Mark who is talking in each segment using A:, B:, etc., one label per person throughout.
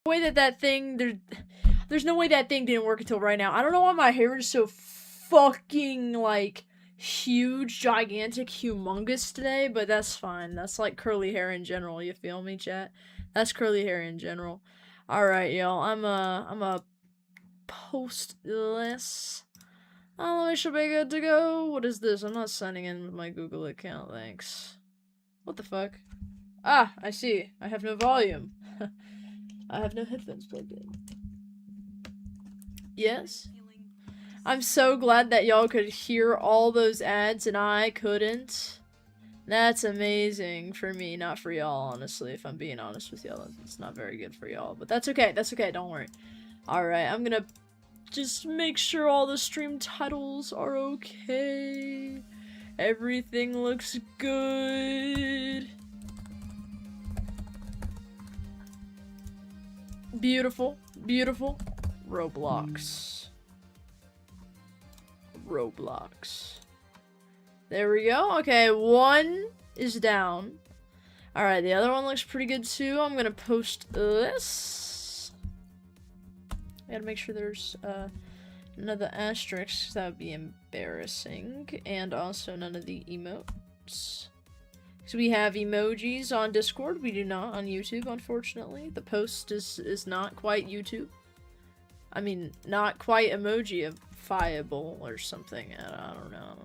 A: way that thing there's no way that thing didn't work until right now. I don't know why my hair is so fucking like huge, gigantic, humongous today, but that's fine. That's like curly hair in general, you feel me, chat? That's curly hair in general. Alright, y'all, I'm a post this. Oh, we should be good to go. What is this? I'm not signing in with my Google account, thanks. What the fuck? Ah, I see. I have no volume. I have no headphones plugged in. Yes? I'm so glad that y'all could hear all those ads and I couldn't. That's amazing for me, not for y'all, honestly. If I'm being honest with y'all, it's not very good for y'all. But that's okay, don't worry. Alright, I'm gonna just make sure all the stream titles are okay. Everything looks good. Beautiful, beautiful. Roblox. There we go. Okay, one is down. Alright, the other one looks pretty good too. I'm gonna post this. I gotta make sure there's none of the asterisks. That would be embarrassing. And also none of the emotes. So we have emojis on Discord. We do not on YouTube, unfortunately. The post is not quite YouTube. I mean, not quite emoji-ifiable or something. I don't know.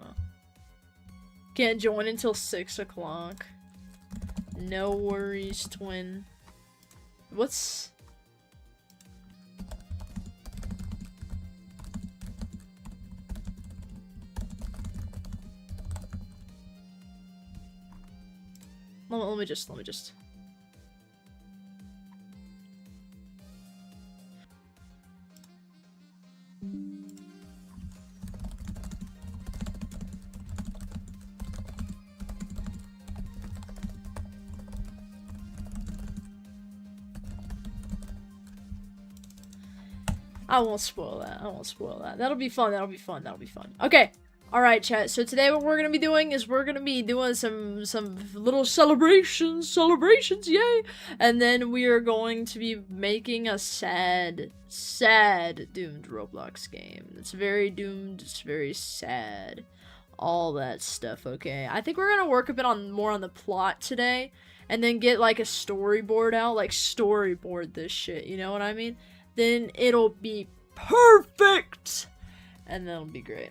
A: Can't join until 6 o'clock. No worries, twin. What's... Let me just... I won't spoil that. That'll be fun. Okay. Alright, chat. So today what we're gonna be doing is we're gonna be doing some little celebrations, yay! And then we are going to be making a sad doomed Roblox game. It's very doomed, it's very sad. All that stuff, okay? I think we're gonna work a bit more on the plot today, and then get like a storyboard out, like storyboard this shit, you know what I mean? Then it'll be perfect! And that'll be great.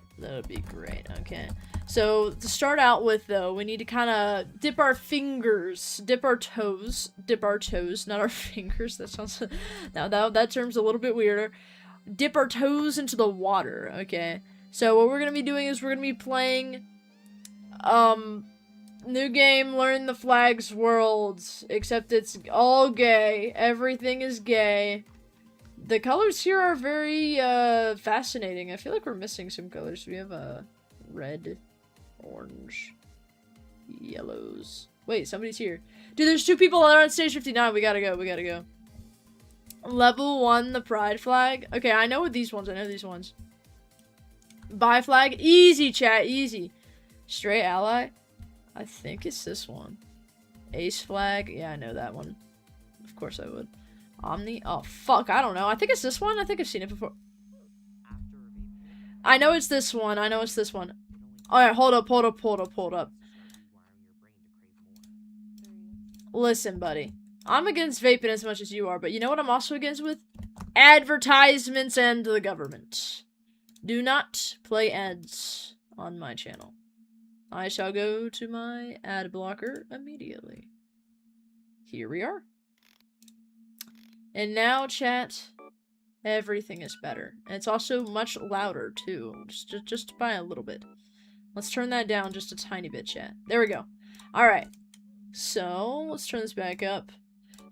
A: Okay. So, to start out with, though, we need to kind of dip our toes, not our fingers, that sounds, that term's a little bit weirder. Dip our toes into the water, okay? So, what we're gonna be doing is we're gonna be playing, new game, Learn the Flags Worlds, except it's all gay, everything is gay. The colors here are very, fascinating. I feel like we're missing some colors. We have, red, orange, yellows. Wait, somebody's here. Dude, there's 2 people that are on stage 59. We gotta go. Level 1, the pride flag. Okay, I know these ones. Buy flag. Easy, chat, easy. Straight ally. I think it's this one. Ace flag. Yeah, I know that one. Of course I would. Omni? Oh, fuck, I don't know. I think it's this one. I think I've seen it before. I know it's this one. Alright, hold up. Listen, buddy. I'm against vaping as much as you are, but you know what I'm also against with? Advertisements and the government. Do not play ads on my channel. I shall go to my ad blocker immediately. Here we are. And now, chat, everything is better. And it's also much louder, too. Just by a little bit. Let's turn that down just a tiny bit, chat. There we go. Alright. So, let's turn this back up.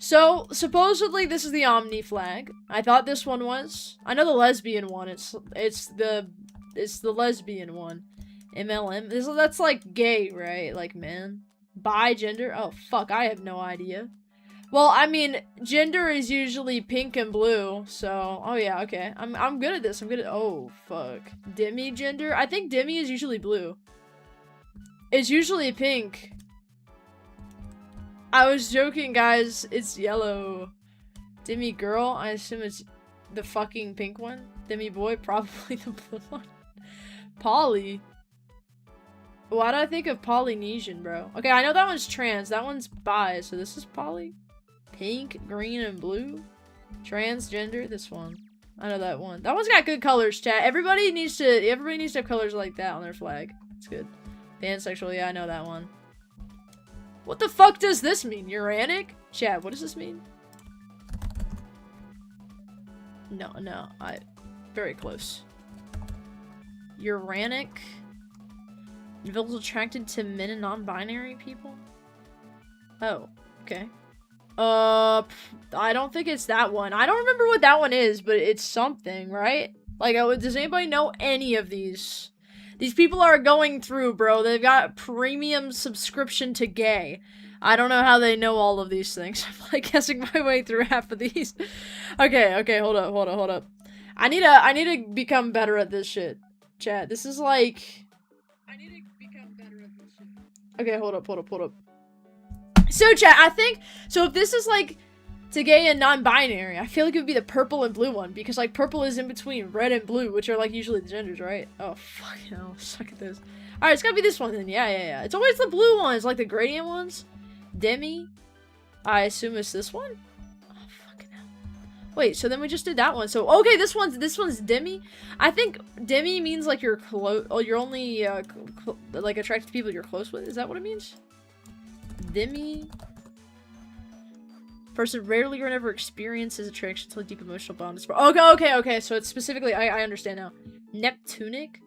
A: So, supposedly this is the Omni flag. I thought this one was. I know the lesbian one. It's the lesbian one. MLM. That's like gay, right? Like man. Bi gender. Oh fuck, I have no idea. Well, I mean, gender is usually pink and blue, so oh yeah, okay. I'm good at this. Oh fuck. Demi gender? I think demi is usually blue. It's usually pink. I was joking, guys. It's yellow. Demi girl, I assume it's the fucking pink one. Demi boy, probably the blue one. Poly. Why do I think of Polynesian, bro? Okay, I know that one's trans. That one's bi, so this is poly. Pink, green, and blue. Transgender, this one. I know that one. That one's got good colors, chat. Everybody needs to have colors like that on their flag. It's good. Pansexual, yeah, I know that one. What the fuck does this mean? Uranic? Chat, what does this mean? No, very close. Uranic. Individuals attracted to men and non-binary people? Oh, okay. I don't think it's that one. I don't remember what that one is, but it's something, right? Like, does anybody know any of these? These people are going through, bro. They've got premium subscription to gay. I don't know how they know all of these things. I'm like guessing my way through half of these. Okay, hold up. I need to become better at this shit. Chat, this is like... I need to become better at this shit. Okay, hold up. So, chat, I think... So, if this is, like, to gay and non-binary, I feel like it would be the purple and blue one. Because, like, purple is in between red and blue, which are, like, usually the genders, right? Oh, fuck hell. Suck at this. Alright, it's gotta be this one then. Yeah. It's always the blue ones, like the gradient ones. Demi. I assume it's this one? Oh, fucking hell. Wait, so then we just did that one. So, okay, this one's Demi. I think Demi means, like, you're close... Oh, you're only, like, attracted to people you're close with? Is that what it means? Demi. Person rarely or never experiences attraction to a deep emotional bond. Okay. So it's specifically, I understand now. Neptunic?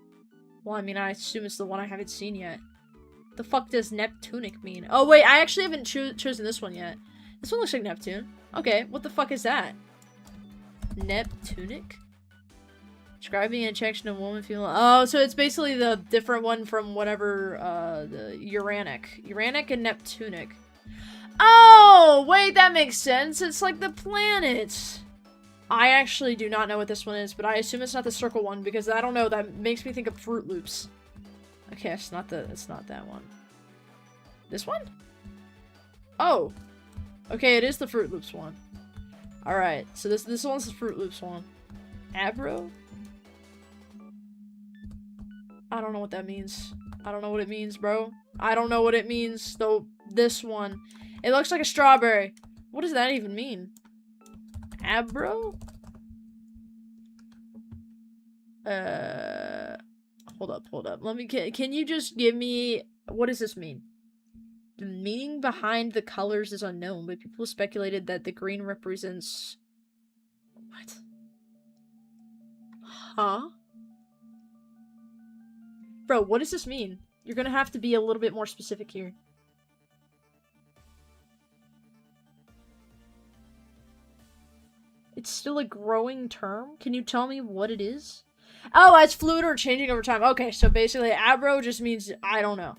A: Well, I mean, I assume it's the one I haven't seen yet. What the fuck does Neptunic mean? Oh, wait, I actually haven't chosen this one yet. This one looks like Neptune. Okay, what the fuck is that? Neptunic? Describing an attraction to a woman, female. Oh, so it's basically the different one from whatever, the Uranic. Uranic and Neptunic. Oh, wait, that makes sense. It's like the planets. I actually do not know what this one is, but I assume it's not the circle one because I don't know. That makes me think of Fruit Loops. Okay, it's not that one. This one? Oh. Okay, it is the Fruit Loops one. Alright, so this one's the Fruit Loops one. Abro? I don't know what that means. I don't know what it means, bro. I don't know what it means, though. This one. It looks like a strawberry. What does that even mean? Abro? Hold up. Can you just give me... What does this mean? The meaning behind the colors is unknown, but people speculated that the green represents... What? Huh? Bro, what does this mean? You're gonna have to be a little bit more specific here. It's still a growing term? Can you tell me what it is? Oh, it's fluid or changing over time. Okay, so basically, abro just means I don't know.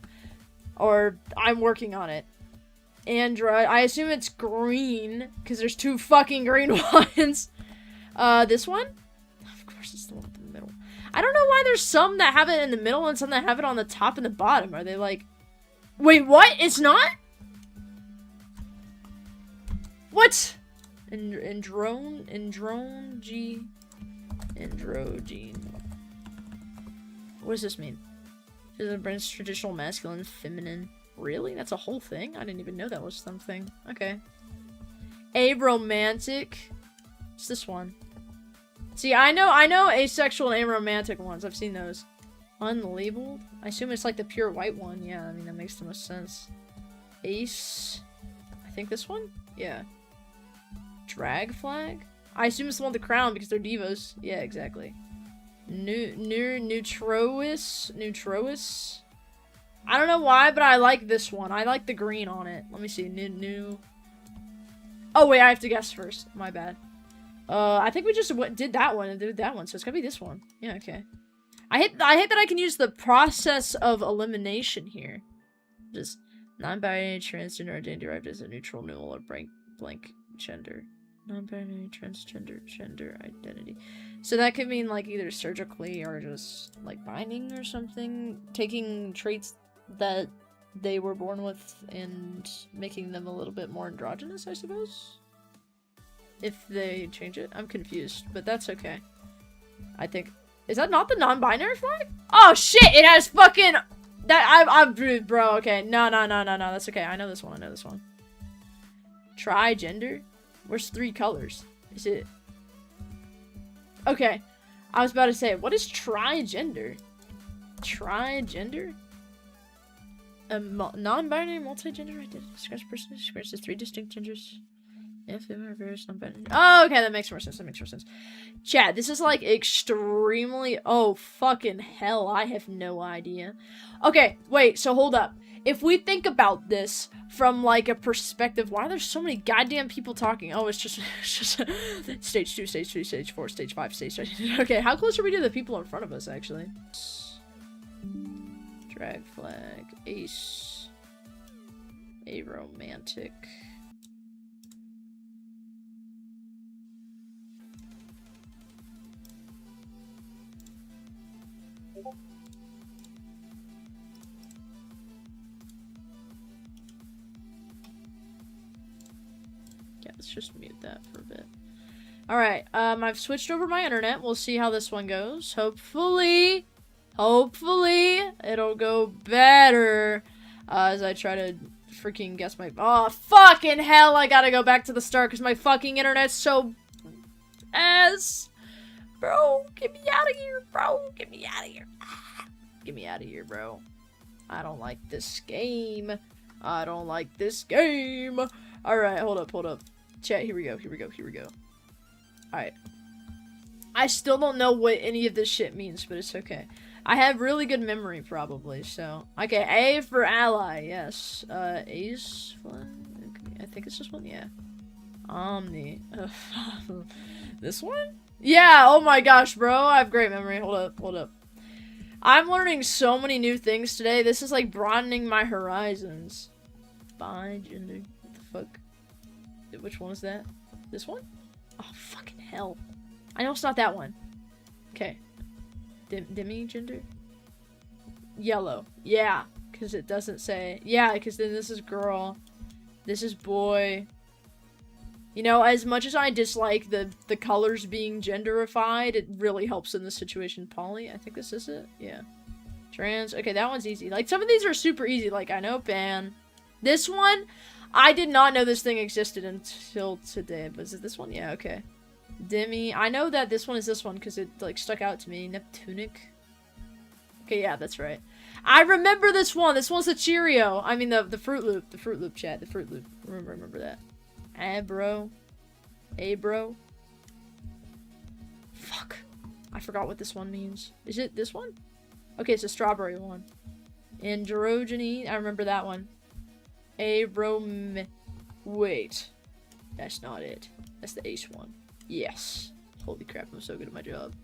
A: Or I'm working on it. Android, I assume it's green, because there's two fucking green ones. This one? Of course it's the one in the middle. I don't know why there's some that have it in the middle and some that have it on the top and the bottom. Are they like... Wait, what? It's not? What? Androgene. What does this mean? It brings traditional masculine and feminine. Really? That's a whole thing? I didn't even know that was something. Okay. Aromantic. What's this one? See, I know asexual and aromantic ones. I've seen those. Unlabeled? I assume it's like the pure white one. Yeah, I mean, that makes the most sense. Ace. I think this one? Yeah. Drag flag? I assume it's the one with the crown because they're divas. Yeah, exactly. Neutrois? I don't know why, but I like this one. I like the green on it. Let me see. New. Oh, wait, I have to guess first. My bad. I think we just did that one and did that one, so it's gotta be this one. Yeah, okay. I hate that I can use the process of elimination here. Just non-binary, transgender, identity derived as a neutral, null, or blank gender. Non-binary, transgender, gender, identity. So that could mean, like, either surgically or just, like, binding or something. Taking traits that they were born with and making them a little bit more androgynous, I suppose? if they change it. I'm confused, but that's okay. I think, is that not the non-binary flag? Oh shit, it has fucking, I'm bro, okay. No, that's okay. I know this one. Tri-gender? Where's 3 colors? Is it? Okay. I was about to say, what is tri-gender? Tri-gender? A non-binary, multi-gender identity describes a person who experiences 3 distinct genders. If they are various non-binary. Oh, okay, that makes more sense. Chat, this is like extremely. Oh, fucking hell, I have no idea. Okay, wait, so hold up. If we think about this from like a perspective, why are there so many goddamn people talking? Oh, it's just stage 2, stage 3, stage 4, stage 5, stage 6. Okay, how close are we to the people in front of us, actually? Drag flag, ace, a romantic. Yeah, let's just mute that for a bit. Alright, I've switched over my internet. We'll see how this one goes. Hopefully, it'll go better as I try to freaking guess my... Oh, fucking hell, I gotta go back to the start because my fucking internet's so... Bro, get me out of here, bro. Get me out of here. Get me out of here, bro. I don't like this game. Alright, hold up. Chat, here we go. Alright. I still don't know what any of this shit means, but it's okay. I have really good memory, probably, so... Okay, A for ally, yes. Ace flag? Okay, I think it's this one, yeah. Omni. This one? Yeah, oh my gosh, bro, I have great memory. Hold up. I'm learning so many new things today. This is like broadening my horizons. Bi-gender. What the fuck? Which one is that? This one? Oh, fucking hell. I know it's not that one. Okay. Demi-gender? Yellow. Yeah. Because it doesn't say... Yeah, because then this is girl. This is boy. You know, as much as I dislike the colors being genderified, it really helps in this situation. Poly, I think this is it. Yeah. Trans. Okay, that one's easy. Like, some of these are super easy. Like, I know pan. This one, I did not know this thing existed until today. But is it this one? Yeah, okay. Demi. I know that this one is this one because it, like, stuck out to me. Neptunic. Okay, yeah, that's right. I remember this one. This one's a Cheerio. I mean, the Fruit Loop. The Fruit Loop, chat. The Fruit Loop. Remember that. Abro. Fuck. I forgot what this one means. Is it this one? Okay, it's a strawberry one. Androgyny. I remember that one. Wait. That's not it. That's the ace one. Yes. Holy crap, I'm so good at my job.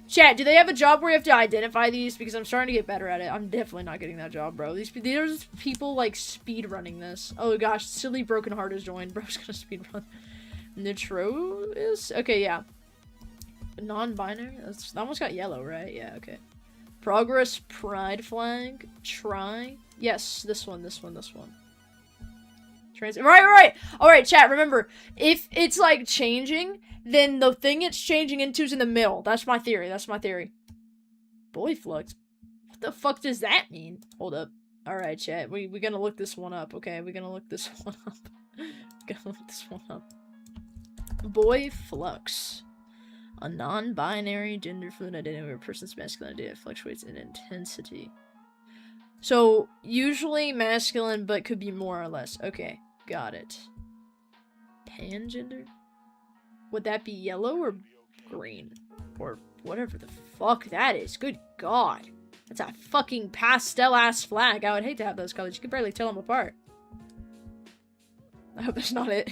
A: Chat, do they have a job where you have to identify these? Because I'm starting to get better at it. I'm definitely not getting that job, bro. These are just people, like, speed running this. Oh, gosh. Silly Broken Heart has joined. Bro's gonna speed run. Nitro is? Okay, yeah. Non-binary? That almost got yellow, right? Yeah, okay. Progress Pride Flag. Try. Yes, this one. Trans. Right. Alright, chat, remember. If it's, like, changing... Then the thing it's changing into is in the middle. That's my theory. Boy flux. What the fuck does that mean? Hold up. Alright, chat. We're gonna look this one up, okay? We're gonna look this one up. Boy flux. A non-binary gender fluid identity where a person's masculine identity fluctuates in intensity. So, usually masculine, but could be more or less. Okay, got it. Pangender? Would that be yellow or green? Or whatever the fuck that is. Good God. That's a fucking pastel-ass flag. I would hate to have those colors. You could barely tell them apart. I hope that's not it.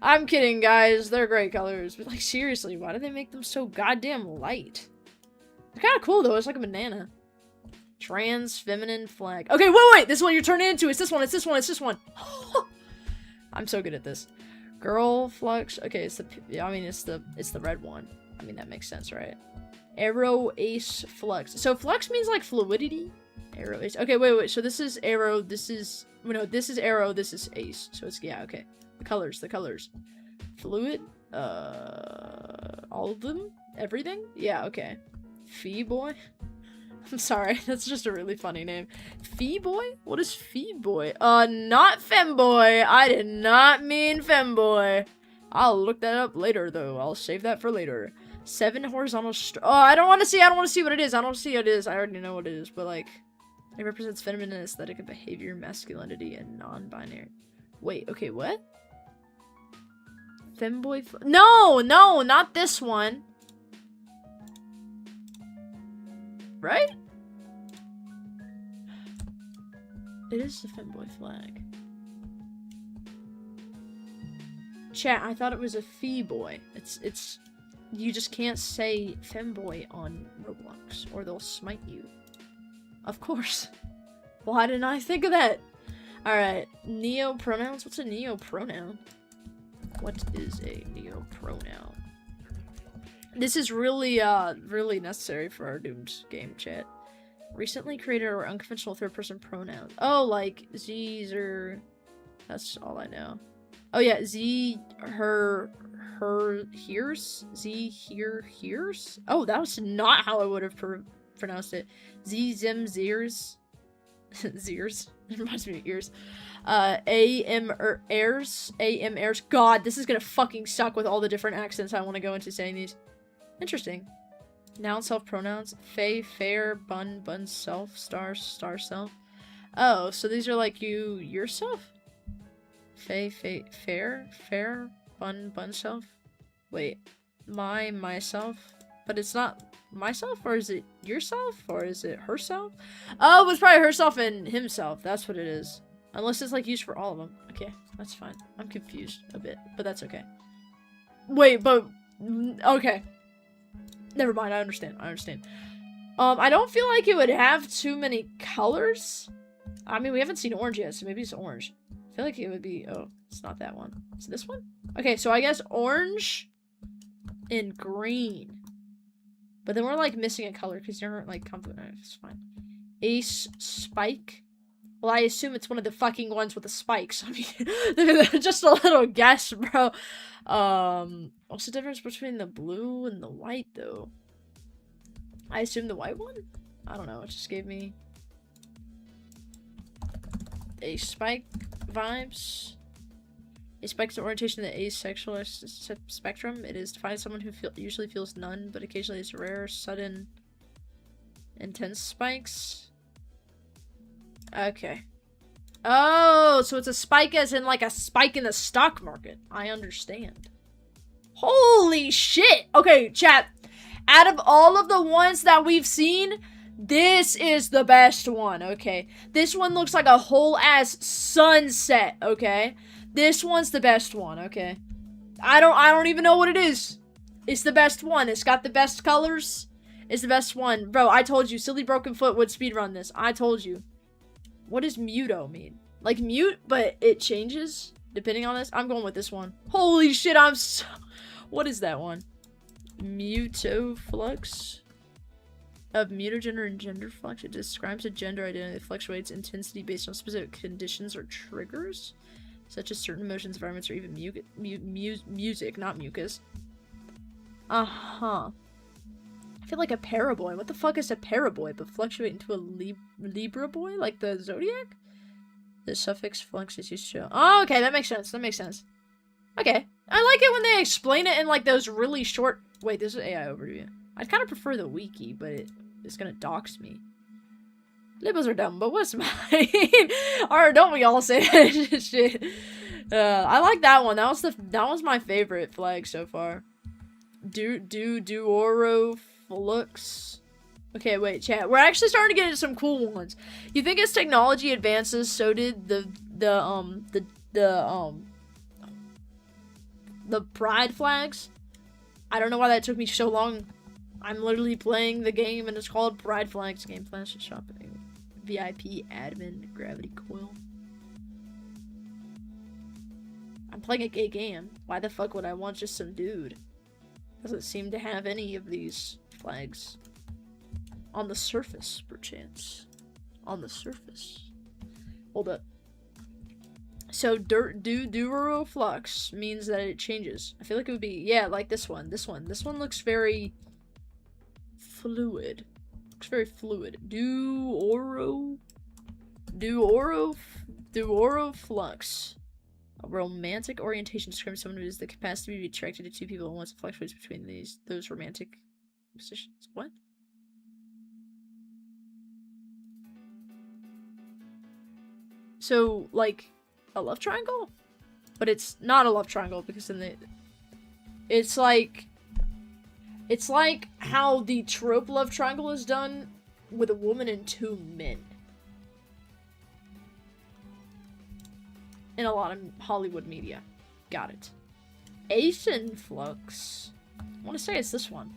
A: I'm kidding, guys. They're great colors. But, like, seriously, why do they make them so goddamn light? It's kind of cool, though. It's like a banana. Trans feminine flag. Okay, wait! This is what you're turning into. It's this one. I'm so good at this. Girl flux. Okay, it's the red one. I mean, that makes sense, right? Arrow ace flux. So flux means like fluidity. Arrow ace. Okay, wait. So this is arrow. This is arrow. This is ace. So it's, yeah, okay. The colors. Fluid? All of them? Everything? Yeah, okay. Fee boy? I'm sorry, that's just a really funny name. Fee boy? What is fee boy? Not femboy. I did not mean femboy. I'll look that up later, though. I'll save that for later. 7 horizontal oh, I don't want to see what it is. I don't see what it is. I already know what it is, but, like, it represents feminine aesthetic of behavior, masculinity, and non-binary. Wait, okay, what? Femboy? No, not this one. Right? It is the femboy flag. Chat, I thought it was a fee boy. It's you just can't say femboy on Roblox or they'll smite you. Of course. Why didn't I think of that? Alright, neo-pronouns? What's a neo-pronoun? What is a neo-pronoun? This is really, really necessary for our doomed game, chat. Recently created or unconventional third-person pronouns. Oh, like, Z's or... That's all I know. Oh, yeah, Z, her, here's? Z, here, here's? Oh, that was not how I would have pronounced it. Z, zim, zeers. Zeers. It reminds me of ears. airs. Airs. God, this is gonna fucking suck with all the different accents I want to go into saying these. Interesting. Noun self pronouns. Fae, fair, bun, bun self, star, star self. Oh, so these are like you, yourself? Fae, fae, fair, fair, bun, bun self? Wait. Myself? But it's not myself, or is it yourself, or is it herself? Oh, it was probably herself and himself. That's what it is. Unless it's like used for all of them. Okay, that's fine. I'm confused a bit, but that's okay. Wait, but okay. Never mind. I understand. I don't feel like it would have too many colors. I mean, we haven't seen orange yet, so maybe it's orange. I feel like it would be. Oh, it's not that one. Is it this one? Okay, so I guess orange and green. But then we're like missing a color because you're like confident. It's fine. Ace spike. Well, I assume it's one of the fucking ones with the spikes. I mean, just a little guess, bro. What's the difference between the blue and the white, though? I assume the white one? I don't know. It just gave me a spike vibes. A spike is orientation in the asexual spectrum. It is defined as someone who usually feels none, but occasionally it's rare, sudden, intense spikes. Okay. Oh, so it's a spike as in like a spike in the stock market. I understand. Holy shit! Okay, chat. Out of all of the ones that we've seen, this is the best one, okay? This one looks like a whole ass sunset, okay? This one's the best one, okay? I don't even know what it is. It's the best one. It's got the best colors. It's the best one. Bro, I told you, Silly Broken Foot would speedrun this. I told you. What does muto mean? Like mute, but it changes depending on this? I'm going with this one. Holy shit, I'm so... What is that one? Mutoflux? Of mutagender and gender flux. It describes a gender identity that fluctuates intensity based on specific conditions or triggers, such as certain emotions, environments, or even music, not mucus. Uh-huh. I feel like a paraboy. What the fuck is a paraboy but fluctuate into a Libra boy? Like the Zodiac? The suffix flux is used to show. Oh, okay, that makes sense. Okay. I like it when they explain it in like those really short... Wait, this is AI overview. I'd kind of prefer the wiki, but it's gonna dox me. Libras are dumb, but what's mine? Or don't we all say that shit? I like that one. That was my favorite flag so far. Duoro Flux. Okay, wait, chat. We're actually starting to get into some cool ones. You think as technology advances, so did the pride flags? I don't know why that took me so long. I'm literally playing the game and it's called Pride Flags. Game plans to shopping. VIP admin gravity coil. I'm playing a gay game. Why the fuck would I want just some dude? Doesn't seem to have any of these flags. On the surface, perchance. On the surface. Hold up. So Duoro Flux means that it changes. I feel like it would be, yeah, like this one. This one looks very fluid. Looks very fluid. Duoro Flux. A romantic orientation describes someone who has the capacity to be attracted to two people and wants to fluctuate between those romantic positions. What? So, like, a love triangle? But it's not a love triangle because it's like how the trope love triangle is done with a woman and two men. In a lot of Hollywood media. Got it. Asynflux. I want to say it's this one.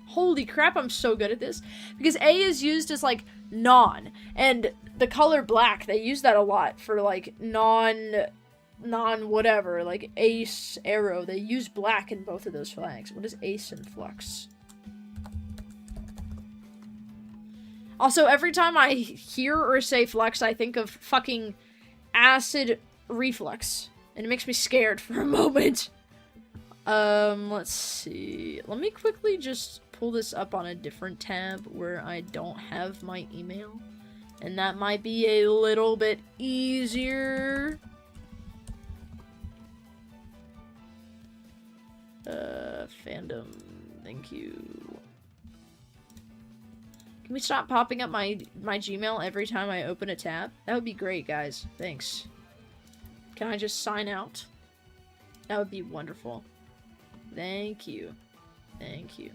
A: Holy crap, I'm so good at this. Because A is used as, like, non. And the color black, they use that a lot for, like, non-whatever. Like, ace, arrow. They use black in both of those flags. What is asynflux? Also, every time I hear or say flux, I think of fucking acid reflux. And it makes me scared for a moment. Let's see. Let me quickly just pull this up on a different tab where I don't have my email. And that might be a little bit easier. Fandom. Thank you. Can we stop popping up my Gmail every time I open a tab? That would be great, guys. Thanks. Can I just sign out? That would be wonderful. Thank you. Thank you.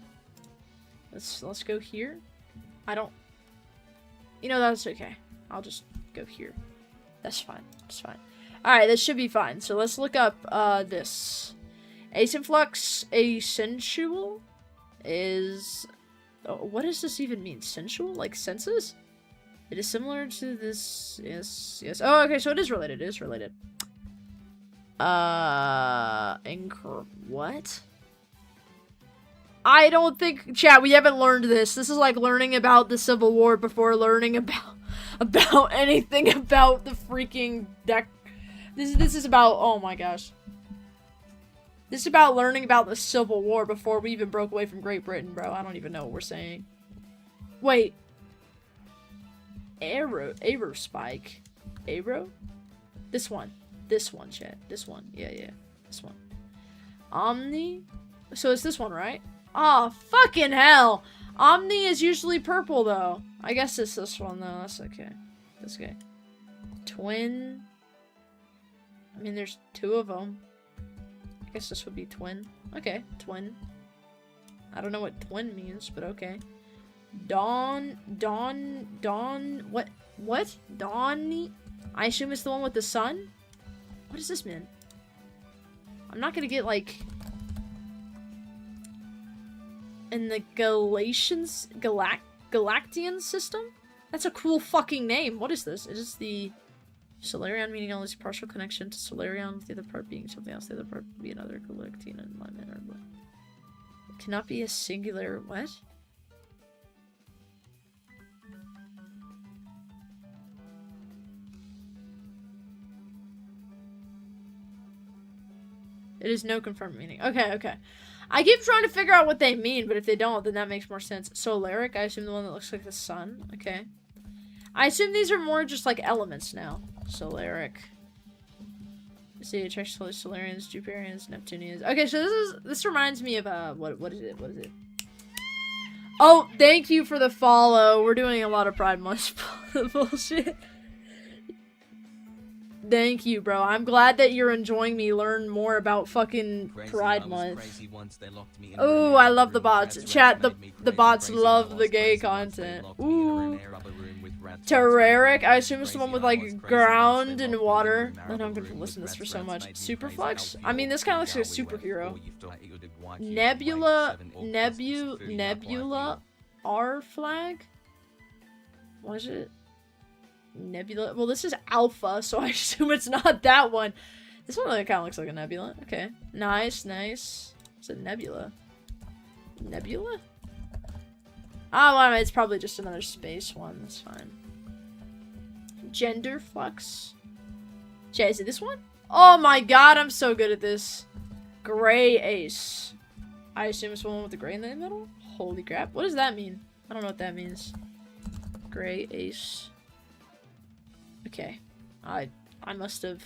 A: Let's go here. I don't... You know, that's okay. I'll just go here. That's fine. That's fine. Alright, this should be fine. So let's look up, this. Asynflux asensual is... Oh, what does this even mean? Sensual? Like senses? It is similar to this... Yes, yes. Oh, okay, so it is related. It is related. What? I don't think, chat, we haven't learned this. This is like learning about the Civil War before learning about anything about the freaking deck. This is about, oh my gosh. This is about learning about the Civil War before we even broke away from Great Britain, bro. I don't even know what we're saying. Wait. Arrow spike. Arrow? This one, chat. This one. Yeah. This one. Omni? So it's this one, right? Oh, fucking hell! Omni is usually purple, though. I guess it's this one, though. That's okay. That's okay. Twin. I mean, there's two of them. I guess this would be twin. Okay, twin. I don't know what twin means, but okay. Dawn, what? Dawn? I assume it's the one with the sun? What does this mean? I'm not gonna get, like... In the Galactian system? That's a cool fucking name. What is this? It is the Solarian, meaning only partial connection to Solarian, with the other part being something else. The other part would be another Galactian in my manner, but it cannot be a singular. What? It is no confirmed meaning. Okay. I keep trying to figure out what they mean, but if they don't, then that makes more sense. Solaric, I assume the one that looks like the sun. Okay. I assume these are more just like elements now. Solaric. See, attracts Solarians, Jupiterians, Neptunians. Okay, so this reminds me of what is it? What is it? Oh, thank you for the follow. We're doing a lot of Pride Month bullshit. Thank you, bro. I'm glad that you're enjoying me learn more about fucking Pride Month. Oh, I love the bots. Chat, the bots love the gay content. Ooh. Terraric, I assume it's the one with, like, ground and water. I know I'm gonna listen to this for so much. Superflux? I mean, this kind of looks like a superhero. Nebula R flag? What is it? Nebula. Well, this is Alpha, so I assume it's not that one. This one really kind of looks like a nebula. Okay. Nice. It's a nebula. Nebula? Oh, well, it's probably just another space one. That's fine. Gender flux. Chat, is it this one? Oh my god, I'm so good at this. Gray ace. I assume it's the one with the gray in the middle? Holy crap. What does that mean? I don't know what that means. Gray ace. Okay. I must have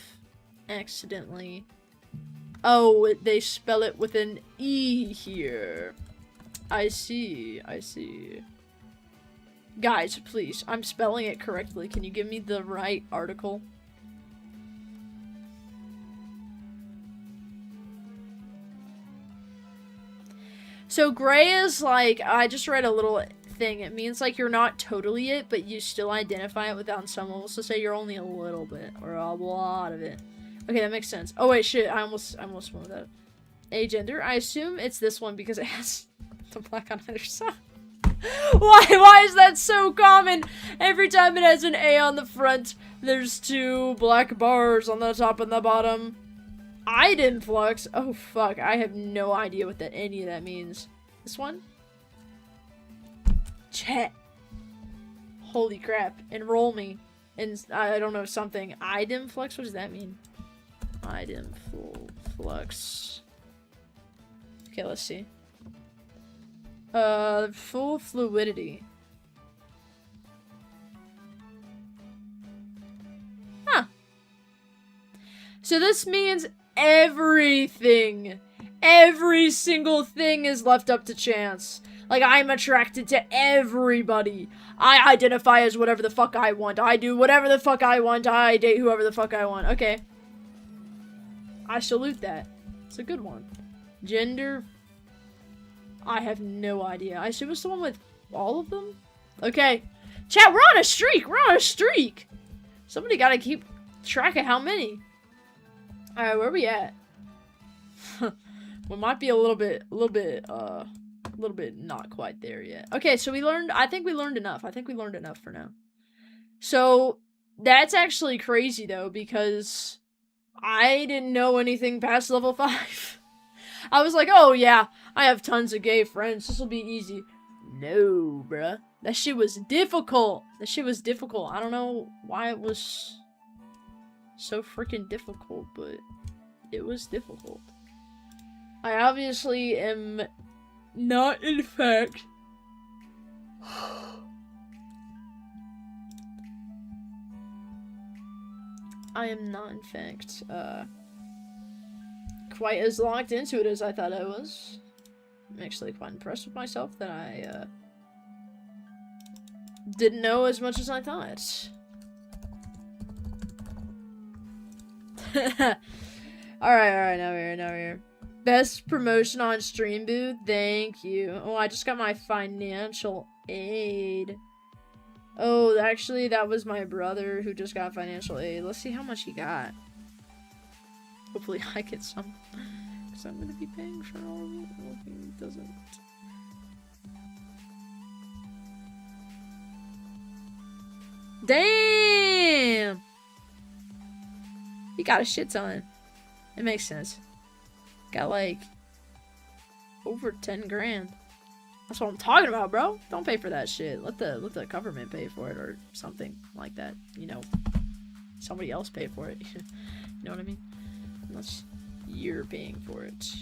A: accidentally... Oh, they spell it with an E here. I see. I see. Guys, please. I'm spelling it correctly. Can you give me the right article? So gray is like, I just read a little thing. It means like you're not totally it, but you still identify it without someone else to say you're only a little bit or a lot of it. Okay, that makes sense. Oh wait, shit, I almost went with that. A gender. I assume it's this one because it has the black on either side. Why is that so common? Every time it has an A on the front, there's 2 black bars on the top and the bottom. Idemflux. Oh fuck, I have no idea what any of that means. This one? Chat. Holy crap. Enroll me in, I don't know, something. Idemflux? What does that mean? Idemflux. Okay, let's see. Full fluidity. Huh. So this means everything. Every single thing is left up to chance. Like, I'm attracted to everybody. I identify as whatever the fuck I want. I do whatever the fuck I want. I date whoever the fuck I want. Okay. I salute that. It's a good one. Gender. I have no idea. I assume it's the one with all of them? Okay. Chat, we're on a streak! We're on a streak! Somebody gotta keep track of how many. Alright, where are we at? We might be a little bit not quite there yet. Okay, so I think we learned enough. I think we learned enough for now. So, that's actually crazy though, because I didn't know anything past level 5. I was like, oh yeah, I have tons of gay friends. This will be easy. No, bruh. That shit was difficult. That shit was difficult. I don't know why it was so freaking difficult, but it was difficult. I obviously am not, in fact... I am not, in fact, quite as locked into it as I thought I was. I'm actually quite impressed with myself that I, didn't know as much as I thought. Alright, now we're here. Best promotion on Stream Booth, thank you. Oh, I just got my financial aid. Oh, actually, that was my brother who just got financial aid. Let's see how much he got. Hopefully I get some. Because I'm going to be paying for all of it. Well, he doesn't. Damn! He got a shit ton. It makes sense. Got like over 10 grand. That's what I'm talking about, bro. Don't pay for that shit. Let the government pay for it or something like that. You know, somebody else pay for it. You know what I mean? Unless you're paying for it,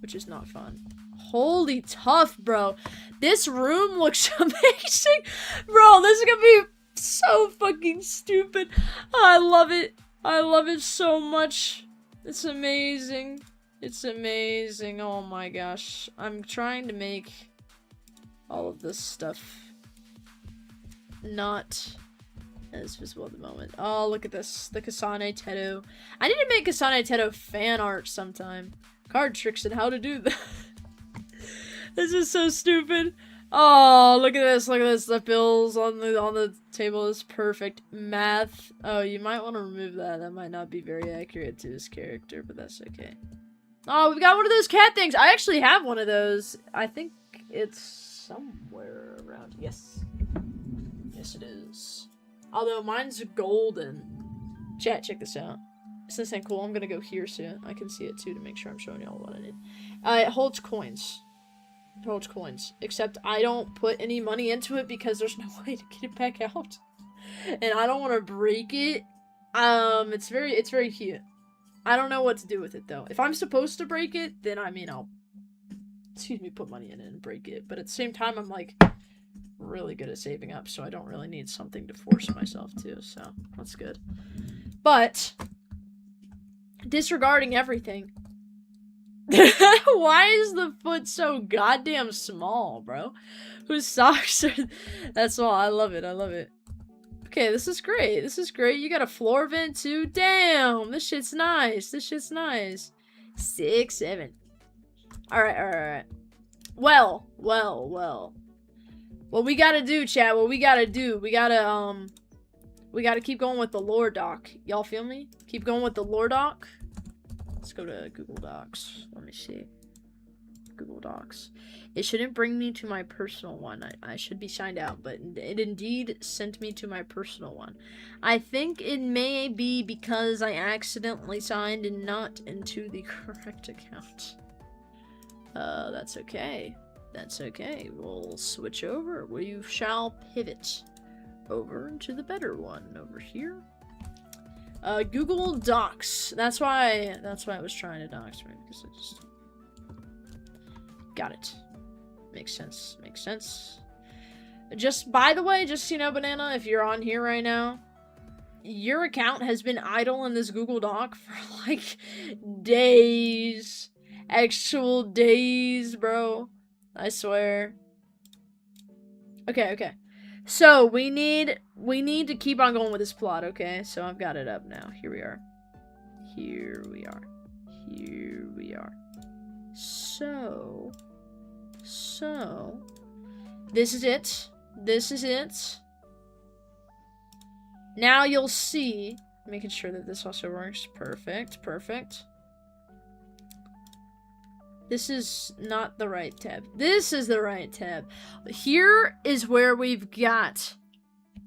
A: which is not fun. Holy tough, bro. This room looks amazing. Bro, this is gonna be so fucking stupid. I love it. I love it so much. It's amazing. It's amazing. Oh my gosh. I'm trying to make all of this stuff not as visible at the moment. Oh, look at this. The Kasane Teto. I need to make Kasane Teto fan art sometime. Card tricks and how to do that. This is so stupid. Oh, look at this. Look at this. The bills on the table is perfect. Math. Oh, you might want to remove that. That might not be very accurate to his character, but that's okay. Oh, we've got one of those cat things. I actually have one of those. I think it's somewhere around. Yes. Yes, it is. Although mine's golden. Chat, check this out. Is this ain't cool? I'm gonna go here so I can see it too to make sure I'm showing y'all what I need. It holds coins. It holds coins. Except I don't put any money into it because there's no way to get it back out. And I don't want to break it. It's very cute. I don't know what to do with it, though. If I'm supposed to break it, then, I mean, I'll, put money in it and break it. But at the same time, I'm, like, really good at saving up, so I don't really need something to force myself to, so that's good. But, disregarding everything, why is the foot so goddamn small, bro? Whose socks are that small? I love it, I love it. Okay, this is great. This is great. You got a floor vent too. Damn, this shit's nice. This shit's nice. 6, 7. Alright, alright, alright. Well. What we gotta do, chat, what we gotta do, we gotta keep going with the lore doc. Y'all feel me? Keep going with the lore doc. Let's go to Google Docs. Let me see. Google Docs. It shouldn't bring me to my personal one. I should be signed out, but it indeed sent me to my personal one. I think it may be because I accidentally signed and not into the correct account. That's okay. That's okay. We'll switch over. We shall pivot over to the better one over here. Google Docs. That's why I was trying to docs me, because I just got it. Makes sense. Makes sense. Just, by the way, just so you know, Banana, if you're on here right now, your account has been idle in this Google Doc for, like, days. Actual days, bro. I swear. Okay. So, we need to keep on going with this plot, okay? So, I've got it up now. Here we are. So, this is it. Now you'll see, making sure that this also works. Perfect. This is not the right tab. This is the right tab. Here is where we've got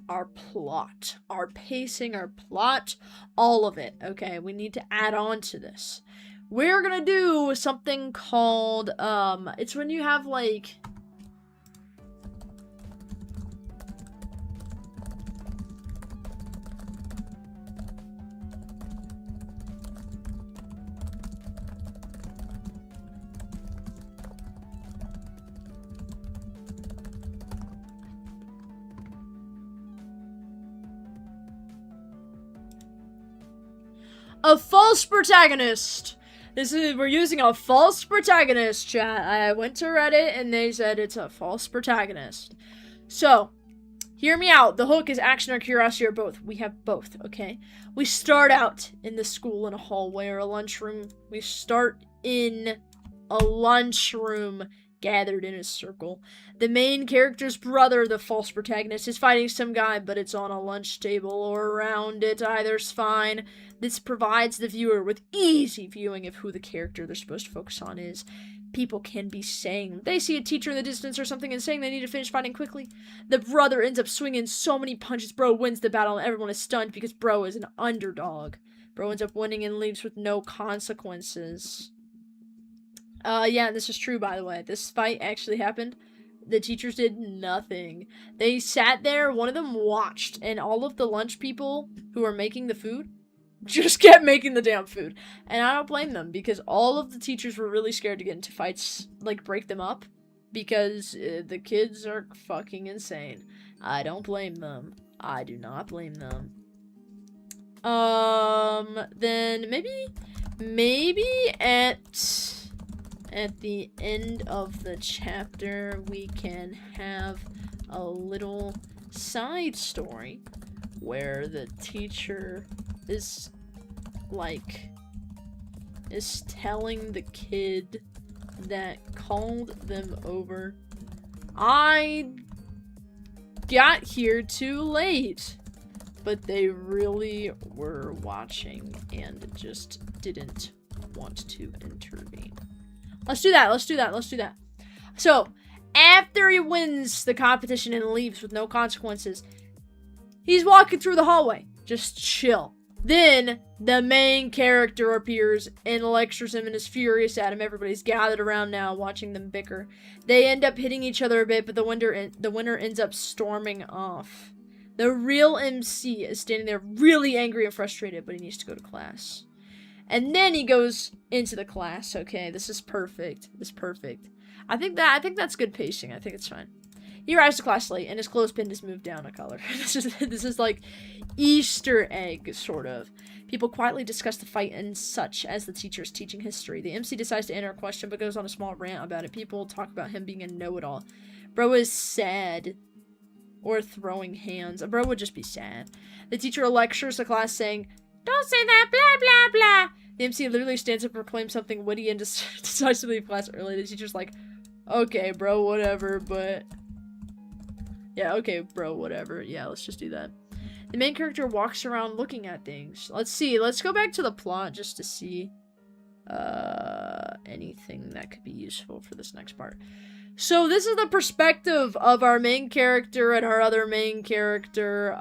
A: our plot, our pacing, our plot, all of it. Okay, we need to add on to this. We're gonna do something called, it's when you have, like, a false protagonist. We're using a false protagonist, chat. I went to Reddit and they said it's a false protagonist. So, hear me out. The hook is action or curiosity or both. We have both, okay? We start out in the school in a hallway or a lunchroom. We start in a lunchroom gathered in a circle. The main character's brother, the false protagonist, is fighting some guy, but it's on a lunch table or around it. Either's fine. This provides the viewer with easy viewing of who the character they're supposed to focus on is. People can be saying they see a teacher in the distance or something and saying they need to finish fighting quickly. The brother ends up swinging so many punches, bro wins the battle and everyone is stunned because bro is an underdog. Bro ends up winning and leaves with no consequences. Yeah, this is true, by the way. This fight actually happened. The teachers did nothing. They sat there, one of them watched, and all of the lunch people who were making the food just kept making the damn food. And I don't blame them, because all of the teachers were really scared to get into fights, like, break them up, because the kids are fucking insane. I don't blame them. I do not blame them. Then maybe at the end of the chapter, we can have a little side story where the teacher is telling the kid that called them over, I got here too late, but they really were watching and just didn't want to intervene. Let's do that. So, after he wins the competition and leaves with no consequences, he's walking through the hallway, just chill. Then, the main character appears and lectures him and is furious at him. Everybody's gathered around now, watching them bicker. They end up hitting each other a bit, but the winner ends up storming off. The real MC is standing there really angry and frustrated, but he needs to go to class. And then he goes into the class. Okay, this is perfect. This is perfect. I think that's good pacing. I think it's fine. He arrives to class late, and his clothespin is moved down a color. This is like Easter egg, sort of. People quietly discuss the fight and such as the teacher is teaching history. The MC decides to enter a question, but goes on a small rant about it. People talk about him being a know-it-all. Bro is sad. Or throwing hands. A bro would just be sad. The teacher lectures the class saying, "Don't say that, blah, blah, blah." The MC literally stands up and proclaims something witty and decides to leave class early. The teacher's like, "Okay, bro, whatever, but..." Yeah, okay, bro, whatever. Yeah, let's just do that. The main character walks around looking at things. Let's see. Let's go back to the plot just to see anything that could be useful for this next part. So this is the perspective of our main character and our other main character.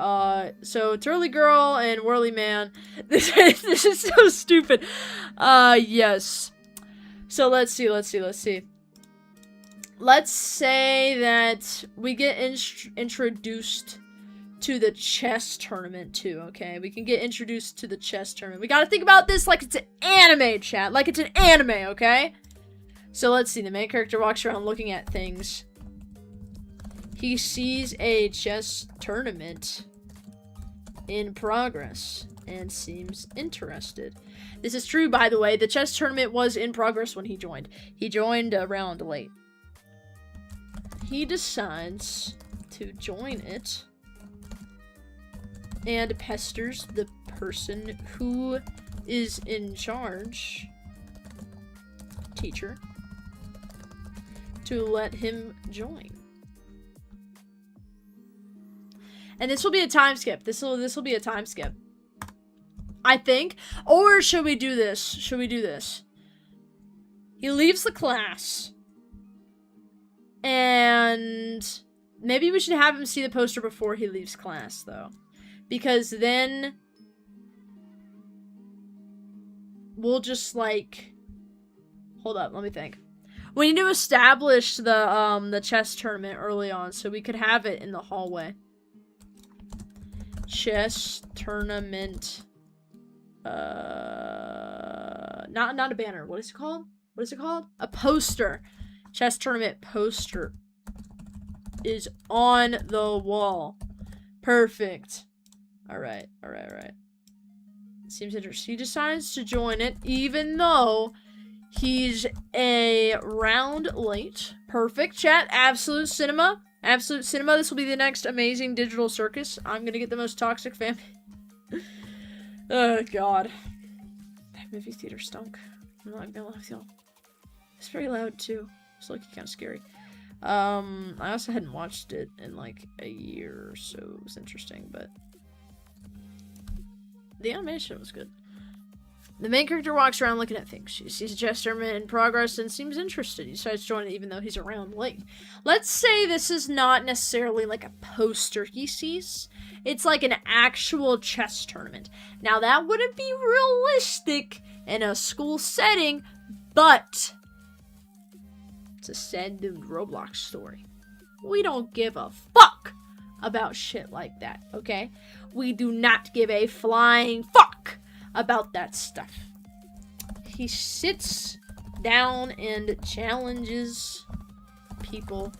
A: So Turly Girl and Whirly Man. This is so stupid. Yes. So let's see. Let's say that we get introduced to the chess tournament too, okay? We can get introduced to the chess tournament. We gotta think about this like it's an anime, chat. Like it's an anime, okay? So let's see. The main character walks around looking at things. He sees a chess tournament in progress and seems interested. This is true, by the way. The chess tournament was in progress when he joined. He joined a round late. He decides to join it and pesters the person who is in charge, teacher, to let him join. And this will be a time skip. This will be a time skip, I think. Or should we do this? Should we do this? He leaves the class. And maybe we should have him see the poster before he leaves class, though. Because then we'll just, like... Hold up, let me think. We need to establish the chess tournament early on, so we could have it in the hallway. Chess tournament. Not a banner. What is it called? What is it called? A poster. Chess tournament poster is on the wall. Perfect. Alright. Seems interesting. He decides to join it, even though he's a round late. Perfect, chat. Absolute cinema. Absolute cinema. This will be the next amazing digital circus. I'm gonna get the most toxic fan. Oh, God. That movie theater stunk. I'm not gonna lie with y'all. It's very loud, too. It's looking kind of scary. I also hadn't watched it in, like, a year or so. It was interesting, but... the animation was good. The main character walks around looking at things. He sees a chess tournament in progress and seems interested. He decides to join it even though he's around late. Let's say this is not necessarily like a poster he sees. It's like an actual chess tournament. Now that wouldn't be realistic in a school setting, but it's a sad dude Roblox story. We don't give a fuck about shit like that, okay? We do not give a flying fuck about that stuff. He sits down and challenges people.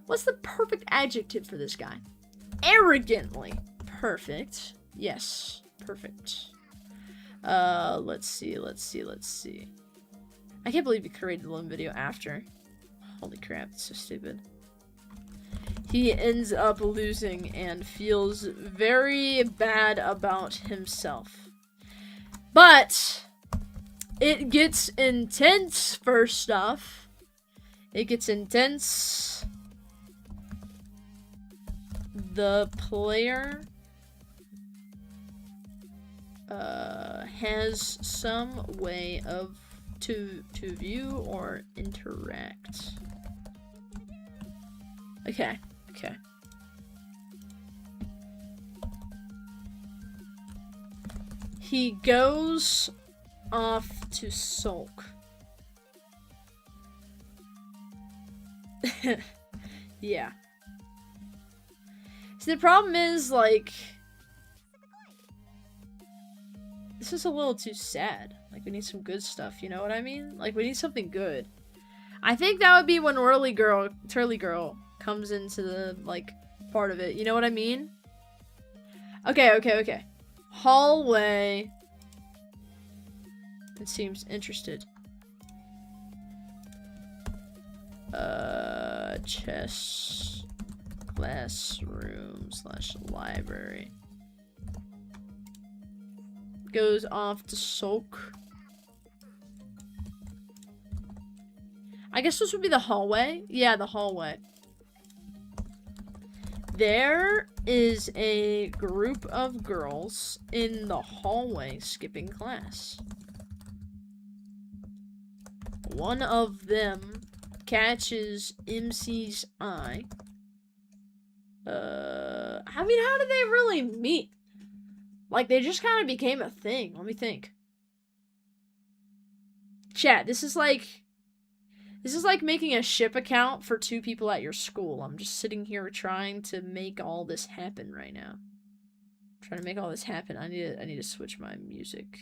A: What's the perfect adjective for this guy? Arrogantly. Perfect. Yes. Perfect. Let's see. I can't believe he created the Loom video after. Holy crap, it's so stupid. He ends up losing and feels very bad about himself. But it gets intense first off. It gets intense. The player has some way of to view or interact. Okay. He goes off to sulk. Yeah. See, the problem is, like, This is a little too sad. Like, we need some good stuff, you know what I mean? Like, we need something good. I think that would be when Turly Girl comes into the, like, part of it. You know what I mean? Okay. Hallway. It seems interested. Chess. Classroom / library. Goes off to sulk. I guess this would be the hallway. Yeah, the hallway. There is a group of girls in the hallway skipping class. One of them catches MC's eye. I mean, how did they really meet? Like, they just kind of became a thing. Let me think. Chat, this is like making a ship account for 2 people at your school. I'm just sitting here trying to make all this happen right now. Trying to make all this happen. I need to switch my music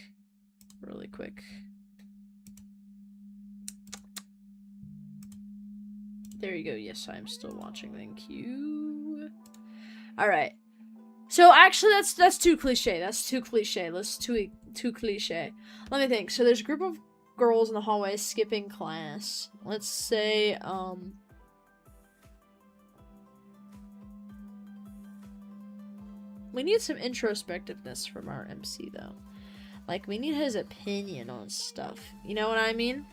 A: really quick. There you go. Yes, I'm still watching. Thank you. All right. So actually, that's too cliche. That's too cliche. Let's too cliche. Let me think. So there's a group of girls in the hallway skipping class. Let's say we need some introspectiveness from our MC though. Like, we need his opinion on stuff. You know what I mean?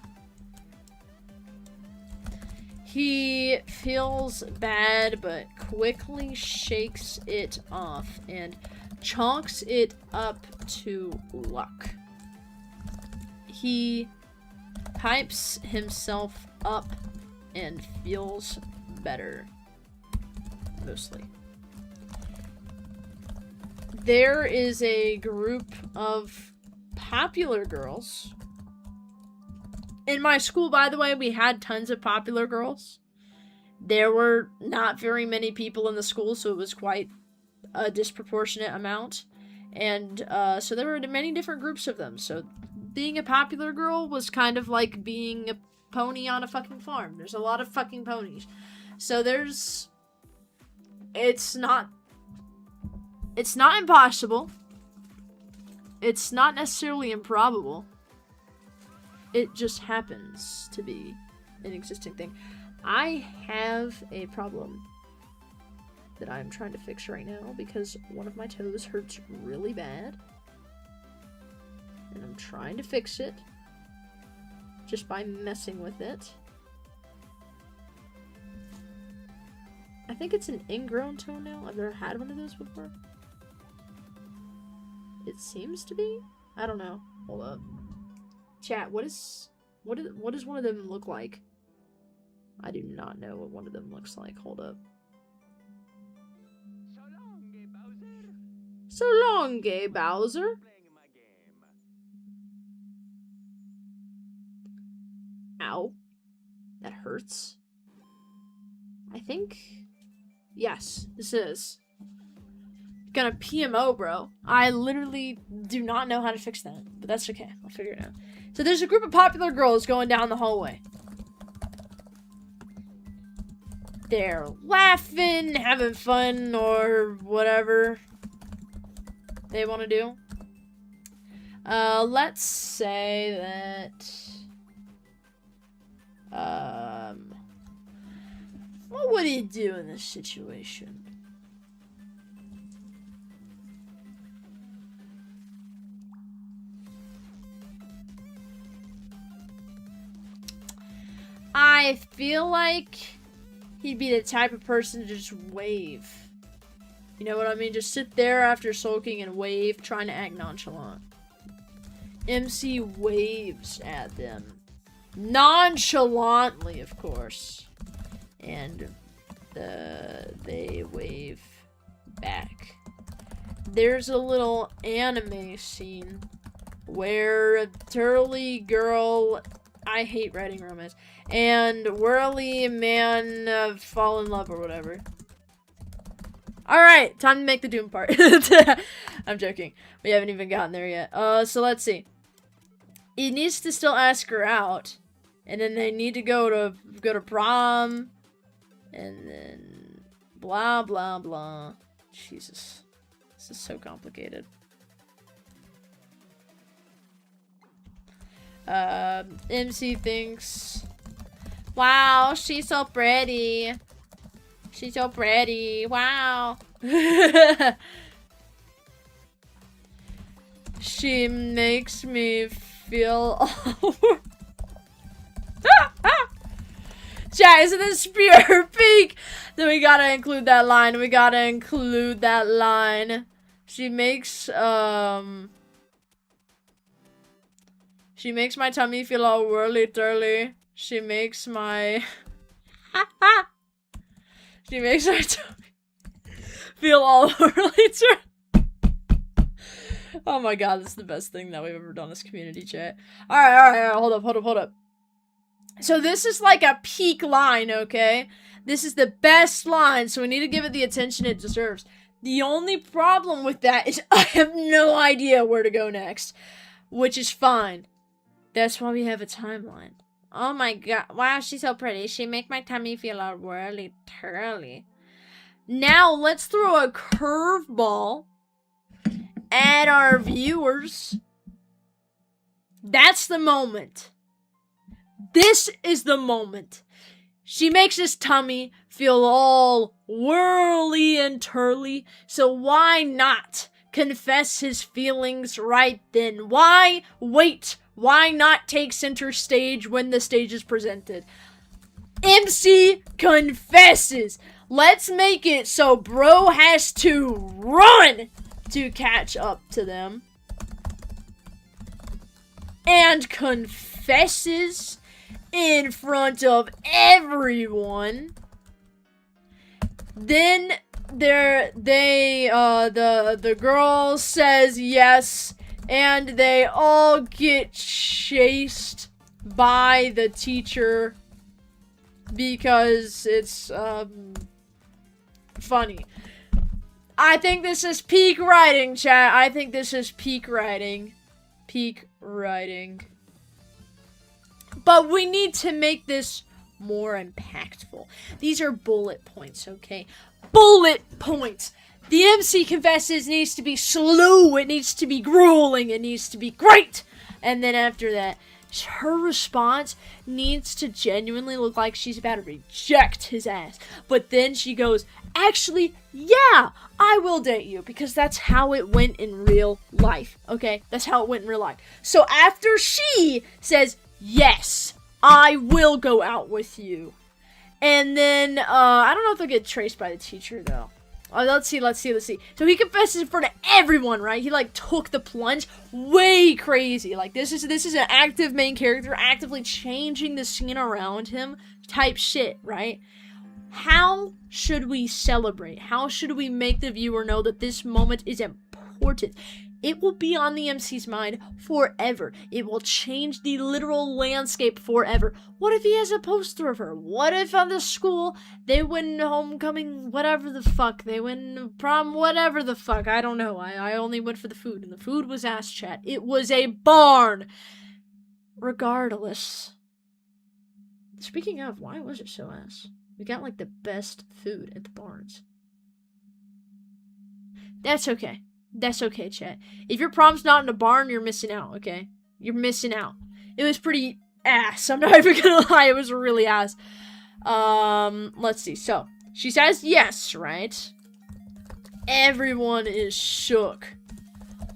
A: He feels bad, but quickly shakes it off and chalks it up to luck. He hypes himself up and feels better. Mostly. There is a group of popular girls. In my school, by the way, we had tons of popular girls. There were not very many people in the school, so it was quite a disproportionate amount. And so there were many different groups of them. So being a popular girl was kind of like being a pony on a fucking farm. There's a lot of fucking ponies. So it's not impossible. It's not necessarily improbable. It just happens to be an existing thing. I have a problem that I'm trying to fix right now because one of my toes hurts really bad. And I'm trying to fix it just by messing with it. I think it's an ingrown toenail. I've never had one of those before. It seems to be. I don't know. Hold up. Chat, what does one of them look like? I do not know what one of them looks like. Hold up. So long, gay Bowser. Ow. That hurts. I think... Yes, this is. Gonna PMO, bro. I literally do not know how to fix that. But that's okay. I'll figure it out. So there's a group of popular girls going down the hallway. They're laughing, having fun, or whatever they want to do. Let's say that... What would he do in this situation? I feel like he'd be the type of person to just wave. You know what I mean? Just sit there after sulking and wave, trying to act nonchalant. MC waves at them. Nonchalantly, of course. And they wave back. There's a little anime scene where a turly girl... I hate writing romance. And whirly man fall in love or whatever. Alright, time to make the Doom part. I'm joking. We haven't even gotten there yet. So let's see. He needs to still ask her out. And then they need to go to prom. And then blah blah blah. Jesus. This is so complicated. MC thinks, wow, she's so pretty. She's so pretty. Wow. She makes me feel Chat, isn't this pure peak? Then we gotta include that line. We gotta include that line. She makes my tummy feel all whirly-turly. She makes my She makes my tummy feel all whirly-turly. Oh my god, this is the best thing that we've ever done as community chat. Alright, hold up. So this is like a peak line, okay? This is the best line, so we need to give it the attention it deserves. The only problem with that is I have no idea where to go next, which is fine. That's why we have a timeline. Oh my god, wow, she's so pretty. She make my tummy feel all whirly-turly. Now, let's throw a curveball at our viewers. That's the moment. This is the moment. She makes his tummy feel all whirly and turly, so why not confess his feelings right then? Why wait? Why not take center stage when the stage is presented? MC confesses. Let's make it so bro has to run to catch up to them. And confesses in front of everyone. Then the girl says yes, and they all get chased by the teacher because it's funny. I think this is peak writing, chat. I think this is peak writing. Peak writing. But we need to make this more impactful. These are bullet points, okay? Bullet points! The MC confesses needs to be slow, it needs to be grueling, it needs to be great! And then after that, her response needs to genuinely look like she's about to reject his ass. But then she goes, actually, yeah, I will date you, because that's how it went in real life, okay? That's how it went in real life. So after she says, yes, I will go out with you. And then, I don't know if they'll get traced by the teacher, though. Let's see. So he confesses in front of everyone, right? He, like, took the plunge way crazy. Like, this is an active main character, actively changing the scene around him type shit, right? How should we celebrate? How should we make the viewer know that this moment is important? It will be on the MC's mind forever. It will change the literal landscape forever. What if he has a poster of her? What if on the school they win homecoming, whatever the fuck, they win prom, whatever the fuck, I don't know. I only went for the food, and the food was ass, chat. It was a barn. Regardless. Speaking of, why was it so ass? We got, like, the best food at the barns. That's okay. That's okay, chat. If your prom's not in a barn, you're missing out, okay? You're missing out. It was pretty ass. I'm not even gonna lie. It was really ass. Let's see. So, she says yes, right? Everyone is shook.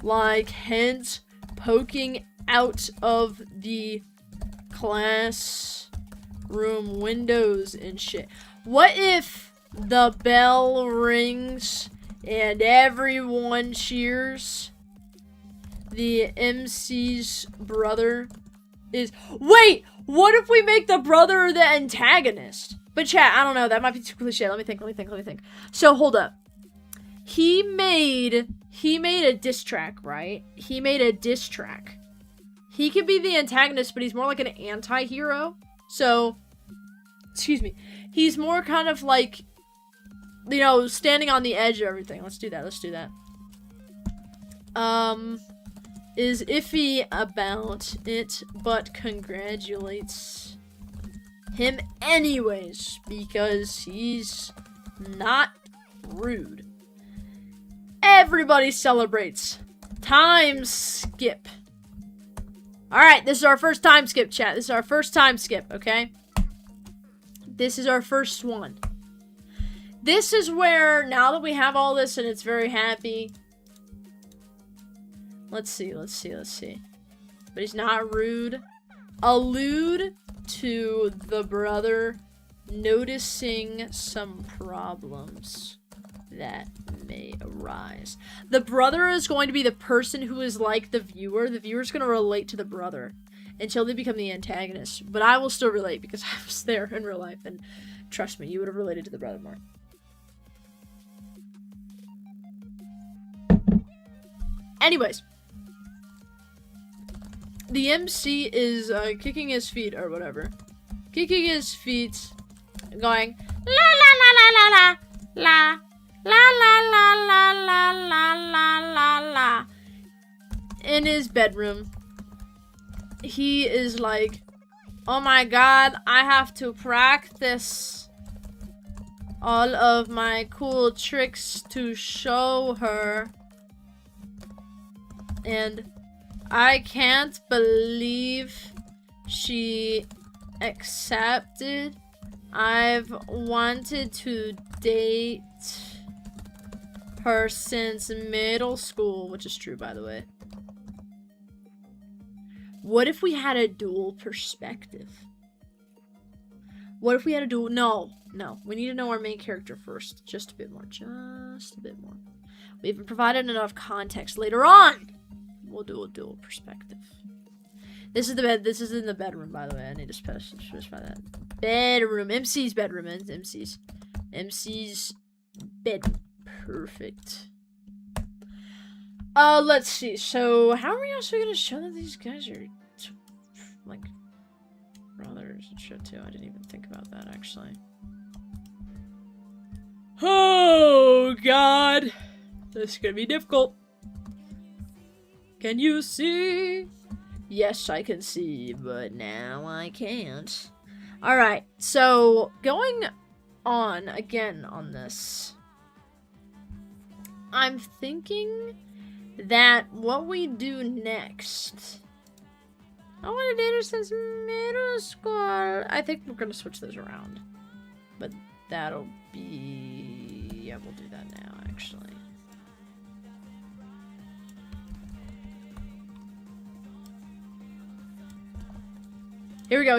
A: Like, heads poking out of the classroom windows and shit. What if the bell rings and everyone cheers? The MC's brother is... Wait! What if we make the brother the antagonist? But chat, I don't know. That might be too cliche. Let me think. So, hold up. He made a diss track, right? He made a diss track. He could be the antagonist, but he's more like an anti-hero. So, excuse me. He's more kind of like you know, standing on the edge of everything. Let's do that. Let's do that. Is iffy about it, but congratulates him anyways, because he's not rude. Everybody celebrates. Time skip. Alright, this is our first time skip, chat. This is our first time skip, okay? This is our first one. This is where, now that we have all this and it's very happy. Let's see. But he's not rude. Allude to the brother noticing some problems that may arise. The brother is going to be the person who is like the viewer. The viewer is going to relate to the brother until they become the antagonist. But I will still relate because I was there in real life, and trust me, you would have related to the brother more. Anyways, the MC is kicking his feet or whatever. Kicking his feet, going la la la la la la la la la la la la la la la. In his bedroom, he is like, oh my god, I have to practice all of my cool tricks to show her. And I can't believe she accepted. I've wanted to date her since middle school, which is true, by the way. What if we had a dual perspective? What if we had a dual... No. We need to know our main character first. Just a bit more. We haven't provided enough context later on. We'll do a dual perspective. This is the bed. This is in the bedroom, by the way. I need to specify that. Bedroom. MC's bedroom. MC's bedroom. Perfect. Let's see. So, how are we also gonna show that these guys are like brothers and shit too? I didn't even think about that actually. Oh God, this is gonna be difficult. Can you see? Yes, I can see, but now I can't. Alright, so going on again on this. I'm thinking that what we do next. I want to date her since middle school. I think we're going to switch those around. But that'll be... Yeah, we'll do that now, actually. Here we go.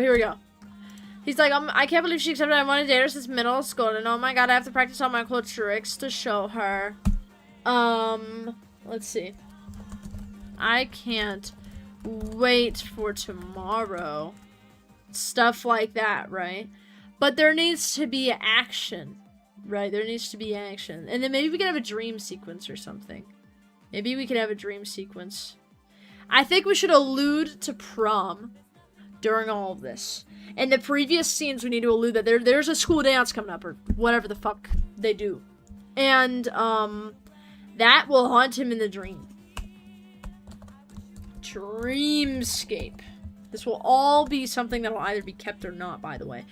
A: He's like, I can't believe she accepted I want to date her since middle school. And oh my god, I have to practice all my cool tricks to show her. Let's see. I can't wait for tomorrow. Stuff like that, right? But there needs to be action, right? There needs to be action. And then maybe we can have a dream sequence or something. Maybe we can have a dream sequence. I think we should allude to prom during all of this. In the previous scenes, we need to allude that there's a school dance coming up, or whatever the fuck they do. And, that will haunt him in the dream. Dreamscape. This will all be something that will either be kept or not, by the way.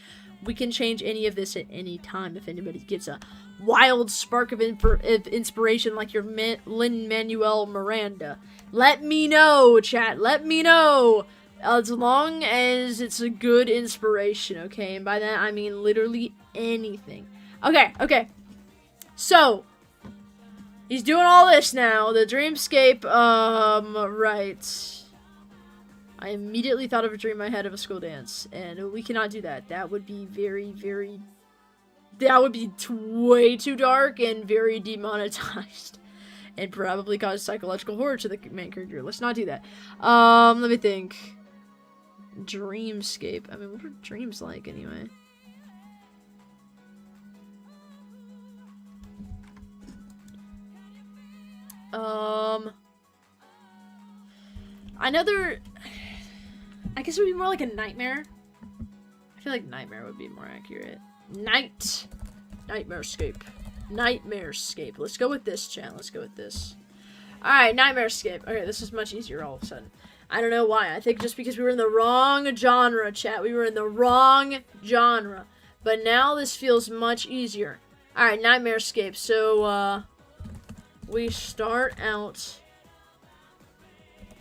A: We can change any of this at any time if anybody gets a wild spark of inspiration like your Lin-Manuel Miranda. Let me know, chat. Let me know. As long as it's a good inspiration, okay? And by that, I mean literally anything. Okay. So, he's doing all this now. The dreamscape, right. I immediately thought of a dream I had of a school dance. And we cannot do that. That would be very... That would be way too dark and very demonetized. And probably cause psychological horror to the main character. Let's not do that. Let me think. Dreamscape. I mean, what are dreams like anyway? Another... I guess it would be more like a nightmare. I feel like nightmare would be more accurate. Nightmarescape. Nightmarescape. Let's go with this, chat. Let's go with this. Alright, Nightmarescape. Okay, this is much easier all of a sudden. I don't know why. I think just because we were in the wrong genre, chat. We were in the wrong genre. But now this feels much easier. Alright, Nightmarescape. So, we start out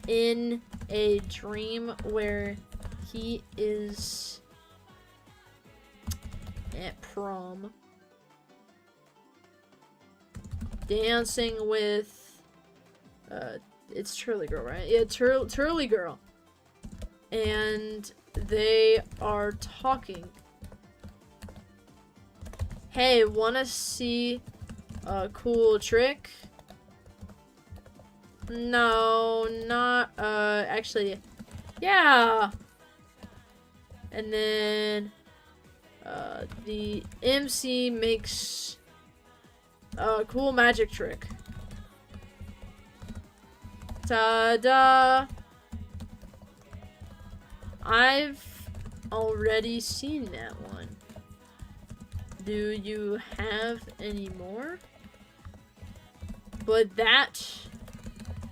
A: in a dream where he is at prom. Dancing with, it's Turly Girl, right? Yeah, Turly Girl. And they are talking. Hey, wanna see a cool trick? No, not, actually, yeah. And then, the MC makes a cool magic trick. Ta-da! I've already seen that one. Do you have any more? But that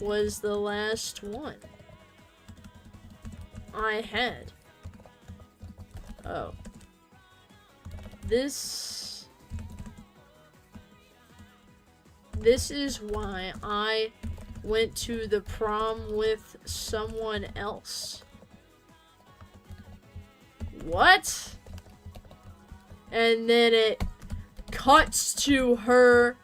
A: was the last one I had. Oh. This is why I went to the prom with someone else. What? And then it cuts to her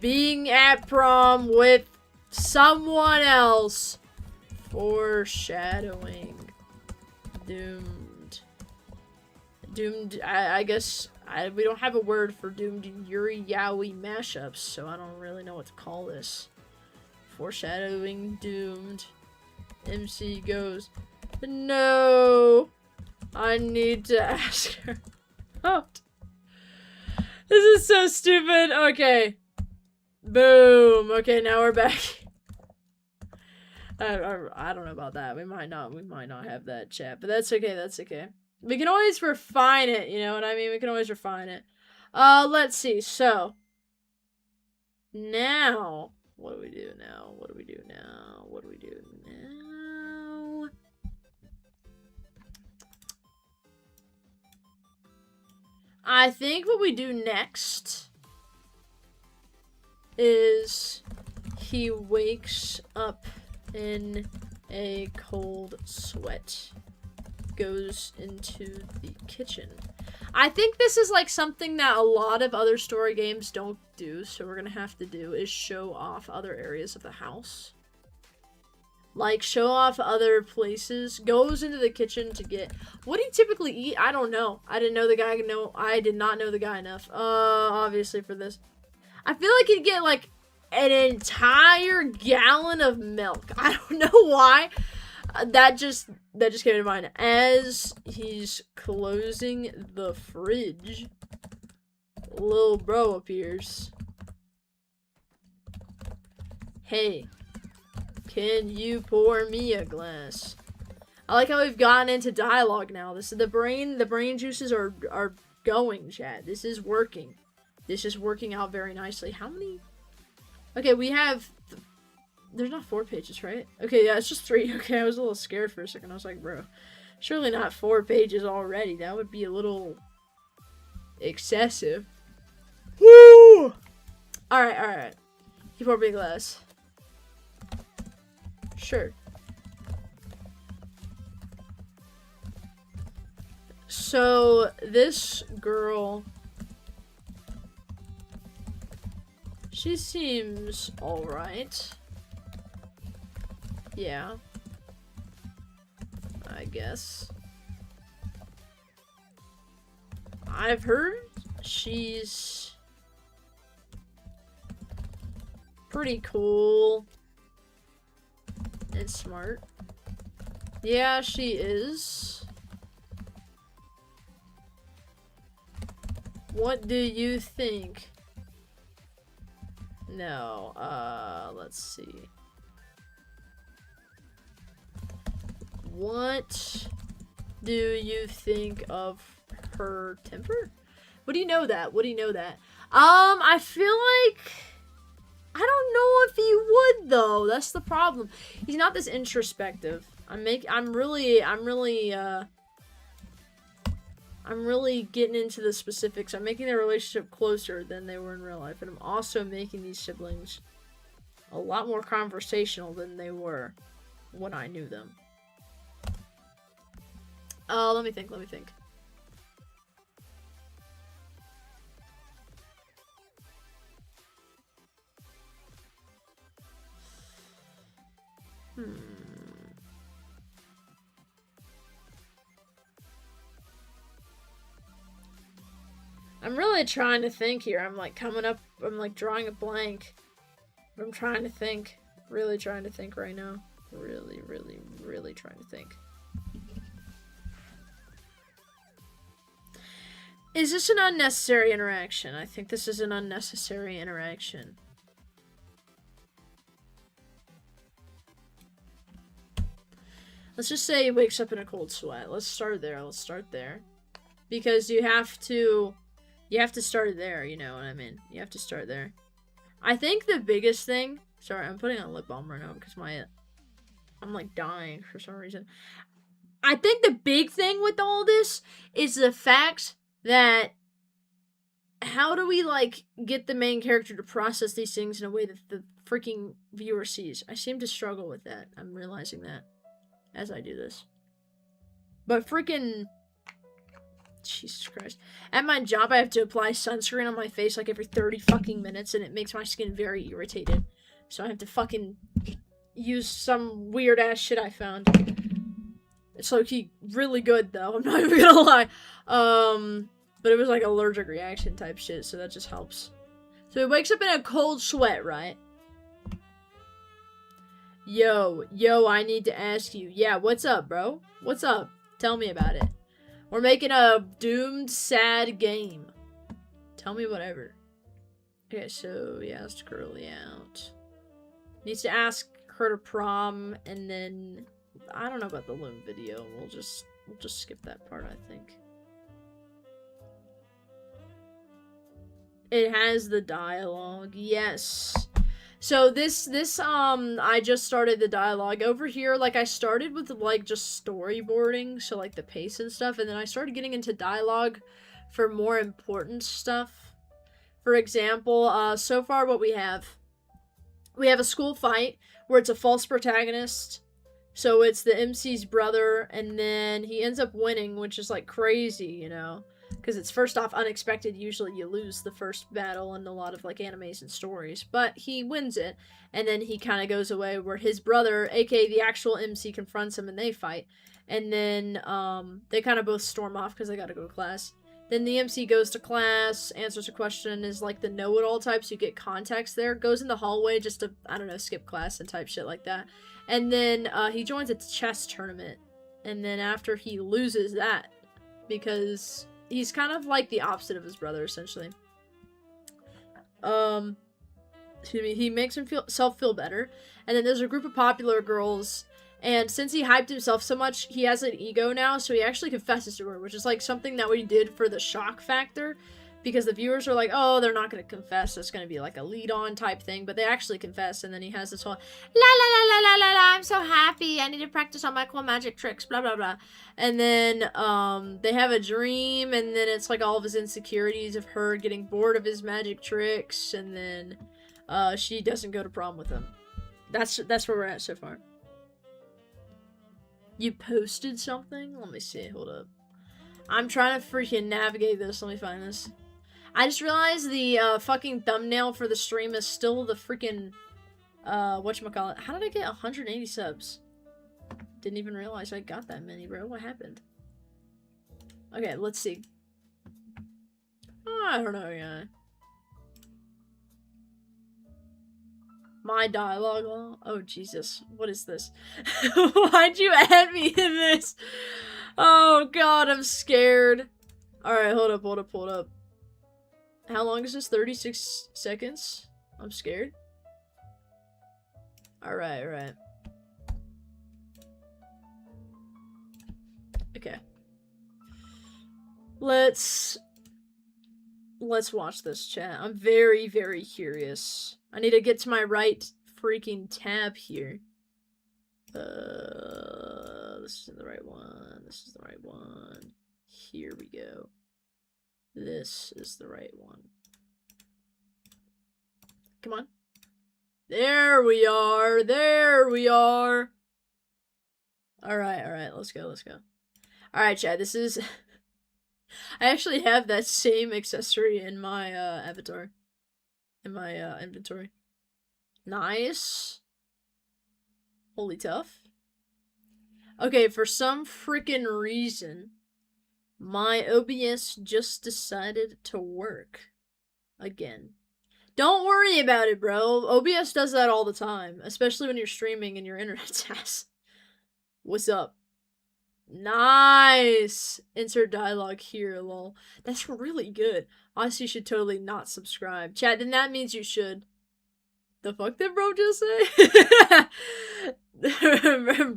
A: being at prom with someone else. Foreshadowing. Doomed. Doomed, I guess, we don't have a word for doomed Yuri Yaoi mashups, so I don't really know what to call this. Foreshadowing, doomed. MC goes, no, I need to ask her out. This is so stupid. Okay. Boom. Okay, now we're back. I don't know about that. We might not have that chat, but that's okay. That's okay. We can always refine it, you know what I mean? We can always refine it. Let's see. So, now, what do we do now? What do we do now? What do we do now? I think what we do next is he wakes up in a cold sweat. Goes into the kitchen. I think this is like something that a lot of other story games don't do, so we're gonna have to do is show off other areas of the house. Like, show off other places. Goes into the kitchen to get... What do you typically eat? I don't know. I did not know the guy enough. Obviously for this. I feel like he'd get like an entire gallon of milk. I don't know why. That just came to mind. As he's closing the fridge, little bro appears. Hey, can you pour me a glass? I like how we've gotten into dialogue now. This is the brain juices are going, chat. This is working. This is working out very nicely. How many? Okay, we have... There's not 4 pages, right? Okay, yeah, it's just 3. Okay, I was a little scared for a second. I was like, bro, surely not 4 pages already. That would be a little excessive. Woo! Alright. He poured me a glass. Sure. So, this girl... She seems alright. Yeah. I guess. I've heard she's pretty cool and smart. Yeah, she is. What do you think? No, let's see. What do you think of her temper? What do you know that? What do you know that? I feel like I don't know if he would though. That's the problem. He's not this introspective. I'm really getting into the specifics. I'm making their relationship closer than they were in real life, and I'm also making these siblings a lot more conversational than they were when I knew them. Let me think. I'm really trying to think here. I'm like drawing a blank. But I'm trying to think. Really trying to think right now. Really trying to think. Is this an unnecessary interaction? I think this is an unnecessary interaction. Let's just say he wakes up in a cold sweat. Let's start there. Because you have to start there, you know what I mean? You have to start there. I think the biggest thing... Sorry, I'm putting on lip balm right now because I'm like dying for some reason. I think the big thing with all this is the fact that how do we, like, get the main character to process these things in a way that the freaking viewer sees? I seem to struggle with that. I'm realizing that as I do this. But freaking... Jesus Christ. At my job, I have to apply sunscreen on my face like every 30 fucking minutes, and it makes my skin very irritated. So I have to fucking use some weird ass shit I found. It's low-key really good, though. I'm not even gonna lie. But it was like allergic reaction type shit, so that just helps. So he wakes up in a cold sweat, right? Yo, I need to ask you. Yeah, what's up, bro? What's up? Tell me about it. We're making a doomed, sad game. Tell me whatever. Okay, so he asked Curly out. Needs to ask her to prom, and then I don't know about the loom video. We'll just skip that part, I think. It has the dialogue. Yes. So this I just started the dialogue over here. Like, I started with, like, just storyboarding, so, like, the pace and stuff, and then I started getting into dialogue for more important stuff. For example, so far what we have a school fight where it's a false protagonist. So it's the MC's brother, and then he ends up winning, which is, like, crazy, you know? Because it's, first off, unexpected. Usually you lose the first battle in a lot of, like, animes and stories. But he wins it, and then he kind of goes away, where his brother, aka the actual MC, confronts him, and they fight. And then, they kind of both storm off because they gotta go to class. Then the MC goes to class, answers a question, is, like, the know-it-all type, so you get context there. Goes in the hallway just to, I don't know, skip class and type shit like that. And then, he joins a chess tournament. And then after he loses that, because... he's kind of like the opposite of his brother, essentially. Excuse me. He makes himself feel better. And then there's a group of popular girls. And since he hyped himself so much, he has an ego now. So he actually confesses to her, which is like something that we did for the shock factor. Because the viewers are like, oh, they're not going to confess. It's going to be like a lead-on type thing. But they actually confess. And then he has this whole, la la la la la la la, I'm so happy. I need to practice on my cool magic tricks, blah, blah, blah. And then they have a dream. And then it's like all of his insecurities of her getting bored of his magic tricks. And then she doesn't go to prom with him. That's where we're at so far. You posted something? Let me see. Hold up. I'm trying to freaking navigate this. Let me find this. I just realized the fucking thumbnail for the stream is still the freaking whatchamacallit. How did I get 180 subs? Didn't even realize I got that many, bro. What happened? Okay, let's see. Oh, I don't know, yeah. My dialogue. Oh, Jesus. What is this? Why'd you add me in this? Oh, God, I'm scared. Alright, hold up. How long is this? 36 seconds? I'm scared. Alright. Okay. Let's Let's watch this, chat. I'm very, very curious. I need to get to my right freaking tab here. This isn't the right one. This is the right one. Here we go. This is the right one. Come on. There we are. There we are. Alright, let's go. Alright, chat, this is... I actually have that same accessory in my, avatar. In my, inventory. Nice. Holy tough. Okay, for some freaking reason, my OBS just decided to work. Again. Don't worry about it, bro. OBS does that all the time. Especially when you're streaming and your internet's ass. What's up? Nice! Insert dialogue here, lol. That's really good. Honestly, you should totally not subscribe. Chat, then that means you should. The fuck did bro just say?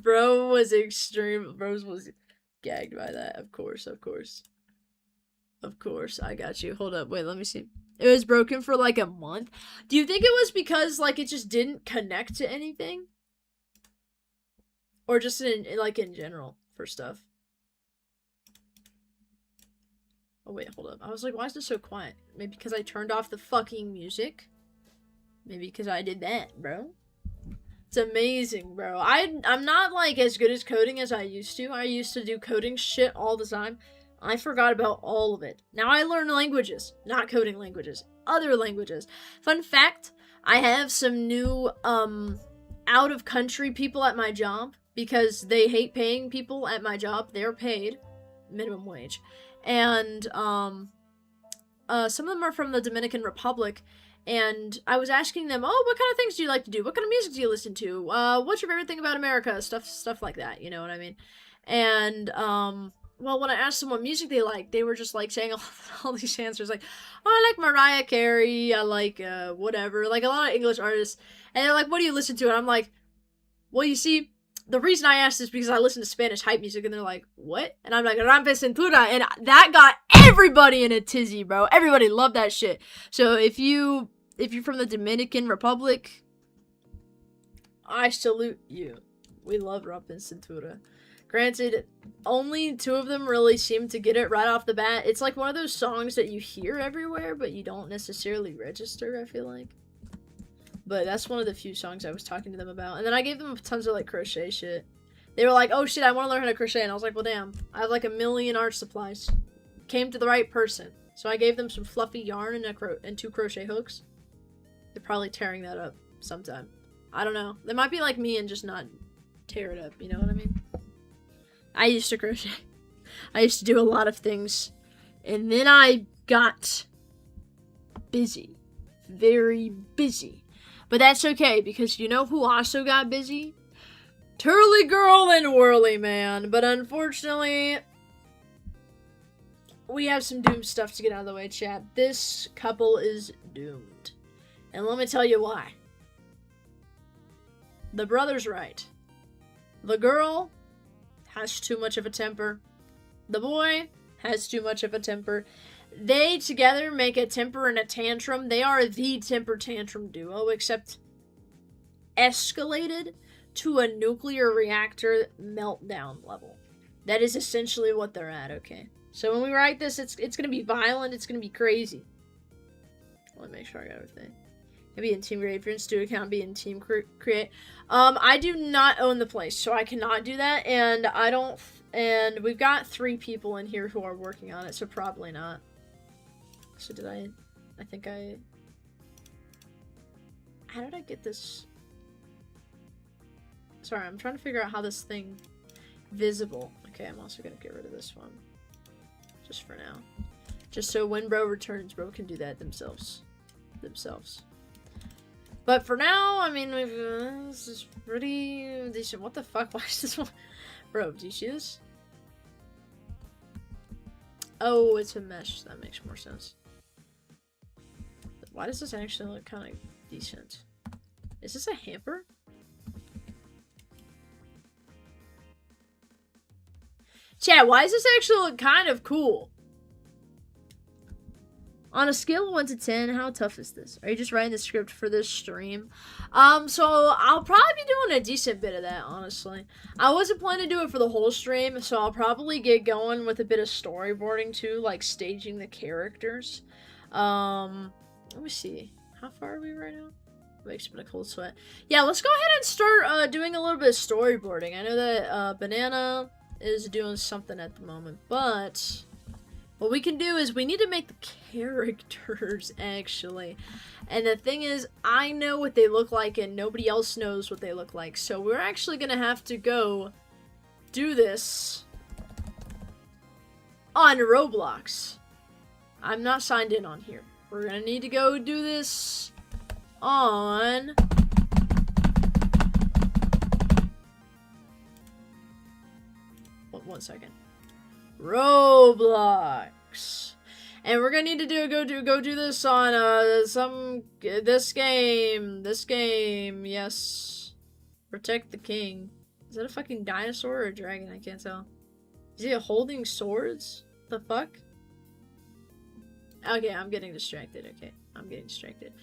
A: Bro was extreme. Bro was gagged by that. Of course. Of course, I got you. Hold up, wait, let me see. It was broken for like a month. Do you think it was because like it just didn't connect to anything? Or just in general for stuff? Oh wait, hold up. I was like, why is this so quiet? Maybe because I turned off the fucking music? Maybe because I did that, bro. It's amazing, bro. I'm not like as good as coding as I used to. I used to do coding shit all the time. I forgot about all of it. Now I learn languages. Not coding languages. Other languages. Fun fact, I have some new, out-of-country people at my job. Because they hate paying people at my job. They're paid minimum wage. And, some of them are from the Dominican Republic. And I was asking them, oh, what kind of things do you like to do? What kind of music do you listen to? What's your favorite thing about America? Stuff like that, you know what I mean? And, well, when I asked them what music they liked, they were just, like, saying all these answers, like, oh, I like Mariah Carey, I like, whatever, like, a lot of English artists, and they're like, what do you listen to? And I'm like, well, you see, the reason I asked is because I listen to Spanish hype music, and they're like, what? And I'm like, Rampe Cintura, and that got everybody in a tizzy, bro. Everybody loved that shit. So if you're from the Dominican Republic, I salute you. We love Rampe Cintura. Granted, only 2 of them really seem to get it right off the bat. It's like one of those songs that you hear everywhere, but you don't necessarily register, I feel like. But that's one of the few songs I was talking to them about. And then I gave them tons of, like, crochet shit. They were like, oh shit, I want to learn how to crochet. And I was like, well, damn. I have, like, a million art supplies. Came to the right person. So I gave them some fluffy yarn and 2 crochet hooks. They're probably tearing that up sometime. I don't know. They might be like me and just not tear it up, you know what I mean? I used to crochet. I used to do a lot of things. And then I got busy. Very busy. But that's okay, because you know who also got busy? Turly Girl and Whirly Man. But unfortunately, we have some doomed stuff to get out of the way, chat. This couple is doomed. And let me tell you why. The brother's right. The girl has too much of a temper. The boy has too much of a temper. They together make a temper and a tantrum. They are the temper tantrum duo, except escalated to a nuclear reactor meltdown level. That is essentially what they're at, okay? So when we write this, it's gonna be violent, it's gonna be crazy. Let me make sure I got everything. Can be in Team Create. If you're in Studio Account, be in Team Create. I do not own the place, so I cannot do that, and I don't, and we've got 3 people in here who are working on it, so probably not. So did I think how did I get this? Sorry, I'm trying to figure out how this thing, visible. Okay, I'm also gonna get rid of this one. Just for now. Just so when bro returns, bro can do that themselves. But for now, I mean, this is pretty decent. What the fuck? Why is this one? Bro, do you see this? Oh, it's a mesh. That makes more sense. Why does this actually look kind of decent? Is this a hamper? Chat, why does this actually look kind of cool? On a scale of 1 to 10, how tough is this? Are you just writing the script for this stream? So I'll probably be doing a decent bit of that, honestly. I wasn't planning to do it for the whole stream, so I'll probably get going with a bit of storyboarding too, like staging the characters. Let me see. How far are we right now? Makes me a cold sweat. Yeah, let's go ahead and start doing a little bit of storyboarding. I know that Banana is doing something at the moment, but what we can do is we need to make the characters, actually. And the thing is, I know what they look like and nobody else knows what they look like. So we're actually going to have to go do this on Roblox. I'm not signed in on here. We're going to need to go do this on... One second. Roblox. And we're gonna need to go do this on this game, yes. Protect the king. Is that a fucking dinosaur or a dragon? I can't tell. Is he holding swords? The fuck? Okay, I'm getting distracted. Okay, I'm getting distracted.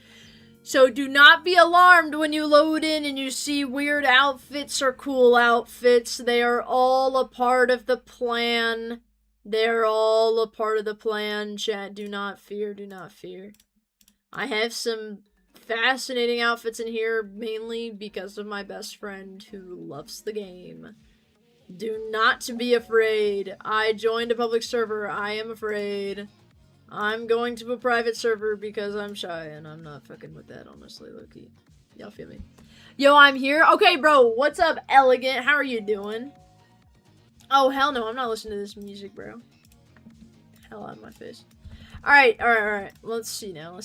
A: So do not be alarmed when you load in and you see weird outfits or cool outfits. They are all a part of the plan. They're all a part of the plan, chat. Do not fear, do not fear. I have some fascinating outfits in here, mainly because of my best friend who loves the game. Do not be afraid. I joined a public server. I am afraid. I'm going to a private server because I'm shy and I'm not fucking with that, honestly, low-key. Y'all feel me? Yo, I'm here. Okay, bro, what's up, Elegant? How are you doing? Oh, hell no, I'm not listening to this music, bro. Hell out of my face. Alright. Let's see now.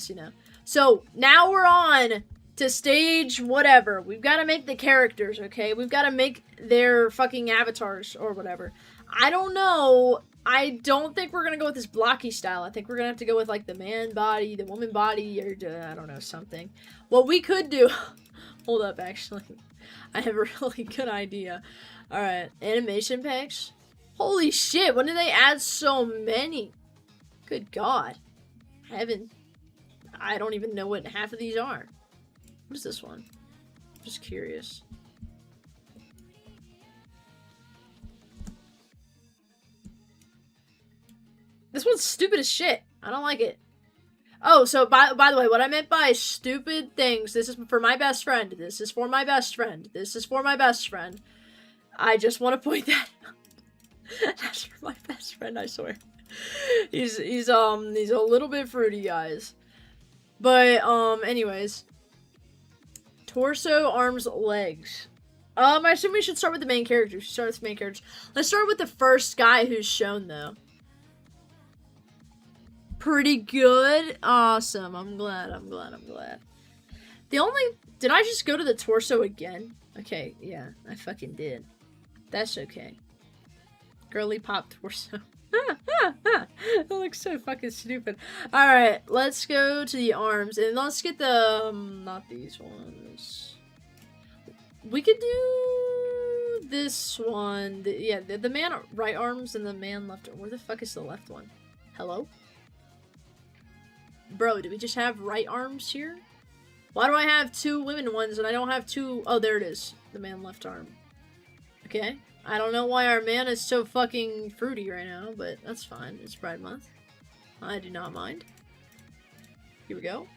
A: So, now we're on to stage whatever. We've got to make the characters, okay? We've got to make their fucking avatars or whatever. I don't know. I don't think we're gonna go with this blocky style. I think we're gonna have to go with, like, the man body, the woman body, or, I don't know, something. What we could do... Hold up, actually. I have a really good idea. Alright, animation packs. Holy shit, when did they add so many? Good god. I don't even know what half of these are. What is this one? I'm just curious. This one's stupid as shit. I don't like it. Oh, so by the way, what I meant by stupid things, this is for my best friend. This is for my best friend. This is for my best friend. I just want to point that out. That's for my best friend, I swear. He's a little bit fruity, guys. But, anyways. Torso, arms, legs. I assume we should start with the main characters. Start with the main characters. Let's start with the first guy who's shown, though. Pretty good. Awesome. I'm glad. Did I just go to the torso again? Okay, yeah, I fucking did. That's okay. Girly pop torso. That looks so fucking stupid. Alright, let's go to the arms. And let's get the, not these ones. We could do this one. The man right arms and the man left arm. Where the fuck is the left one? Hello? Bro, do we just have right arms here? Why do I have two women ones and I don't have two... Oh, there it is. The man left arm. Okay. I don't know why our man is so fucking fruity right now, but that's fine. It's Pride Month. I do not mind. Here we go.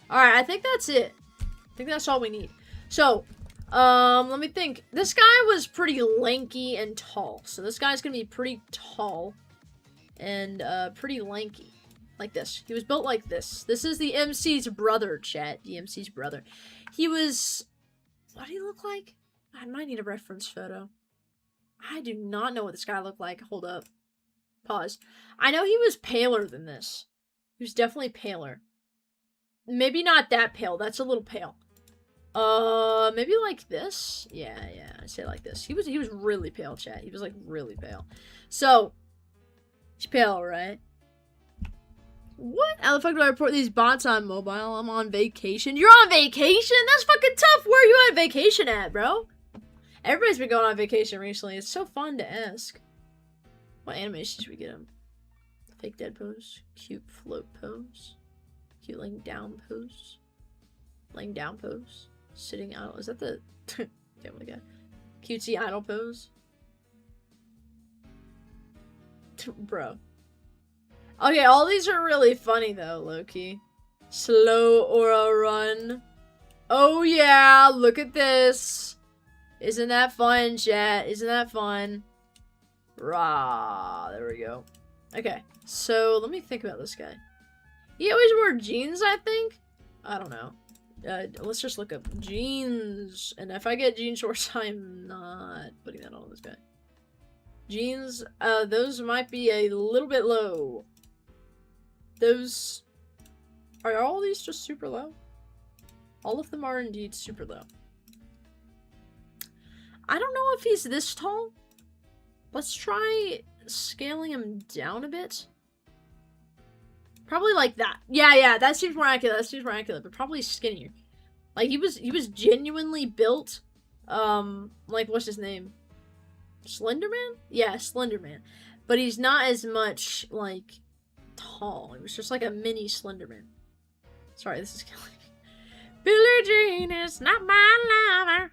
A: Alright, I think that's it. I think that's all we need. So, let me think. This guy was pretty lanky and tall. So this guy's gonna be pretty tall and pretty lanky. Like this. He was built like this. This is the MC's brother, chat. The MC's brother. He was... What did he look like? I might need a reference photo. I do not know what this guy looked like. Hold up. Pause. I know he was paler than this. He was definitely paler. Maybe not that pale. That's a little pale. Maybe like this? Yeah, I'd say like this. He was really pale, chat. He was like really pale. So, he's pale, right? What? How the fuck do I report these bots on mobile? I'm on vacation. You're on vacation? That's fucking tough. Where are you on vacation at, bro? Everybody's been going on vacation recently. It's so fun to ask. What animations should we get him? Fake dead pose. Cute float pose. Cute laying down pose. Laying down pose. Sitting idle. Is that the family guy? Cutesy idle pose. Bro. Okay, all these are really funny though, low-key. Slow or a run. Oh yeah, look at this. Isn't that fun, chat? Isn't that fun? Rah, there we go. Okay, so let me think about this guy. He always wore jeans, I think? I don't know. Let's just look up jeans. And if I get jean shorts, I'm not putting that on this guy. Jeans, those might be a little bit low. Those... Are all these just super low? All of them are indeed super low. I don't know if he's this tall. Let's try scaling him down a bit. Probably like that. Yeah, that seems more accurate. That seems more accurate, but probably skinnier. Like he was genuinely built. Like what's his name? Slenderman? Yeah, Slenderman. But he's not as much like tall. It was just like a mini Slenderman. Sorry, this is killing me. Billie Jean is not my lover.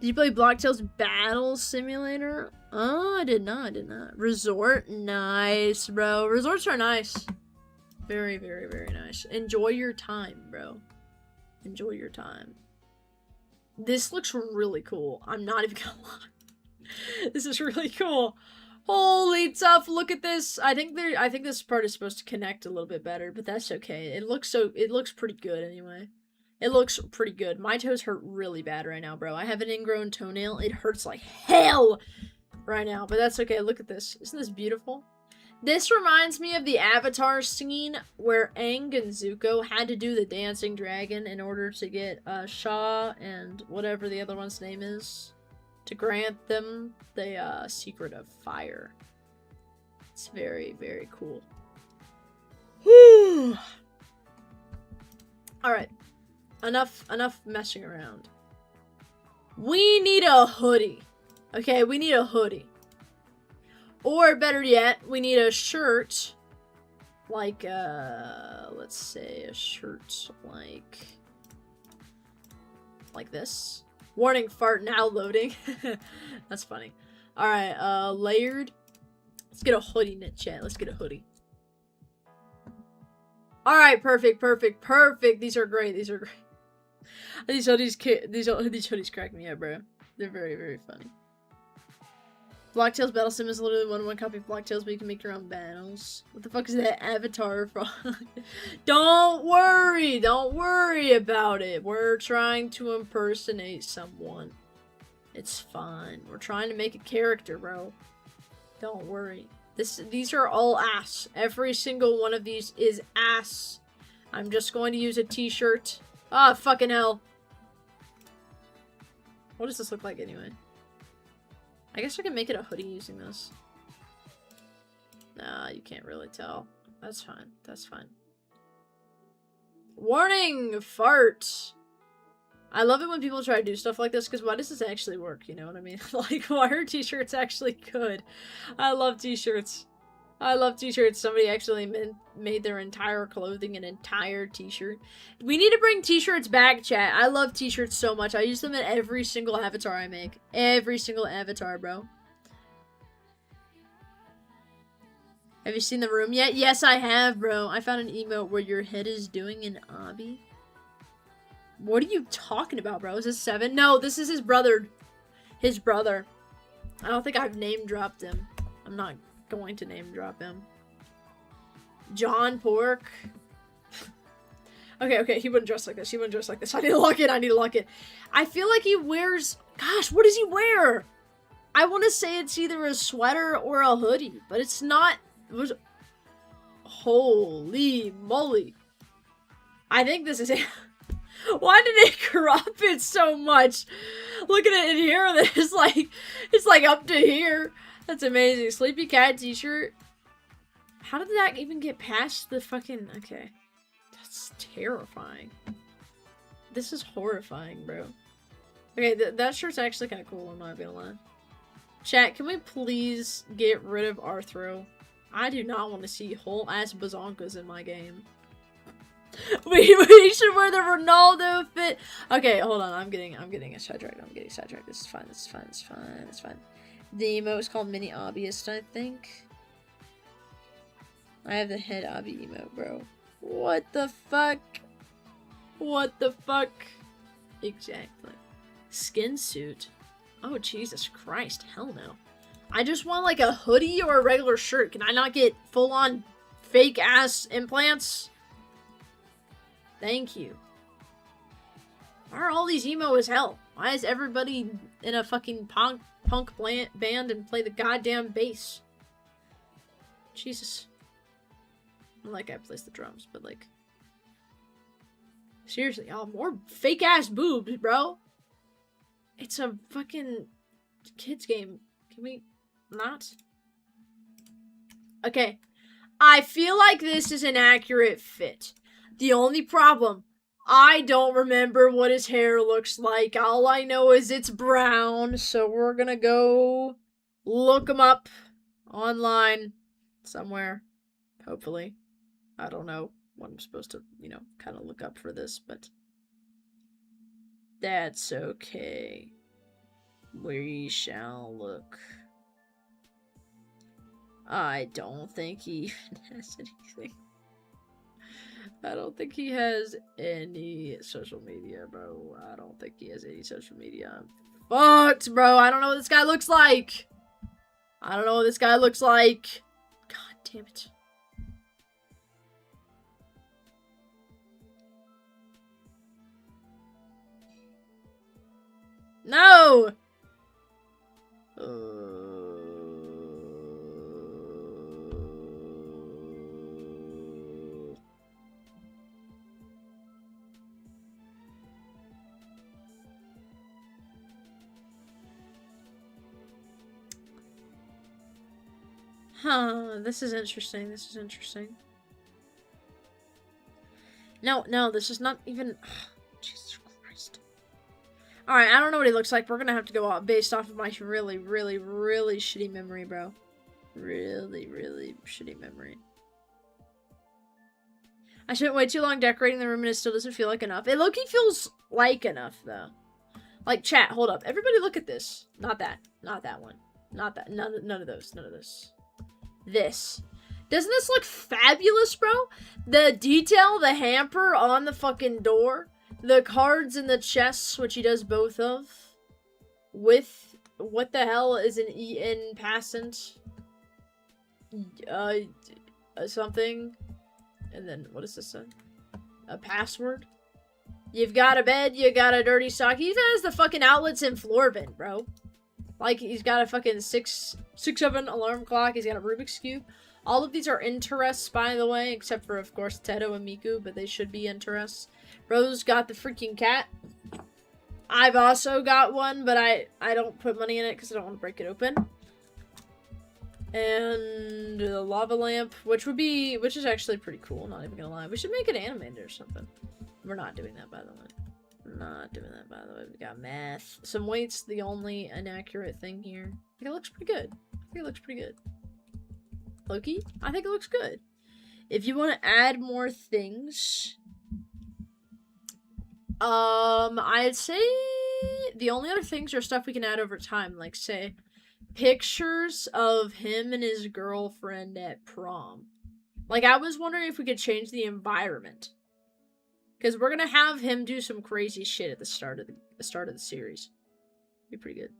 A: Did you play Blocktail's Battle Simulator? Oh, I did not. Resort? Nice, bro. Resorts are nice. Very, very, very nice. Enjoy your time, bro. Enjoy your time. This looks really cool. I'm not even gonna lie. This is really cool. Holy tough, look at this. I think this part is supposed to connect a little bit better, but that's okay. It looks pretty good anyway. It looks pretty good. My toes hurt really bad right now, bro. I have an ingrown toenail. It hurts like hell right now, but that's okay. Look at this. Isn't this beautiful? This reminds me of the Avatar scene where Aang and Zuko had to do the dancing dragon in order to get Shaw and whatever the other one's name is to grant them the secret of fire. It's very, very cool. Whew. Alright. Enough messing around. We need a hoodie. Okay, we need a hoodie. Or better yet, we need a shirt. Like, let's say a shirt like this. Warning, fart now loading. That's funny. Alright, layered. Let's get a hoodie, knit chat. Let's get a hoodie. Alright, perfect. These are great. These hoodies crack me up, bro. They're very, very funny. Blocktail's Battle Sim is literally one-on-one copy of Blocktail's, but you can make your own battles. What the fuck is that Avatar from? Don't worry about it. We're trying to impersonate someone. It's fine. We're trying to make a character, bro. Don't worry. These are all ass. Every single one of these is ass. I'm just going to use a t-shirt. Ah, fucking hell. What does this look like anyway? I guess I can make it a hoodie using this. Nah, you can't really tell. That's fine. That's fine. Warning! Fart! I love it when people try to do stuff like this, because why does this actually work? You know what I mean? Like, why are t-shirts actually good? I love t-shirts. I love t-shirts. Somebody actually made their entire clothing an entire t-shirt. We need to bring t-shirts back, chat. I love t-shirts so much. I use them in every single avatar I make. Every single avatar, bro. Have you seen The Room yet? Yes, I have, bro. I found an emote where your head is doing an obby. What are you talking about, bro? Is this 7? No, this is his brother. His brother. I don't think I've name dropped him. I'm not going to name drop him. John Pork. Okay, he wouldn't dress like this. He wouldn't dress like this. I need to lock it. I feel like he wears... Gosh, what does he wear? I want to say it's either a sweater or a hoodie, but it's not... Holy moly. I think this is it. Why did it corrupt it so much? Look at it in here. It's like up to here. That's amazing. Sleepy Cat t-shirt. How did that even get past the fucking... Okay. That's terrifying. This is horrifying, bro. Okay, that shirt's actually kind of cool, I'm not gonna lie. Chat, can we please get rid of Arthro? I do not want to see whole ass bazonkas in my game. we should wear the Ronaldo fit. Okay, hold on. I'm getting sidetracked. I'm getting sidetracked. This is fine. This is fine. This is fine. It's fine. The emote is called Mini Obbyist, I think. I have the head obby emote, bro. What the fuck? What the fuck? Exactly. Skin suit. Oh, Jesus Christ. Hell no. I just want like a hoodie or a regular shirt. Can I not get full-on fake-ass implants? Thank you. Why are all these emo as hell? Why is everybody in a fucking punk band and play the goddamn bass? Jesus. Like I plays the drums, but like... Seriously, y'all, more fake-ass boobs, bro. It's a fucking kids game. Can we not? Okay. I feel like this is an accurate fit. The only problem, I don't remember what his hair looks like. All I know is it's brown, so we're gonna go look him up online somewhere. Hopefully. I don't know what I'm supposed to, you know, kind of look up for this, but that's okay. We shall look. I don't think he even has anything. I don't think he has any social media, bro. I don't think he has any social media. I'm fucked, bro. I don't know what this guy looks like. I don't know what this guy looks like. God damn it. No! Huh, this is interesting. This is interesting. No, this is not even... Jesus Christ. Alright, I don't know what he looks like. We're gonna have to go out based off of my really, really, really shitty memory, bro. Really, really shitty memory. I spent way too long decorating the room and it still doesn't feel like enough. It low-key feels like enough, though. Like, chat, hold up. Everybody look at this. Not that. Not that one. Not that. None of those. None of this. This. Doesn't this look fabulous, bro? The detail, the hamper on the fucking door. The cards in the chests, which he does both of. With, what the hell is an EN passant? Something. And then, what is this then? A password? You've got a bed, you got a dirty sock. He has the fucking outlets in floor vent, bro. Like, he's got a fucking 6-7 alarm clock. He's got a Rubik's Cube. All of these are interests, by the way, except for, of course, Teto and Miku, but they should be interests. Bro's got the freaking cat. I've also got one, but I don't put money in it because I don't want to break it open. And a lava lamp, which is actually pretty cool, not even gonna lie. We should make it animated or something. We're not doing that, by the way. We're not doing that, by the way. We got math. Some weights, the only inaccurate thing here. I think it looks pretty good. I think it looks pretty good. Loki, I think it looks good. If you want to add more things, I'd say the only other things are stuff we can add over time, like, say, pictures of him and his girlfriend at prom. Like, I was wondering if we could change the environment. Because we're gonna have him do some crazy shit at the start of the series. Be pretty good.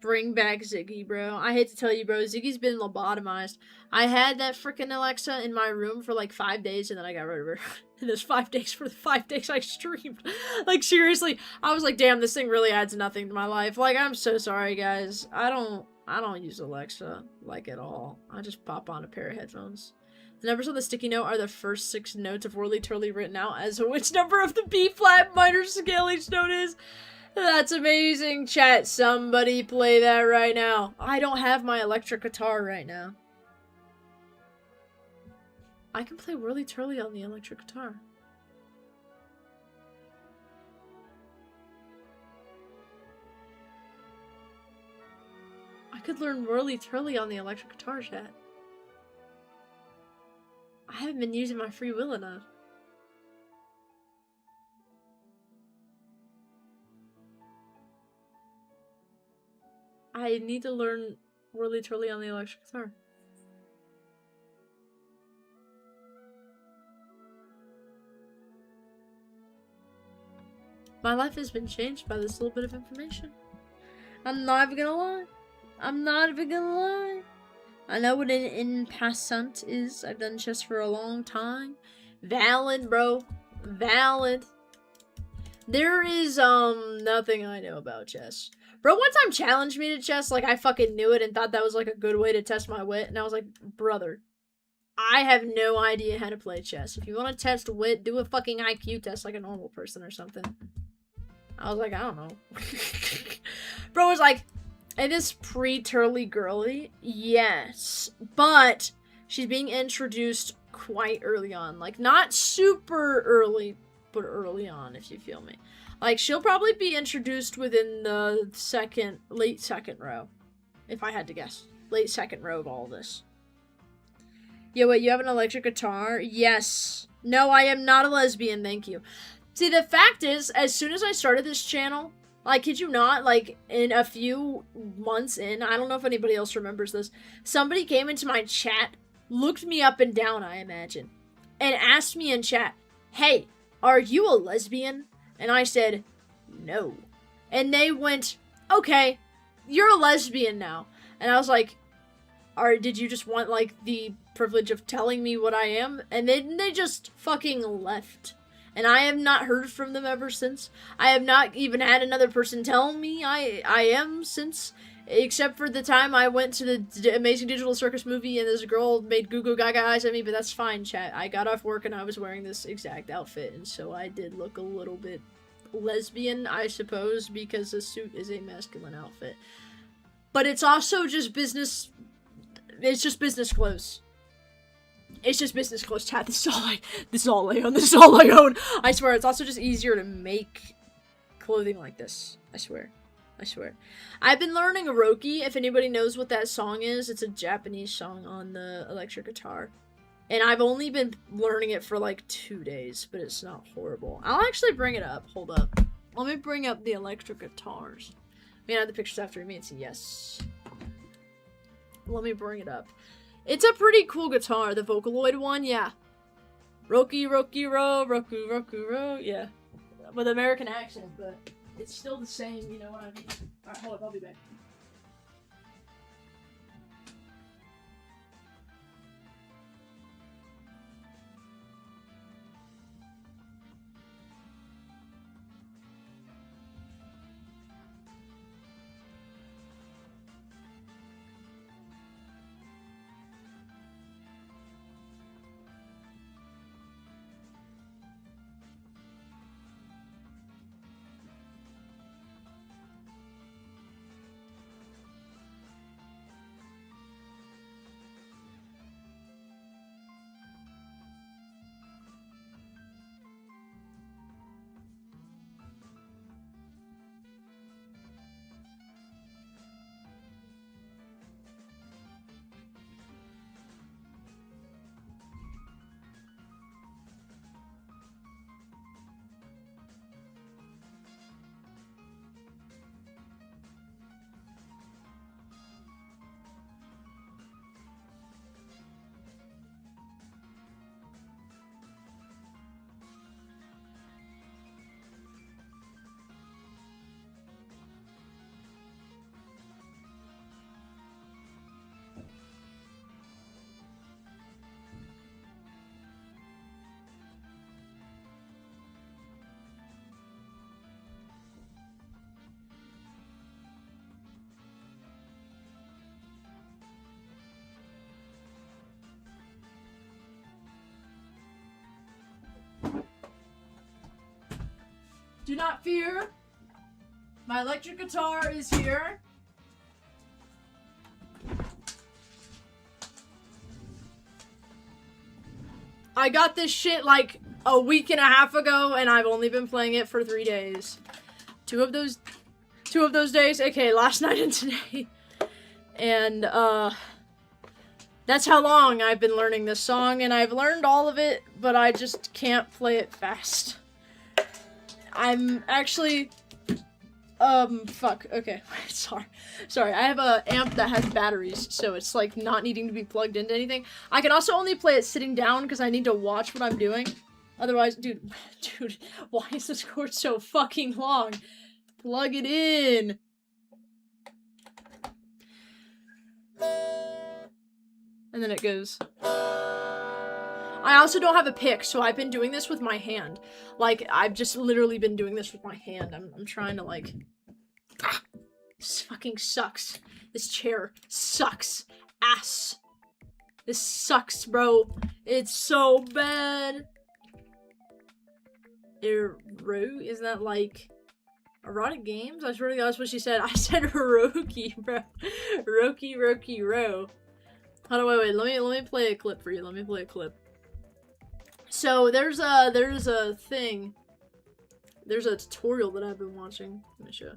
A: Bring back Ziggy, bro. I hate to tell you, bro. Ziggy's been lobotomized. I had that freaking Alexa in my room for like 5 days, and then I got rid of her. And those 5 days for the 5 days I streamed. Like, seriously, I was like, damn, this thing really adds nothing to my life. Like, I'm so sorry, guys. I don't use Alexa, like, at all. I just pop on a pair of headphones. The numbers on the sticky note are the first 6 notes of Whirly Turly written out as which number of the B-flat minor scale each note is. That's amazing, chat. Somebody play that right now. I don't have my electric guitar right now. I can play Whirly Turly on the electric guitar. I could learn Whirly Turly on the electric guitar, chat. I haven't been using my free will enough. I need to learn Whirly Twirly on the electric guitar. My life has been changed by this little bit of information. I'm not even gonna lie. I'm not even gonna lie. I know what an incessant is. I've done chess for a long time. Valid, bro. Valid. There is, nothing I know about chess. Bro, one time challenged me to chess, like, I fucking knew it and thought that was, like, a good way to test my wit. And I was like, brother, I have no idea how to play chess. If you want to test wit, do a fucking IQ test like a normal person or something. I was like, I don't know. Bro was like, it is pre-turly girly. Yes. But she's being introduced quite early on. Like, not super early, but early on, if you feel me. Like, she'll probably be introduced within the late second row. If I had to guess. Late second row of all this. Yo, wait, you have an electric guitar? Yes. No, I am not a lesbian, thank you. See, the fact is, as soon as I started this channel, like, kid you not, like, in a few months in, I don't know if anybody else remembers this, somebody came into my chat, looked me up and down, I imagine, and asked me in chat, hey, are you a lesbian? And I said, no. And they went, okay, you're a lesbian now. And I was like, did you just want, like, the privilege of telling me what I am? And then they just fucking left. And I have not heard from them ever since. I have not even had another person tell me I am since. Except for the time I went to the Amazing Digital Circus movie and this girl made goo goo gaga eyes at me, but that's fine, chat. I got off work and I was wearing this exact outfit, and so I did look a little bit lesbian, I suppose, because a suit is a masculine outfit. But it's also just business... It's just business clothes. It's just business clothes, chat. This is all I own. I swear, it's also just easier to make clothing like this. I swear. I've been learning Roki, if anybody knows what that song is. It's a Japanese song on the electric guitar. And I've only been learning it for like 2 days, but it's not horrible. I'll actually bring it up. Hold up. Let me bring up the electric guitars. I have the pictures after me. It's yes. Let me bring it up. It's a pretty cool guitar, the Vocaloid one, yeah. Roki, Roki, Ro, Roku, Roku, Ro, yeah. With American accent, but it's still the same, you know what I mean? Alright, hold up, I'll be back. Do not fear. My electric guitar is here. I got this shit like a week and a half ago, and I've only been playing it for 3 days. Two of those days, okay, last night and today. And, That's how long I've been learning this song, and I've learned all of it, but I just can't play it fast. I'm actually... fuck, okay, sorry, I have a amp that has batteries, so it's, like, not needing to be plugged into anything. I can also only play it sitting down, because I need to watch what I'm doing. Otherwise, dude, why is this cord so fucking long? Plug it in! And then it goes. I also don't have a pick, so I've been doing this with my hand. Like, I've just literally been doing this with my hand. I'm trying to, like... This fucking sucks. This chair sucks. Ass. This sucks, bro. It's so bad. Isn't that, like... erotic games? I swear to God, that's what she said. I said Roki, bro. Roki, ro. Hold on, wait, let me play a clip for you. Let me play a clip. So, there's a thing. There's a tutorial that I've been watching. Let me show.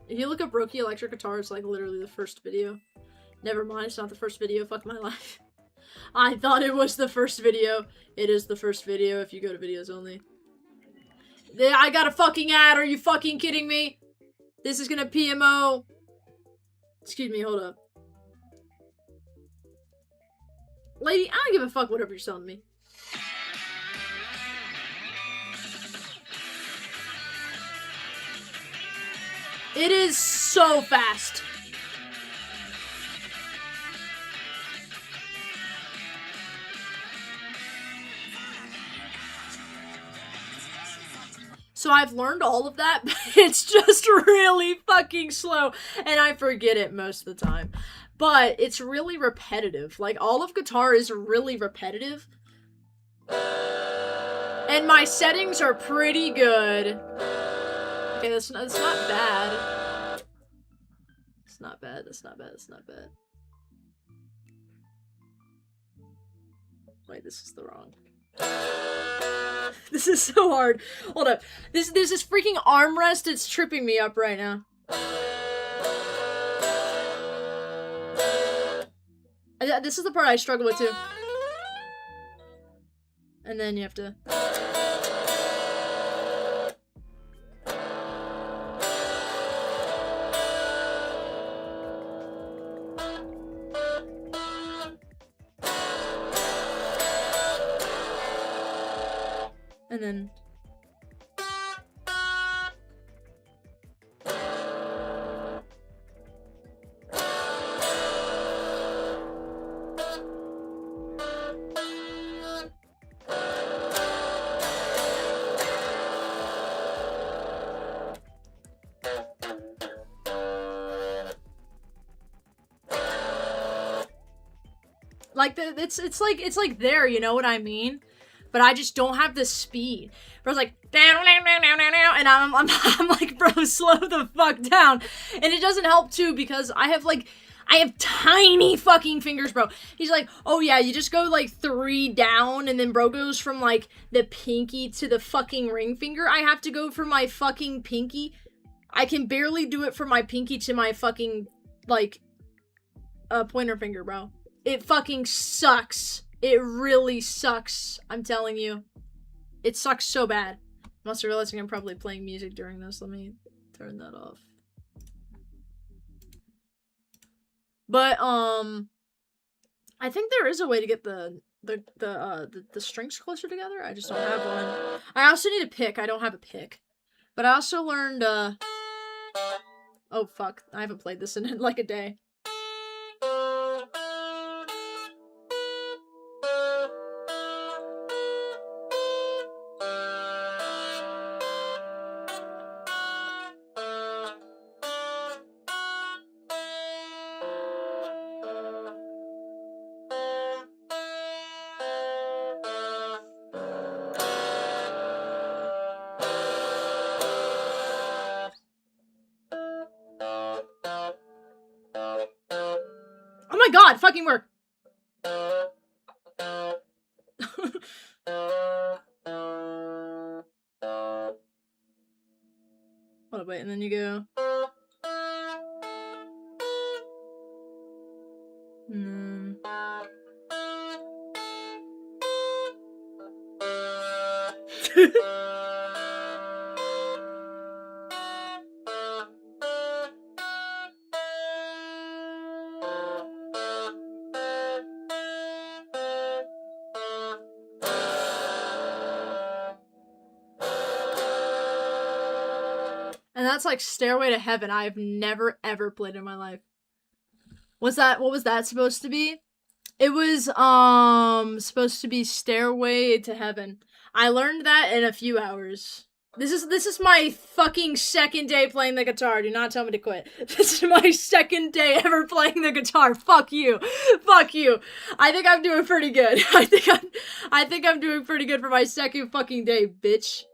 A: If you look up Roki electric guitar, it's like literally the first video. Never mind, it's not the first video. Fuck my life. I thought it was the first video. It is the first video if you go to videos only. I got a fucking ad. Are you fucking kidding me? This is gonna PMO. Excuse me, hold up. Lady, I don't give a fuck whatever you're selling me. It is so fast. So I've learned all of that, but it's just really fucking slow, and I forget it most of the time. But it's really repetitive. Like, all of guitar is really repetitive. And my settings are pretty good. Okay, that's not bad. It's not bad, that's not bad, that's not bad. Wait, this is the wrong. This is so hard. Hold up. This is freaking armrest. It's tripping me up right now. This is the part I struggle with too. And then you have to... And then... Like, it's like there, you know what I mean? But I just don't have the speed. Bro's like, and I'm like, bro, slow the fuck down. And it doesn't help too, because I have tiny fucking fingers, bro. He's like, oh yeah, you just go like 3 down, and then bro goes from like the pinky to the fucking ring finger. I have to go from my fucking pinky. I can barely do it from my pinky to my fucking, like, pointer finger, bro. It fucking sucks. It really sucks. I'm telling you. It sucks so bad. I'm also realizing I'm probably playing music during this. Let me turn that off. But, I think there is a way to get the strings closer together. I just don't have one. I also need a pick. I don't have a pick. But I also learned, oh, fuck. I haven't played this in, like, a day. Oh my god, fucking work. Hold up, wait, and then you go. And then... And that's like Stairway to Heaven. I've never ever played in my life. What was that supposed to be? It was supposed to be Stairway to Heaven. I learned that in a few hours. This is my fucking second day playing the guitar. Do not tell me to quit. This is my second day ever playing the guitar. Fuck you. Fuck you. I think I'm doing pretty good. I think I'm doing pretty good for my second fucking day, bitch.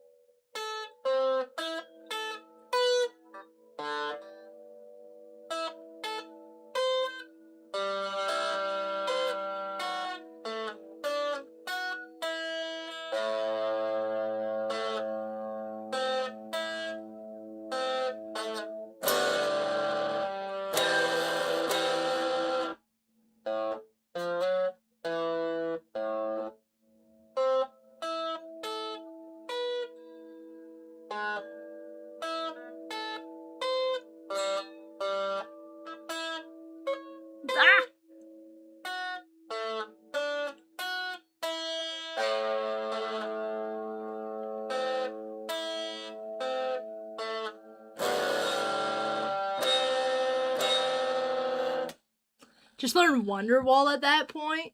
A: Just learn Wonderwall at that point?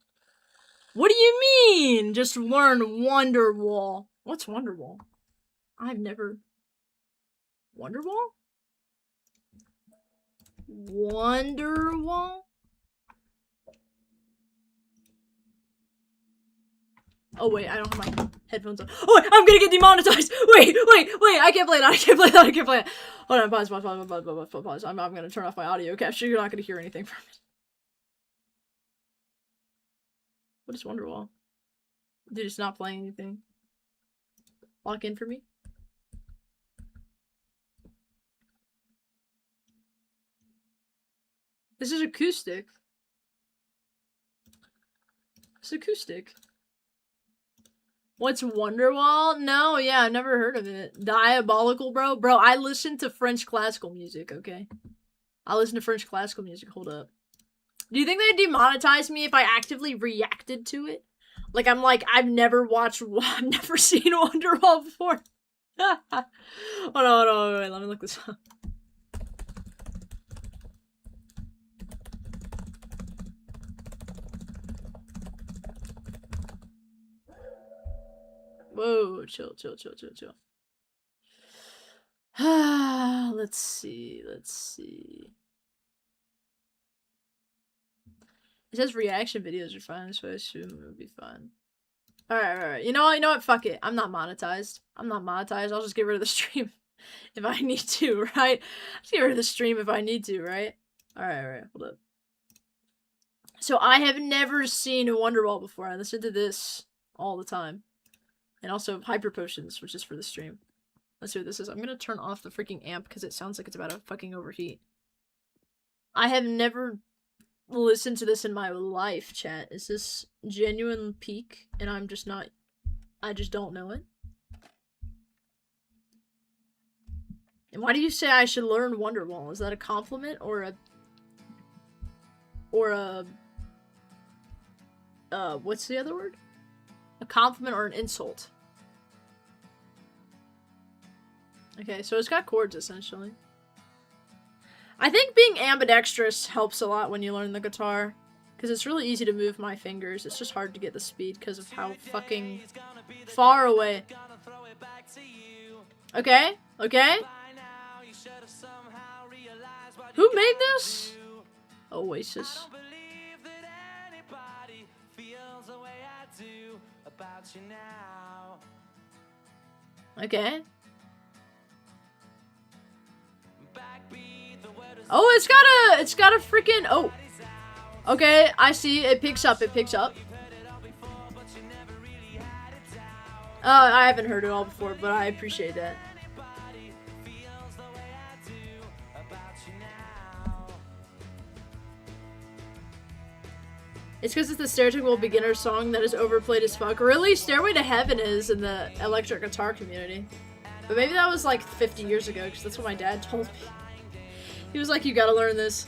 A: What do you mean? Just learn Wonderwall. What's Wonderwall? I've never... Wonderwall? Wonderwall? Oh wait, I don't have my headphones on. Oh wait, I'm gonna get demonetized! Wait, I can't play that, Hold on, pause. I'm gonna turn off my audio capture. You're not gonna hear anything from it. What is Wonderwall? Dude, it's not playing anything. Lock in for me. This is acoustic. It's acoustic. What's Wonderwall? No, yeah, I've never heard of it. Diabolical, bro? Bro, I listen to French classical music, okay? I listen to French classical music. Hold up. Do you think they'd demonetize me if I actively reacted to it? Like, I'm like, I've never seen Wonderwall before. Hold on, wait, let me look this up. Whoa, chill. Let's see. It says reaction videos are fine, so I assume it would be fine. Alright. You know what? Fuck it. I'm not monetized. I'll just get rid of the stream if I need to, right? Just get rid of the stream if I need to, right? Alright. Hold up. So I have never seen Wonderwall before. I listen to this all the time. And also Hyper Potions, which is for the stream. Let's see what this is. I'm gonna turn off the freaking amp because it sounds like it's about to fucking overheat. I have never listened to this in my life, chat. Is this genuine peak and I just don't know it? And why do you say I should learn Wonderwall? Is that a compliment or a what's the other word? A compliment or an insult? Okay, so it's got chords, essentially. I think being ambidextrous helps a lot when you learn the guitar. Because it's really easy to move my fingers. It's just hard to get the speed because of how fucking far away. Okay? Who made this? Oasis. Okay. Oh, it's got a freaking, oh. Okay, I see. It picks up. I haven't heard it all before, but I appreciate that. It's because it's the stereotypical beginner song that is overplayed as fuck. Really? Stairway to Heaven is in the electric guitar community. But maybe that was like 50 years ago, because that's what my dad told me. He was like, you gotta learn this.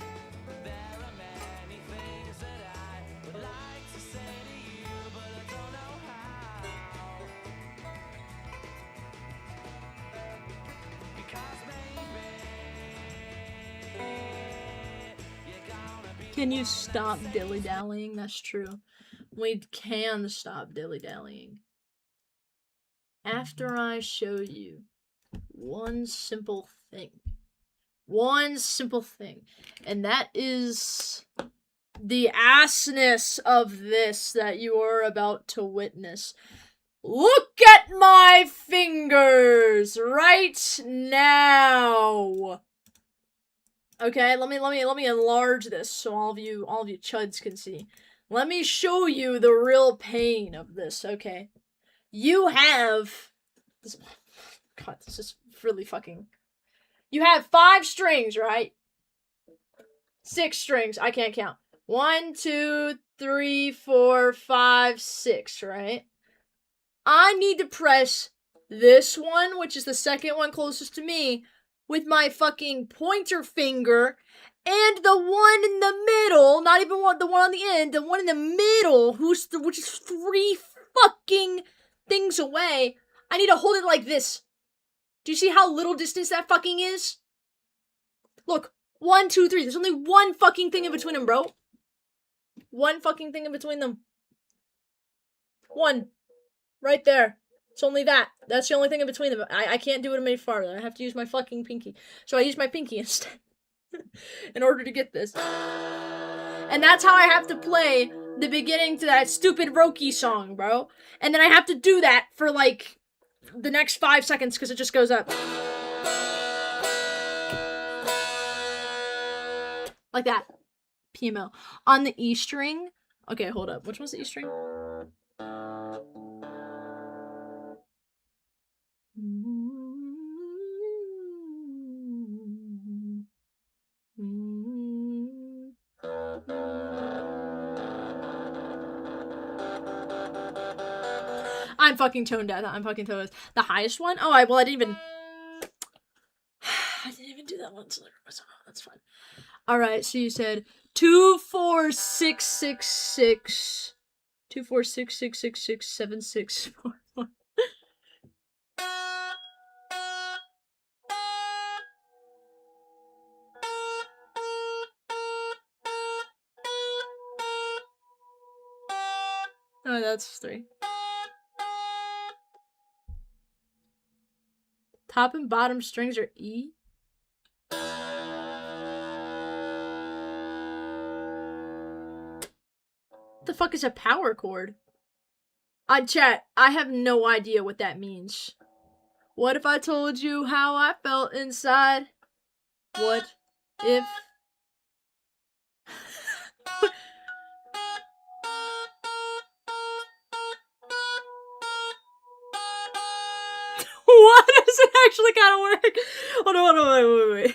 A: Can you stop dilly-dallying? That's true. We can stop dilly-dallying. After I show you one simple thing. One simple thing. And that is the assness of this that you are about to witness. Look at my fingers right now. Okay, let me enlarge this so all of you chuds can see. Let me show you the real pain of this, okay? You have this, God, this is really fucking. You have 5 strings, right? 6 strings, I can't count. 1, 2, 3, 4, 5, 6, right? I need to press this one, which is the second one closest to me, with my fucking pointer finger, and the one in the middle, not even the one on the end, the one in the middle, which is 3 fucking things away. I need to hold it like this. Do you see how little distance that fucking is? Look, 1, 2, 3. There's only one fucking thing in between them, bro. One fucking thing in between them. One. Right there. It's only that. That's the only thing in between them. I can't do it any farther. I have to use my fucking pinky. So I use my pinky instead. In order to get this. And that's how I have to play the beginning to that stupid Roki song, bro. And then I have to do that for, like, the next 5 seconds because it just goes up. Like that. PML. On the E string. Okay, hold up. Which one's the E string? I'm fucking tone deaf. I'm fucking tone deaf. The highest one? Oh, I didn't even do that one. So that's fine. All right. So you said 2, 4, 6, 6, 6. 2, 4, 6, 6, 6, 6, 7, 6, 4, 4. Oh, that's 3. Top and bottom strings are E. What the fuck is a power chord? Chat, I have no idea what that means. What if I told you how I felt inside? What if... What? Does it actually kind of work? Hold on, wait.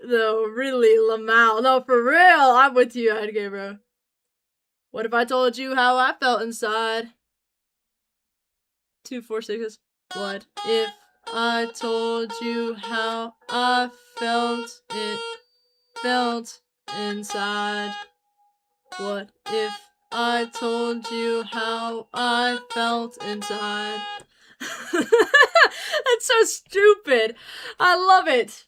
A: No, really, Lamau. No, for real. I'm with you, Edgar, bro. What if I told you how I felt inside? 2, 4, 6. What if I told you how I felt inside? What if I told you how I felt inside? That's so stupid. I love it.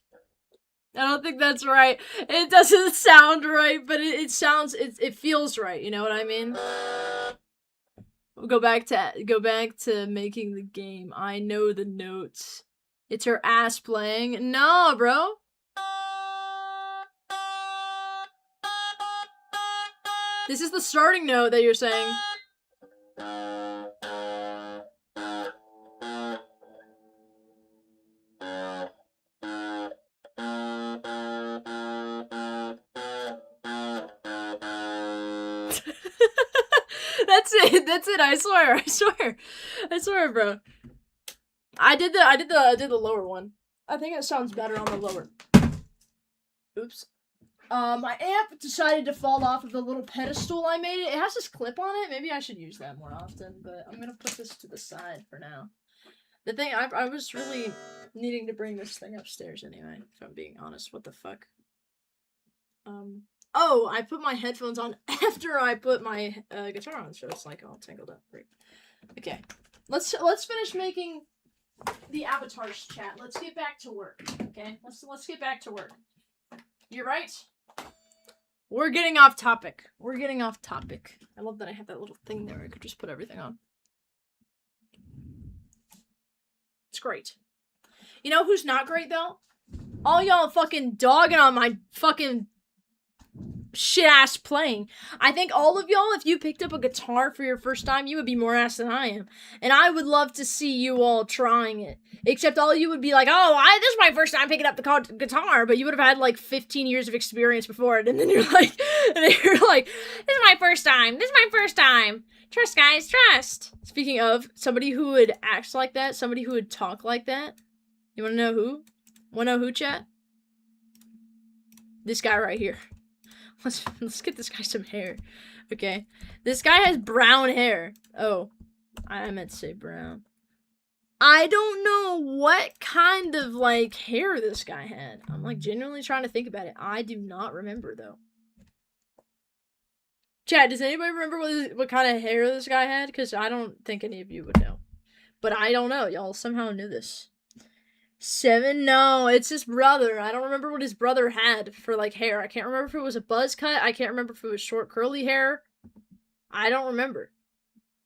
A: I don't think that's right. It doesn't sound right, but it feels right. You know what I mean? We'll go back to making the game. I know the notes. It's her ass playing. No, bro. This is the starting note that you're saying. That's it. I swear, bro. I did the lower one. I think it sounds better on the lower. Oops. My amp decided to fall off of the little pedestal I made it. It has this clip on it. Maybe I should use that more often, but I'm gonna put this to the side for now. The thing, I was really needing to bring this thing upstairs anyway, if I'm being honest. What the fuck? Oh, I put my headphones on after I put my guitar on, so it's like all tangled up. Great. Okay, let's finish making the avatars, chat. Let's get back to work. Okay, let's get back to work. You're right. We're getting off topic. I love that I have that little thing there. I could just put everything on. It's great. You know who's not great though? All y'all fucking dogging on my fucking shit ass playing. I think all of y'all, if you picked up a guitar for your first time, you would be more ass than I am. And I would love to see you all trying it. Except all you would be like, oh, this is my first time picking up the guitar, but you would have had like 15 years of experience before it. And then you're like, this is my first time. Trust, guys, trust. Speaking of, somebody who would act like that, somebody who would talk like that. You wanna know who? Wanna know who, chat? This guy right here. Let's get this guy some hair. Okay. This guy has brown hair. Oh. I meant to say brown. I don't know what kind of, like, hair this guy had. I'm, like, genuinely trying to think about it. I do not remember, though. Chat, does anybody remember what kind of hair this guy had? Because I don't think any of you would know. But I don't know. Y'all somehow knew this. 7? No, it's his brother. I don't remember what his brother had for, like, hair. I can't remember if it was a buzz cut. I can't remember if it was short, curly hair. I don't remember.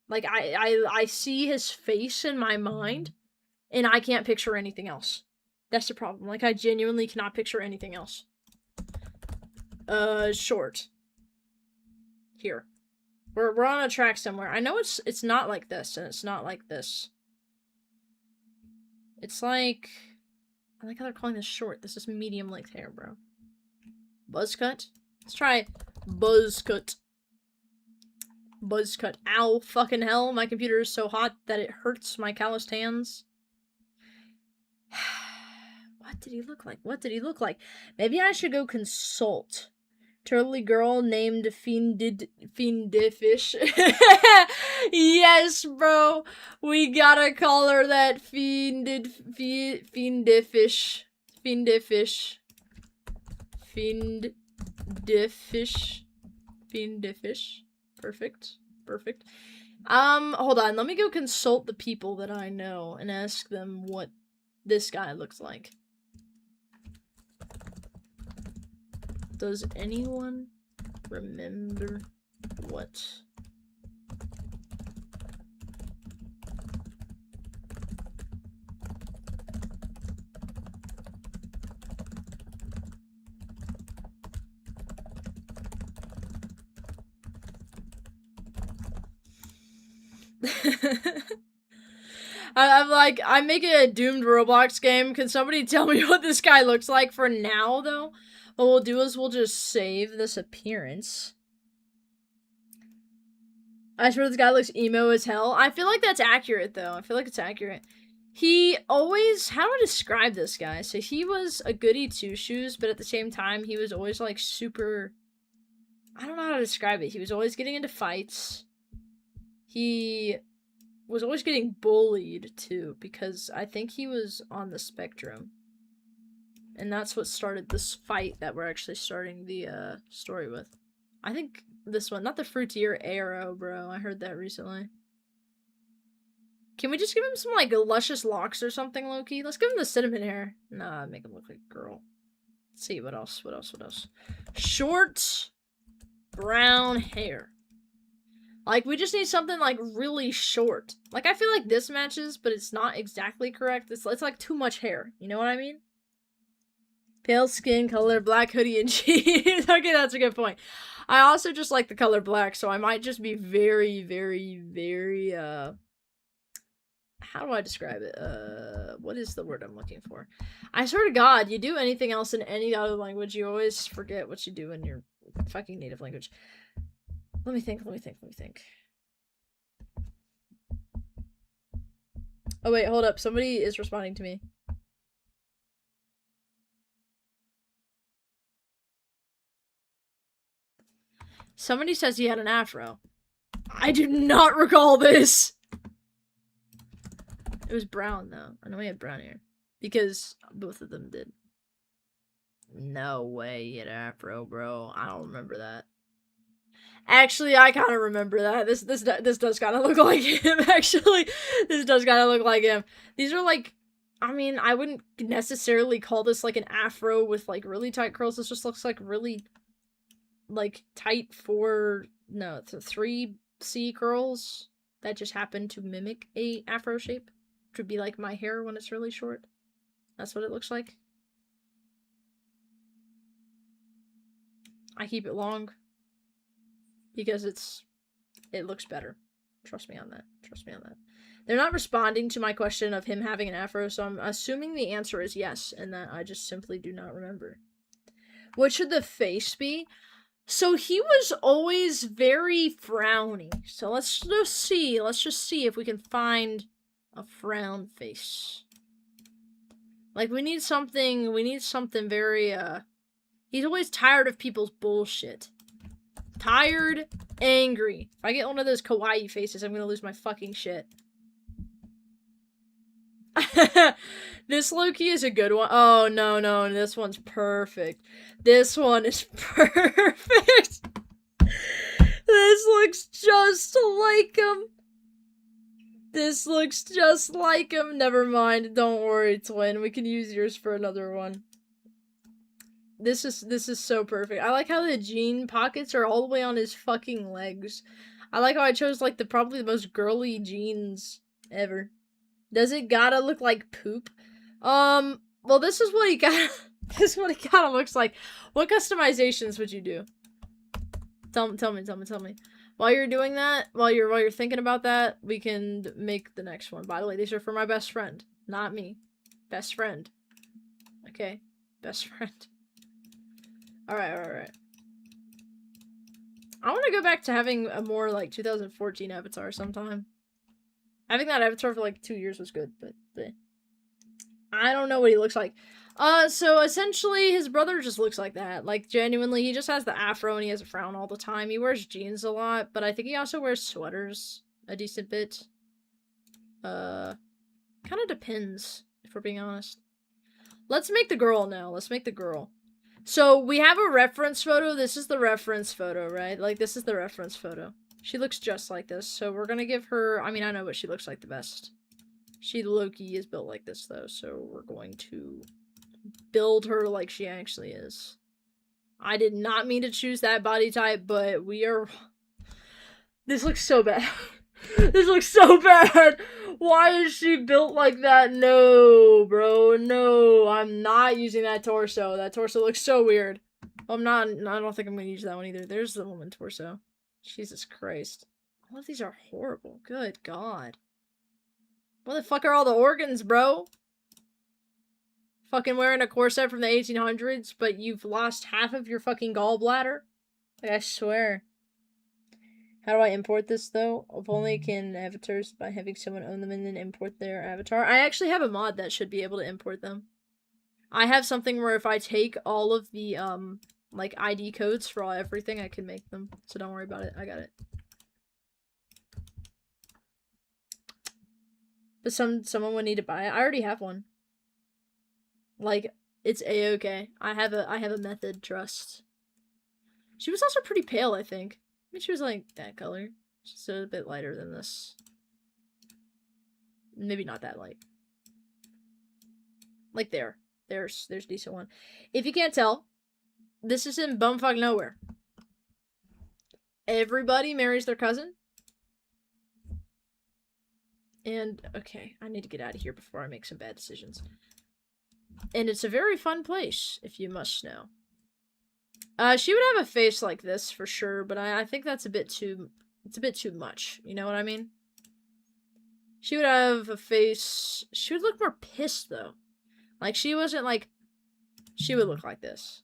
A: Like, I see his face in my mind, and I can't picture anything else. That's the problem. Like, I genuinely cannot picture anything else. Short. Here. We're on a track somewhere. I know it's not like this, and it's not like this. It's like... I like how they're calling this short. This is medium length hair, bro. Buzz cut? Let's try buzz cut. Buzz cut. Ow, fucking hell. My computer is so hot that it hurts my calloused hands. What did he look like? Maybe I should go consult. Turtly girl named Fiendifish. Yes, bro. We gotta call her that Fiendifish. Perfect. Hold on. Let me go consult the people that I know and ask them what this guy looks like. Does anyone remember what? I'm like, I'm making a doomed Roblox game. Can somebody tell me what this guy looks like for now, though? What we'll do is we'll just save this appearance. I swear this guy looks emo as hell. I feel like that's accurate, though. I feel like it's accurate. He always... How do I describe this guy? So he was a goody two-shoes, but at the same time, he was always, like, super... I don't know how to describe it. He was always getting into fights. He was always getting bullied, too, because I think he was on the spectrum. And that's what started this fight that we're actually starting the, story with. I think this one, not the fruitier arrow, bro. I heard that recently. Can we just give him some, like, luscious locks or something, low-key? Let's give him the cinnamon hair. Nah, make him look like a girl. Let's see, what else? Short, brown hair. Like, we just need something, like, really short. Like, I feel like this matches, but it's not exactly correct. It's like, too much hair. You know what I mean? Pale skin color, black hoodie, and jeans. Okay, that's a good point. I also just like the color black, so I might just be very, how do I describe it? What is the word I'm looking for? I swear to God, you do anything else in any other language, you always forget what you do in your fucking native language. Let me think. Oh wait, hold up. Somebody is responding to me. Somebody says he had an afro. I do not recall this. It was brown though. I know he had brown hair. Because both of them did. No way he had an afro, bro. I don't remember that. Actually, I kind of remember that. This does kind of look like him, actually. This does kind of look like him. These are like, I mean, I wouldn't necessarily call this like an afro with like really tight curls. This just looks like really like tight 3C curls that just happen to mimic a afro shape. Which would be like my hair when it's really short. That's what it looks like. I keep it long because it looks better. Trust me on that. Trust me on that. They're not responding to my question of him having an afro, so I'm assuming the answer is yes, and that I just simply do not remember. What should the face be? So he was always very frowny. So let's just see. Let's just see if we can find a frown face. Like, we need something very, he's always tired of people's bullshit. Tired, angry. If I get one of those kawaii faces, I'm gonna lose my fucking shit. This low-key is a good one. Oh, no, this one's perfect. This one is perfect. This looks just like him. This looks just like him. Never mind. Don't worry, twin. We can use yours for another one. This is so perfect. I like how the jean pockets are all the way on his fucking legs. I like how I chose like probably the most girly jeans ever. Does it gotta look like poop? Well, this is what he got. This is what he kind of looks like. What customizations would you do? Tell me. While you're doing that, while you're thinking about that, we can make the next one. By the way, these are for my best friend, not me. Best friend. Okay, best friend. All right. I want to go back to having a more like 2014 avatar sometime. Having that avatar for like 2 years was good, but I don't know what he looks like. So essentially his brother just looks like that. Like, genuinely, he just has the afro and he has a frown all the time. He wears jeans a lot, but I think he also wears sweaters a decent bit. Kind of depends, if we're being honest. Let's make the girl now. Let's make the girl. So, we have a reference photo. This is the reference photo, right? Like, this is the reference photo. She looks just like this, so we're gonna give her... I mean, I know what she looks like the best. She low-key is built like this, though, so we're going to build her like she actually is. I did not mean to choose that body type, but we are... This looks so bad. This looks so bad! Why is she built like that? No, bro, no. I'm not using that torso. That torso looks so weird. I don't think I'm gonna use that one either. There's the woman torso. Jesus Christ. All of these are horrible. Good God. What the fuck are all the organs, bro? Fucking wearing a corset from the 1800s, but you've lost half of your fucking gallbladder? Like, I swear. How do I import this, though? If only can avatars by having someone own them and then import their avatar. I actually have a mod that should be able to import them. I have something where if I take all of the, like, ID codes for everything, I can make them. So don't worry about it. I got it. But someone would need to buy it. I already have one. Like, it's a-okay. I have a method, trust. She was also pretty pale, I think. I mean, she was like that color. She's a bit lighter than this. Maybe not that light. Like there. There's a decent one. If you can't tell, this is in bumfuck nowhere. Everybody marries their cousin. And, okay, I need to get out of here before I make some bad decisions. And it's a very fun place, if you must know. She would have a face like this for sure, but I think that's a bit too... It's a bit too much, you know what I mean? She would have a face... She would look more pissed, though. Like, she wasn't like... She would look like this.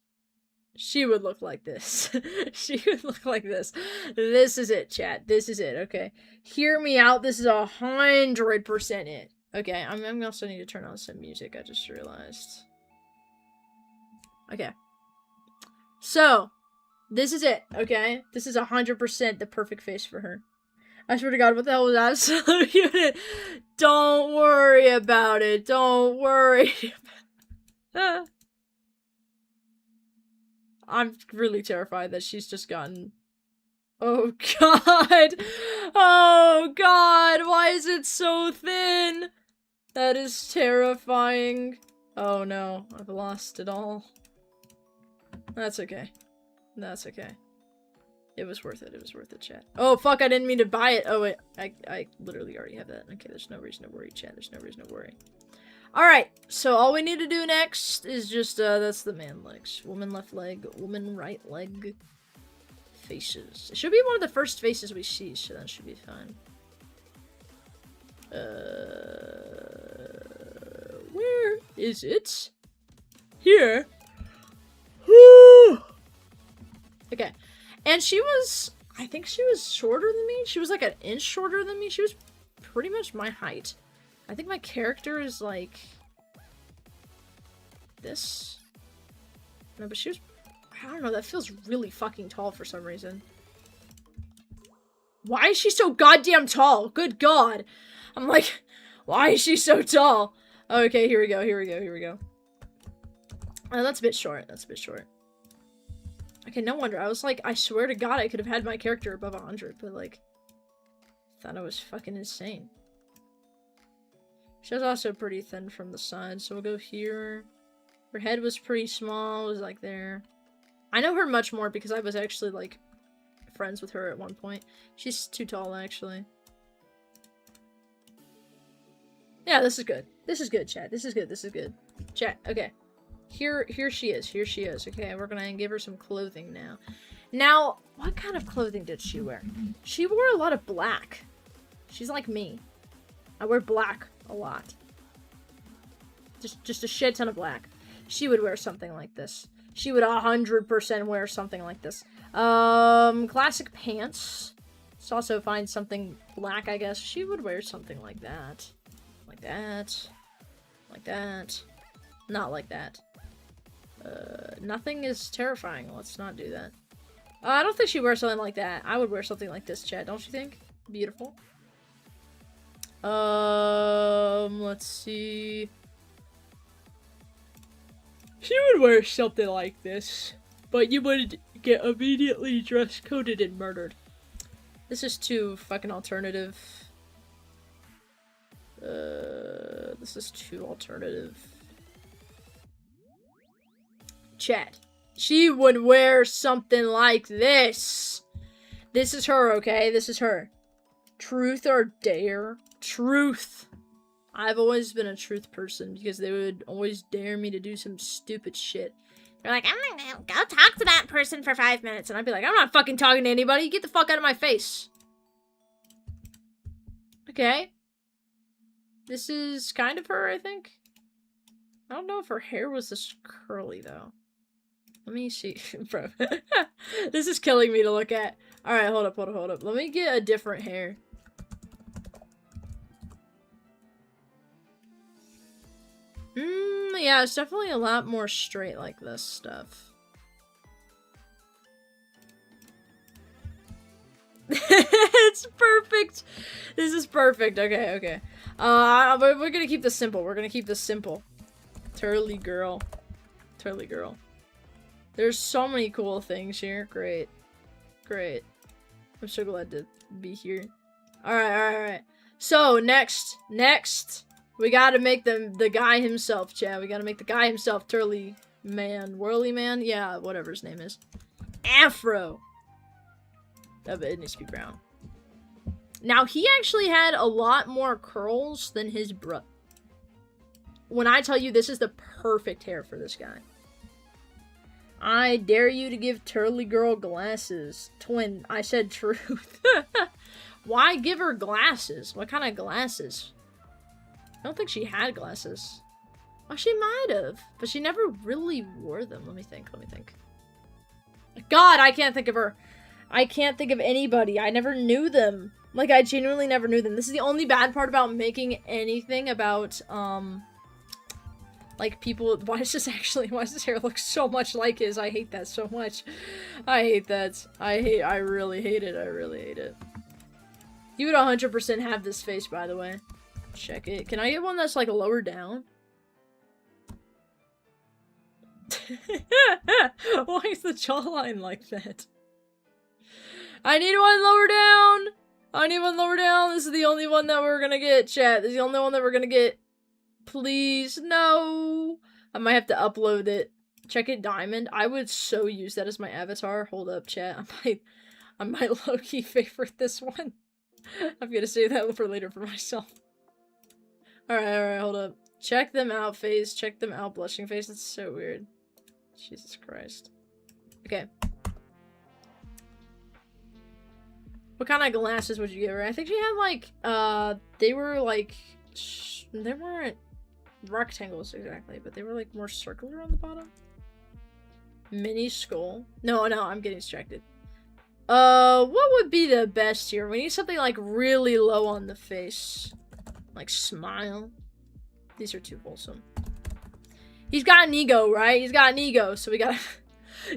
A: She would look like this. She would look like this. This is it, chat. This is it, okay? Hear me out. This is 100% it. Okay, I'm also need to turn on some music, I just realized. Okay. So, this is it, okay? This is 100% the perfect face for her. I swear to God, what the hell was that? Absolute unit. Don't worry about it. Don't worry. I'm really terrified that she's just gotten... Oh God. Oh God. Why is it so thin? That is terrifying. Oh no. I've lost it all. That's okay. That's okay. It was worth it. It was worth it, chat. Oh, fuck, I didn't mean to buy it. Oh, wait. I literally already have that. Okay, there's no reason to worry, chat. There's no reason to worry. Alright, so all we need to do next is just, that's the man legs. Woman left leg, woman right leg. Faces. It should be one of the first faces we see, so that should be fine. Where is it? Here. Okay. And she was, I think she was shorter than me. She was like an inch shorter than me. She was pretty much my height. I think my character is like this. No, but she was, I don't know, that feels really fucking tall for some reason. Why is she so goddamn tall? Good God. I'm like, why is she so tall? Okay, here we go, here we go, here we go. Oh, that's a bit short. That's a bit short. Okay, no wonder. I was like, I swear to God, I could have had my character above 100, but like, thought I was fucking insane. She was also pretty thin from the side, so we'll go here. Her head was pretty small, it was like there. I know her much more because I was actually like friends with her at one point. She's too tall, actually. Yeah, this is good. This is good, chat. This is good. This is good. Chat, okay. Here she is. Here she is. Okay, we're gonna give her some clothing now. Now, what kind of clothing did she wear? She wore a lot of black. She's like me. I wear black a lot. Just a shit ton of black. She would wear something like this. She would 100% wear something like this. Classic pants. Let's also find something black, I guess. She would wear something like that. Like that. Like that. Not like that. Nothing is terrifying. Let's not do that. I don't think she wears something like that. I would wear something like this, Chad. Don't you think? Beautiful. Let's see. She would wear something like this, but you would get immediately dress coded and murdered. This is too fucking alternative. This is too alternative. Chat. She would wear something like this. This is her, okay? This is her. Truth or dare? Truth. I've always been a truth person because they would always dare me to do some stupid shit. They're like, I'm gonna go talk to that person for 5 minutes. And I'd be like, I'm not fucking talking to anybody. Get the fuck out of my face. Okay. This is kind of her, I think. I don't know if her hair was this curly, though. Let me see. Bro. This is killing me to look at. Alright, hold up. Let me get a different hair. Yeah, it's definitely a lot more straight like this stuff. It's perfect. This is perfect. Okay. We're gonna keep this simple. Turly girl. There's so many cool things here. Great. I'm so glad to be here. Alright. So, next. We gotta make the guy himself, Chad. We gotta make the guy himself. Turly man. Whirly man? Yeah, whatever his name is. Afro. Oh, but it needs to be brown. Now, he actually had a lot more curls than his bro. When I tell you this is the perfect hair for this guy. I dare you to give Turly Girl glasses. Twin, I said truth. Why give her glasses? What kind of glasses? I don't think she had glasses. Oh, she might have. But she never really wore them. Let me think. God, I can't think of her. I can't think of anybody. I never knew them. Like, I genuinely never knew them. This is the only bad part about making anything about, like, people- why does this hair look so much like his? I hate that so much. I hate that. I really hate it. I really hate it. You would 100% have this face, by the way. Check it. Can I get one that's, like, lower down? Why is the jawline like that? I need one lower down! I need one lower down. This is the only one that we're gonna get, chat. This is the only one that we're gonna get. Please, no. I might have to upload it. Check it, diamond. I would so use that as my avatar. Hold up, chat. I might low-key favorite this one. I'm gonna save that for later for myself. Alright, hold up. Check them out, face. Check them out, blushing face. That's so weird. Jesus Christ. Okay. What kind of glasses would you give her? I think she had, like, they were, like, they weren't rectangles exactly, but they were, like, more circular on the bottom. Mini skull. No, I'm getting distracted. What would be the best here? We need something, like, really low on the face. Like, smile. These are too wholesome. He's got an ego, right? He's got an ego, so we gotta...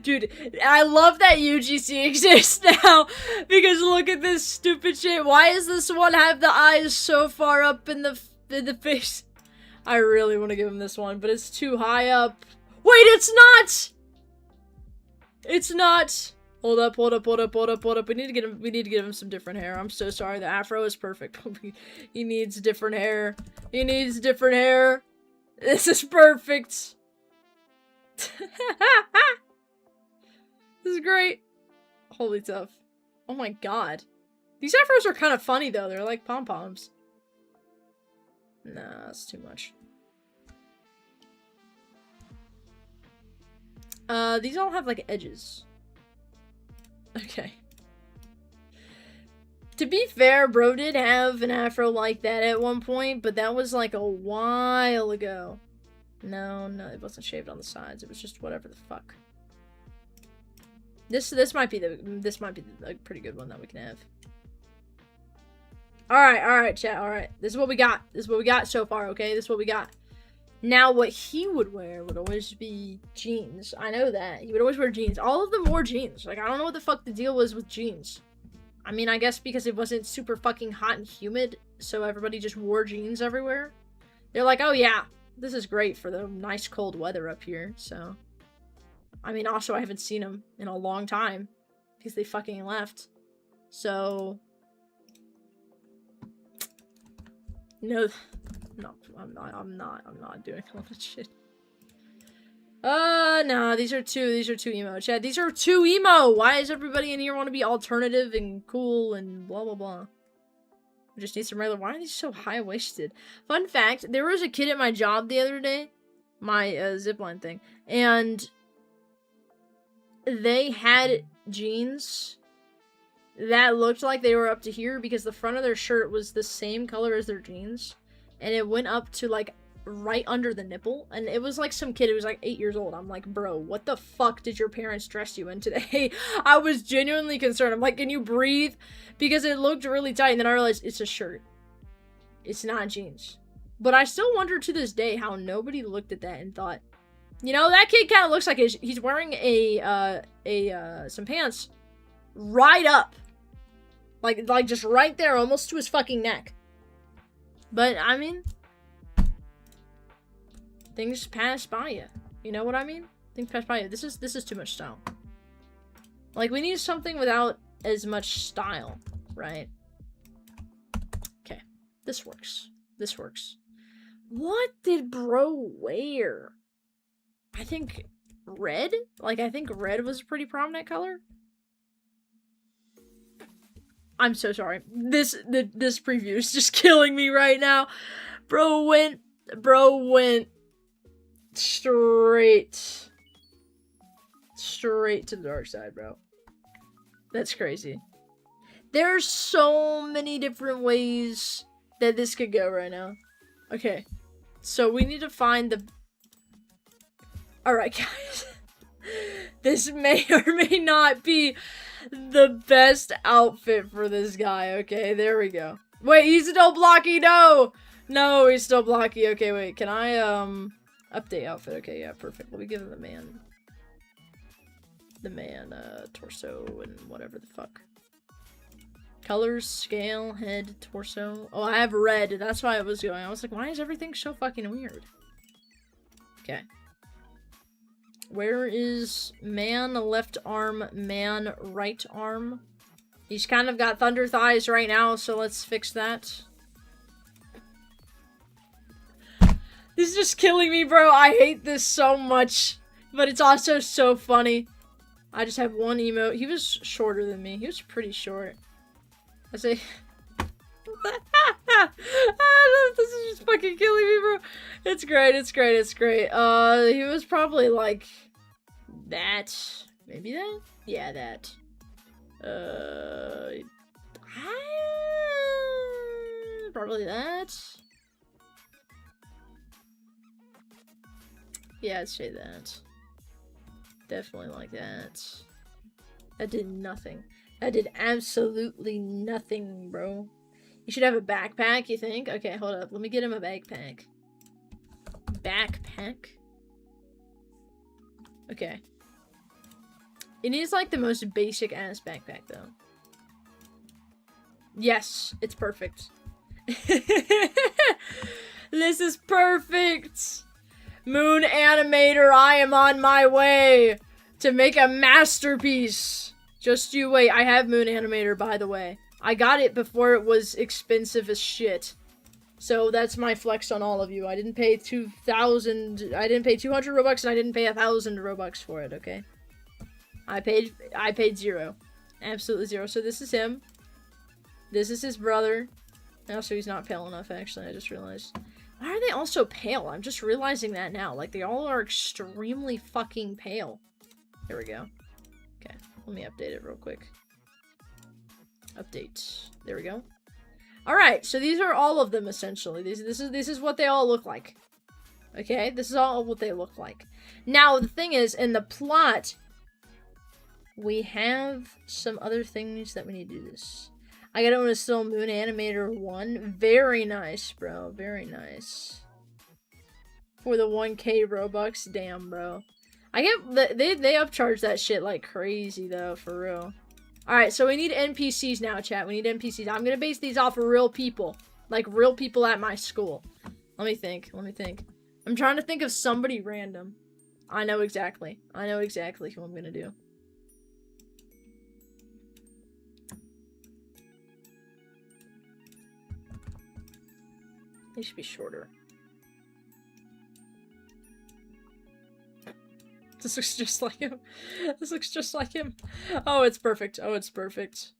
A: Dude, I love that UGC exists now, because look at this stupid shit. Why does this one have the eyes so far up in the face? I really want to give him this one, but it's too high up. Wait, it's not! It's not! Hold up. We need to give him some different hair. I'm so sorry. The afro is perfect. He needs different hair. He needs different hair. This is perfect. This is great. Holy tough. Oh my god. These afros are kind of funny though. They're like pom-poms. Nah, that's too much. These all have like edges. Okay. To be fair, bro did have an afro like that at one point, but that was like a while ago. No, it wasn't shaved on the sides. It was just whatever the fuck. This might be a pretty good one that we can have. Alright, chat, alright. This is what we got. This is what we got so far, okay? This is what we got. Now, what he would wear would always be jeans. I know that. He would always wear jeans. All of them wore jeans. Like, I don't know what the fuck the deal was with jeans. I mean, I guess because it wasn't super fucking hot and humid, so everybody just wore jeans everywhere. They're like, oh yeah, this is great for the nice cold weather up here, so... I mean, also, I haven't seen them in a long time because they fucking left. So, no, I'm not doing all that shit. No, these are too emo, Chad. These are too emo. Why does everybody in here want to be alternative and cool and blah, blah, blah? We just need some regular. Why are these so high-waisted? Fun fact, there was a kid at my job the other day, my zipline thing, and they had jeans that looked like they were up to here because the front of their shirt was the same color as their jeans, and it went up to like right under the nipple, and it was like some kid who was like 8 years old. I'm like, bro, what the fuck did your parents dress you in today? I was genuinely concerned. I'm like, can you breathe? Because it looked really tight, and then I realized it's a shirt. It's not jeans. But I still wonder to this day how nobody looked at that and thought, you know, that kid kind of looks like he's wearing some pants right up. Like just right there, almost to his fucking neck. But, I mean, things pass by you. You know what I mean? Things pass by you. This is too much style. Like, we need something without as much style, right? Okay. This works. This works. What did bro wear? I think red? Like, I think red was a pretty prominent color. I'm so sorry. This preview is just killing me right now. Bro went straight to the dark side, bro. That's crazy. There's so many different ways that this could go right now. Okay. So we need to find the... Alright, guys. This may or may not be The best outfit for this guy. Okay, there we go. Wait, he's still blocky. No, no, he's still blocky. Okay, wait. Can I update outfit? Okay, yeah, perfect. Let me give him the man torso and whatever the fuck. Colors, scale, head, torso. Oh, I have red. That's why I was going. I was like, why is everything so fucking weird? Okay. Where is man left arm, man right arm? He's kind of got thunder thighs right now, so let's fix that. This is just killing me, bro. I hate this so much. But it's also so funny. I just have one emote. He was shorter than me. He was pretty short. I say... This is just fucking killing me, bro. It's great, it's great, it's great. He was probably like that. Maybe that? Yeah, that. Probably that. Yeah, I'd say that. Definitely like that. That did nothing. That did absolutely nothing, bro. You should have a backpack, you think? Okay, hold up. Let me get him a backpack. Backpack? Okay. It needs, like, the most basic-ass backpack, though. Yes, it's perfect. This is perfect! Moon Animator, I am on my way to make a masterpiece! Just you wait. I have Moon Animator, by the way. I got it before it was expensive as shit. So that's my flex on all of you. I didn't pay 2,000... I didn't pay 200 Robux and I didn't pay 1,000 Robux for it, okay? I paid 0. Absolutely 0. So this is him. This is his brother. Also, he's not pale enough, actually. I just realized. Why are they all so pale? I'm just realizing that now. Like, they all are extremely fucking pale. Here we go. Okay, let me update it real quick. Update. There we go. Alright, so these are all of them, essentially. This is what they all look like. Okay, this is all what they look like. Now, the thing is, in the plot, we have some other things that we need to do this. I got it when it's still Moon Animator 1. Very nice, bro. Very nice. For the 1K Robux. Damn, bro. I get... They upcharge that shit like crazy, though, for real. Alright, so we need NPCs now, chat. We need NPCs. I'm gonna base these off of real people. Like, real people at my school. Let me think. Let me think. I'm trying to think of somebody random. I know exactly. I know exactly who I'm gonna do. He should be shorter. This looks just like him. This looks just like him. Oh, it's perfect. Oh, it's perfect.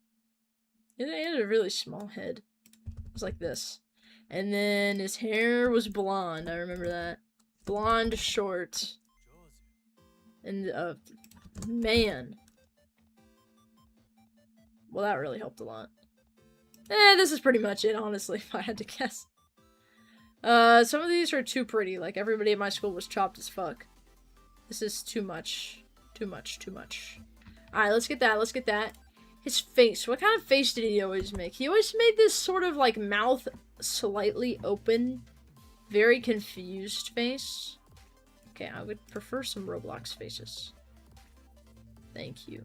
A: It had a really small head. It was like this. And then his hair was blonde. I remember that. Blonde, short. And, man. Well, that really helped a lot. This is pretty much it, honestly, if I had to guess. Some of these are too pretty. Like, everybody at my school was chopped as fuck. This is too much. Too much, too much. Alright, let's get that, let's get that. His face. What kind of face did he always make? He always made this sort of, like, mouth slightly open, very confused face. Okay, I would prefer some Roblox faces. Thank you.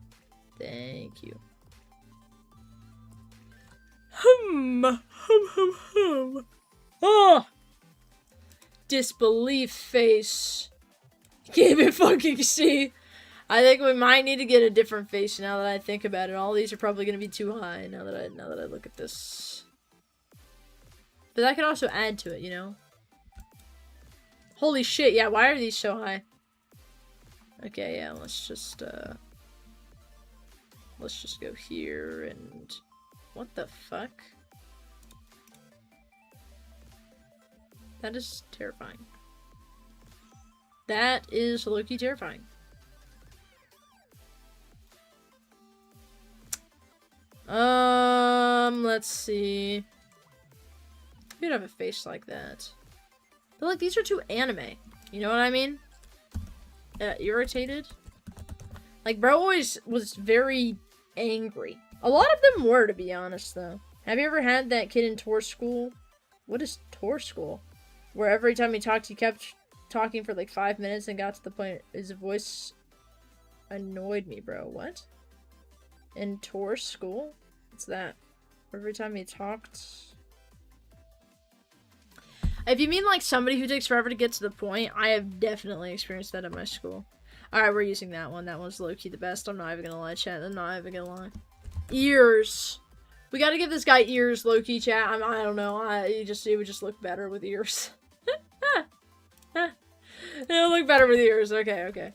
A: Thank you. Oh! Disbelief face. Can't even fucking see. I think we might need to get a different face now that I think about it. All these are probably gonna be too high now that I look at this. But that could also add to it, you know? Holy shit, yeah, why are these so high? Okay, yeah, let's just go here and... What the fuck? That is terrifying. That is low-key terrifying. Let's see. You'd have a face like that. But like, these are too anime. You know what I mean? Irritated? Like, bro always was very angry. A lot of them were, to be honest, though. Have you ever had that kid in tour school? What is tour school? Where every time he talked, he kept talking for like 5 minutes and got to the point his voice annoyed me, bro. What? In tour school? What's that? Every time he talked... If you mean like somebody who takes forever to get to the point, I have definitely experienced that at my school. Alright, we're using that one. That one's low-key the best. I'm not even gonna lie, chat. I'm not even gonna lie. Ears. We gotta give this guy ears, low-key, chat. I don't know. It would just look better with ears. It'll look better with ears. Okay.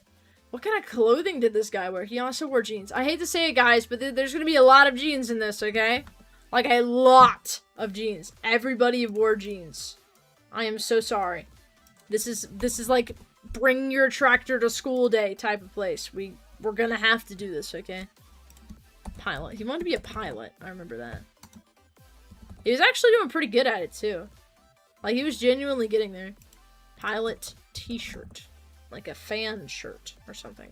A: What kind of clothing did this guy wear? He also wore jeans. I hate to say it, guys, but there's gonna be a lot of jeans in this, okay? Like, a lot of jeans. Everybody wore jeans. I am so sorry. This is like bring your tractor to school day type of place. We're gonna have to do this, okay? Pilot. He wanted to be a pilot. I remember that. He was actually doing pretty good at it too. Like, he was genuinely getting there. Pilot t-shirt. Like a fan shirt or something.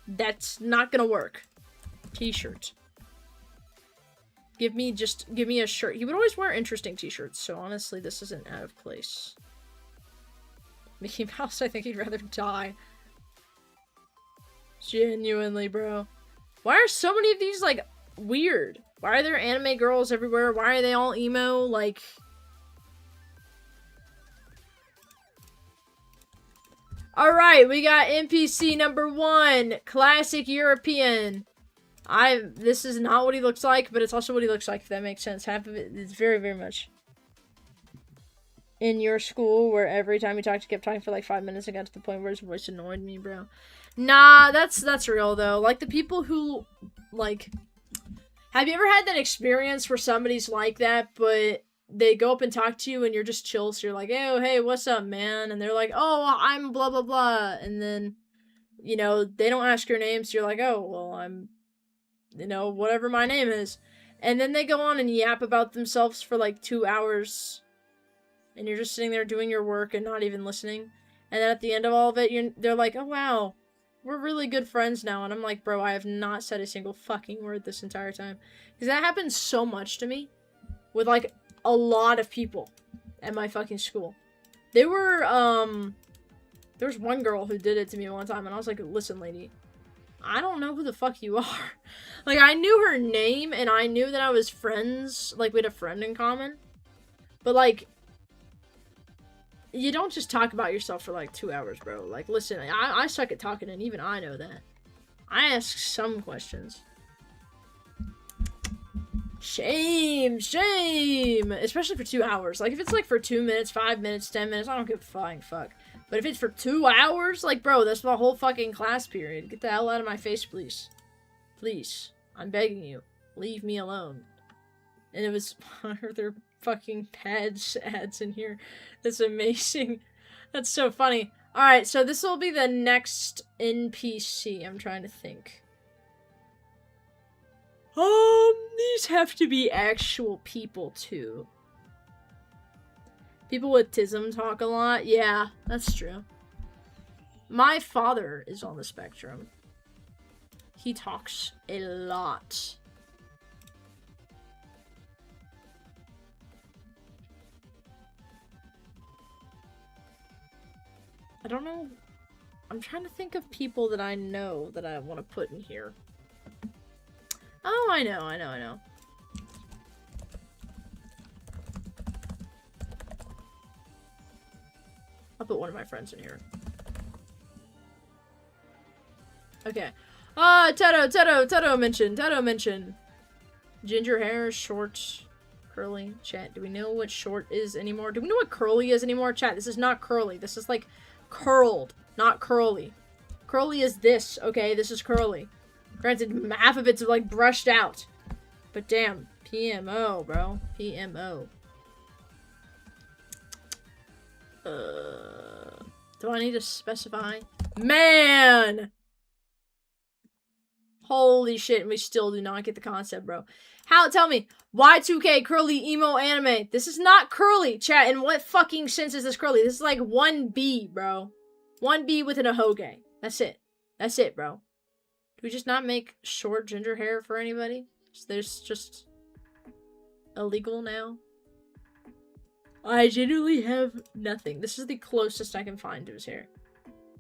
A: That's not gonna work. T-shirt. Give me a shirt. He would always wear interesting t-shirts, so honestly, this isn't out of place. Mickey Mouse, I think he'd rather die. Genuinely, bro. Why are so many of these, like, weird? Why are there anime girls everywhere? Why are they all emo? Like... Alright, we got NPC number 1. Classic European. This is not what he looks like, but it's also what he looks like, if that makes sense. Half of it is very, very much. In your school, where every time he talked, he kept talking for like 5 minutes and got to the point where his voice annoyed me, bro. Nah, that's real, though. Like, the people who, like... Have you ever had that experience where somebody's like that, but they go up and talk to you and you're just chill, so you're like, oh, hey, what's up, man? And they're like, oh, I'm blah, blah, blah. And then, you know, they don't ask your name, so you're like, oh, well, I'm... you know, whatever my name is. And then they go on and yap about themselves for like 2 hours. And you're just sitting there doing your work and not even listening. And then at the end of all of it, they're like, oh wow, we're really good friends now. And I'm like, bro, I have not said a single fucking word this entire time. Because that happens so much to me. With like a lot of people at my fucking school. There was one girl who did it to me one time. And I was like, listen, lady. I don't know who the fuck you are. Like, I knew her name, and I knew that I was friends. Like, we had a friend in common. But, like, you don't just talk about yourself for, like, 2 hours, bro. Like, listen, I suck at talking, and even I know that. I ask some questions. Shame! Especially for 2 hours. Like, if it's, like, for 2 minutes, 5 minutes, 10 minutes, I don't give a flying fuck. But if it's for 2 hours, like, bro, that's the whole fucking class period. Get the hell out of my face, please. Please. I'm begging you. Leave me alone. And it was... Are there fucking pads ads in here? That's amazing. That's so funny. Alright, so this will be the next NPC. I'm trying to think. These have to be actual people, too. People with autism talk a lot. Yeah, that's true. My father is on the spectrum. He talks a lot. I don't know. I'm trying to think of people that I know that I want to put in here. Oh, I know. I'll put one of my friends in here. Okay. Teto mentioned. Ginger hair, short, curly. Chat, do we know what short is anymore? Do we know what curly is anymore? Chat, this is not curly. This is like curled, not curly. Curly is this, okay? This is curly. Granted, half of it's like brushed out. But damn, PMO, bro. PMO. Do I need to specify? Man! Holy shit, we still do not get the concept, bro. Tell me, Y2K curly emo anime. This is not curly, chat. In what fucking sense is this curly? This is like 1B, bro. 1B within a hoge. That's it. That's it, bro. Do we just not make short ginger hair for anybody? So there's just illegal now? I genuinely have nothing. This is the closest I can find to his hair.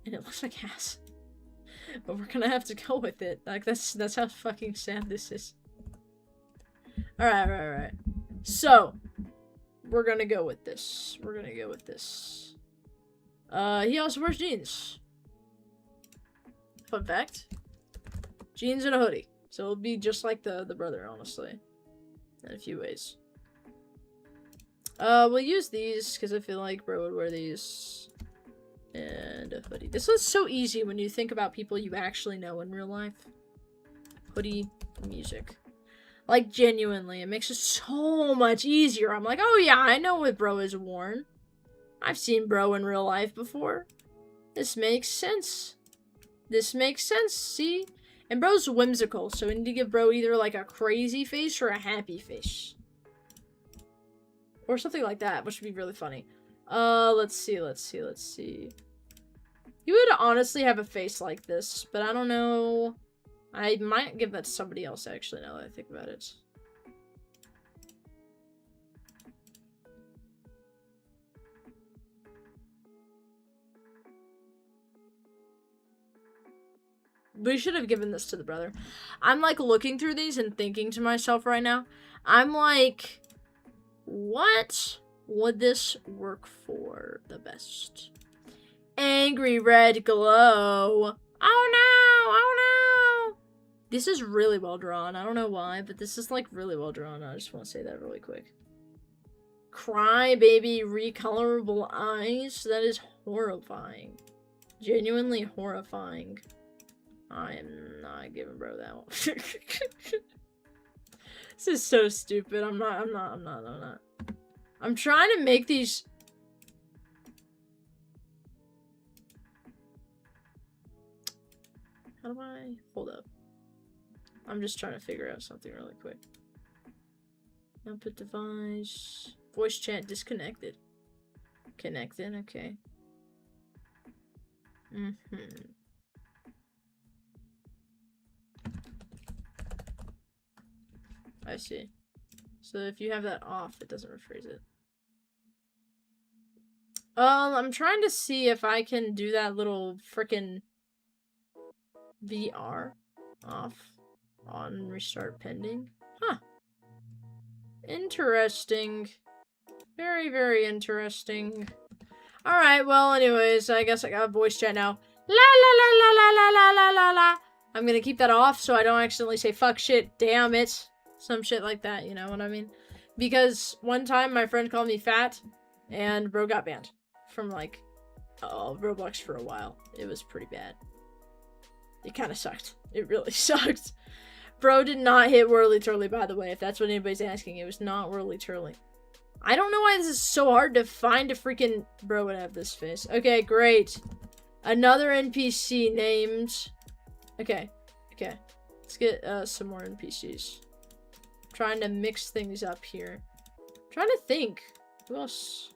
A: And it looks like ass. But we're gonna have to go with it. Like, that's how fucking sad this is. Alright. So, we're gonna go with this. He also wears jeans. Fun fact. Jeans and a hoodie. So it'll be just like the brother, honestly. In a few ways. We'll use these, because I feel like bro would wear these. And a hoodie. This is so easy when you think about people you actually know in real life. Hoodie, music. Like, genuinely, it makes it so much easier. I'm like, oh yeah, I know what bro is worn. I've seen bro in real life before. This makes sense. See? And bro's whimsical, so we need to give bro either, like, a crazy face or a happy face. Or something like that, which would be really funny. Let's see. You would honestly have a face like this, but I don't know. I might give that to somebody else, actually, now that I think about it. We should have given this to the brother. I'm, like, looking through these and thinking to myself right now. I'm like, what would this work for the best? Angry red glow. Oh no! This is really well drawn. I don't know why, but this is, like, really well drawn. I just want to say that really quick. Cry baby recolorable eyes. That is horrifying. Genuinely horrifying. I am not giving bro that one. This is so stupid. I'm not. I'm trying to make these. How do I hold up? I'm just trying to figure out something really quick. Output device. Voice chat disconnected. Connected, okay. I see. So if you have that off, it doesn't rephrase it. I'm trying to see if I can do that little frickin' VR off on restart pending. Huh. Interesting. Very, very interesting. Alright, well, anyways, I guess I got voice chat now. La la la la la la la la la la. I'm gonna keep that off so I don't accidentally say fuck shit, damn it. Some shit like that, you know what I mean? Because one time my friend called me fat and bro got banned from, like, Roblox for a while. It was pretty bad. It kind of sucked. It really sucked. Bro did not hit Whirly Turly, by the way, if that's what anybody's asking. It was not Whirly Turly. I don't know why this is so hard to find a freaking... Bro would have this face. Okay, great. Another NPC named... Okay. Let's get some more NPCs. Trying to mix things up here. Trying to think. Who else?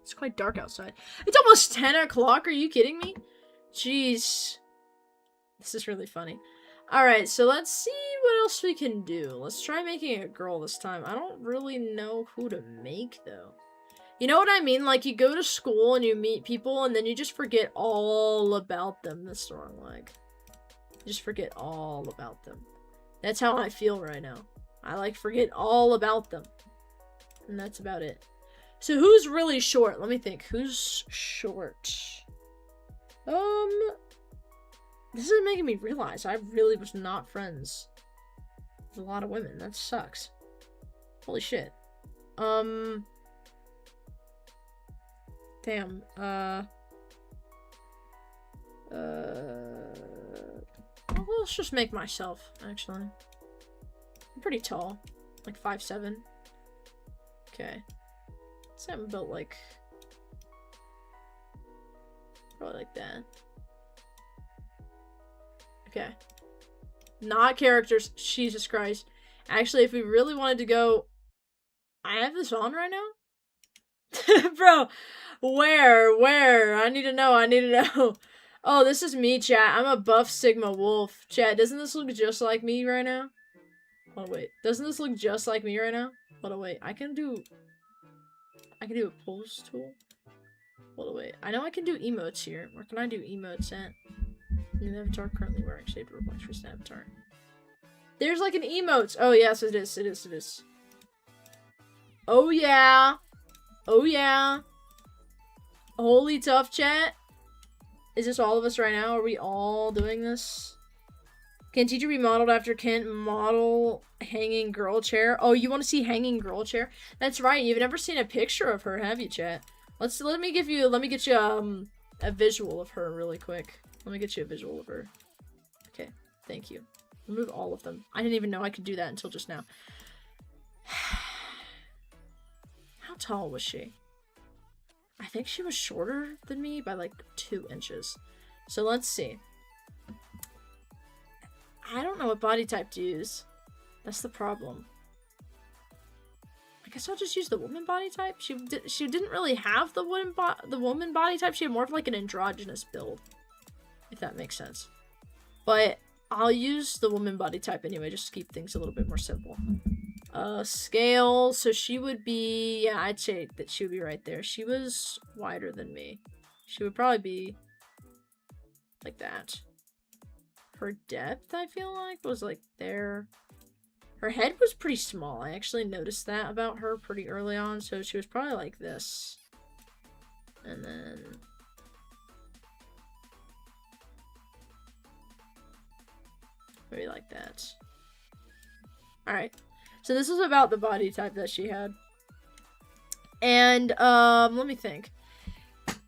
A: It's quite dark outside. It's almost 10 o'clock. Are you kidding me? Jeez. This is really funny. Alright, so let's see what else we can do. Let's try making a girl this time. I don't really know who to make, though. You know what I mean? Like, you go to school and you meet people, and then you just forget all about them. That's the wrong leg. Just forget all about them. That's how I feel right now. I, like, forget all about them. And that's about it. So who's really short? Let me think. Who's short? This is making me realize I really was not friends with a lot of women. That sucks. Holy shit. Damn. Well, let's just make myself, actually. I'm pretty tall. Like 5'7". Okay. Say I'm built like... probably like that. Okay. Not characters. Jesus Christ. Actually, if we really wanted to go... I have this on right now? Bro, where? I need to know. Oh, this is me, chat. I'm a buff Sigma wolf. Chat, doesn't this look just like me right now? Hold on, wait. Doesn't this look just like me right now? Hold on, wait. I can do a pulse tool. Hold on, wait. I know I can do emotes here. Where can I do emotes at? New avatar currently wearing shaped Roblox for avatar. There's like an emotes. Oh, yes, it is. Oh, yeah. Oh, yeah. Holy tough, chat. Is this all of us right now? Are we all doing this? Can teacher be modeled after Kent model hanging girl chair? Oh, you want to see hanging girl chair? That's right. You've never seen a picture of her, have you, chat? Let me get you a visual of her really quick. Let me get you a visual of her. Okay, thank you. Remove all of them. I didn't even know I could do that until just now. How tall was she? I think she was shorter than me by like 2 inches. So let's see. I don't know what body type to use. That's the problem. I guess I'll just use the woman body type. She didn't really have the woman body type. She had more of like an androgynous build, if that makes sense. But I'll use the woman body type anyway, just to keep things a little bit more simple. Scale. So she would be, yeah, I'd say that she would be right there. She was wider than me. She would probably be like that. Her depth, I feel like, was like there. Her head was pretty small. I actually noticed that about her pretty early on. So she was probably like this. And then maybe like that. Alright. So this is about the body type that she had. And, let me think.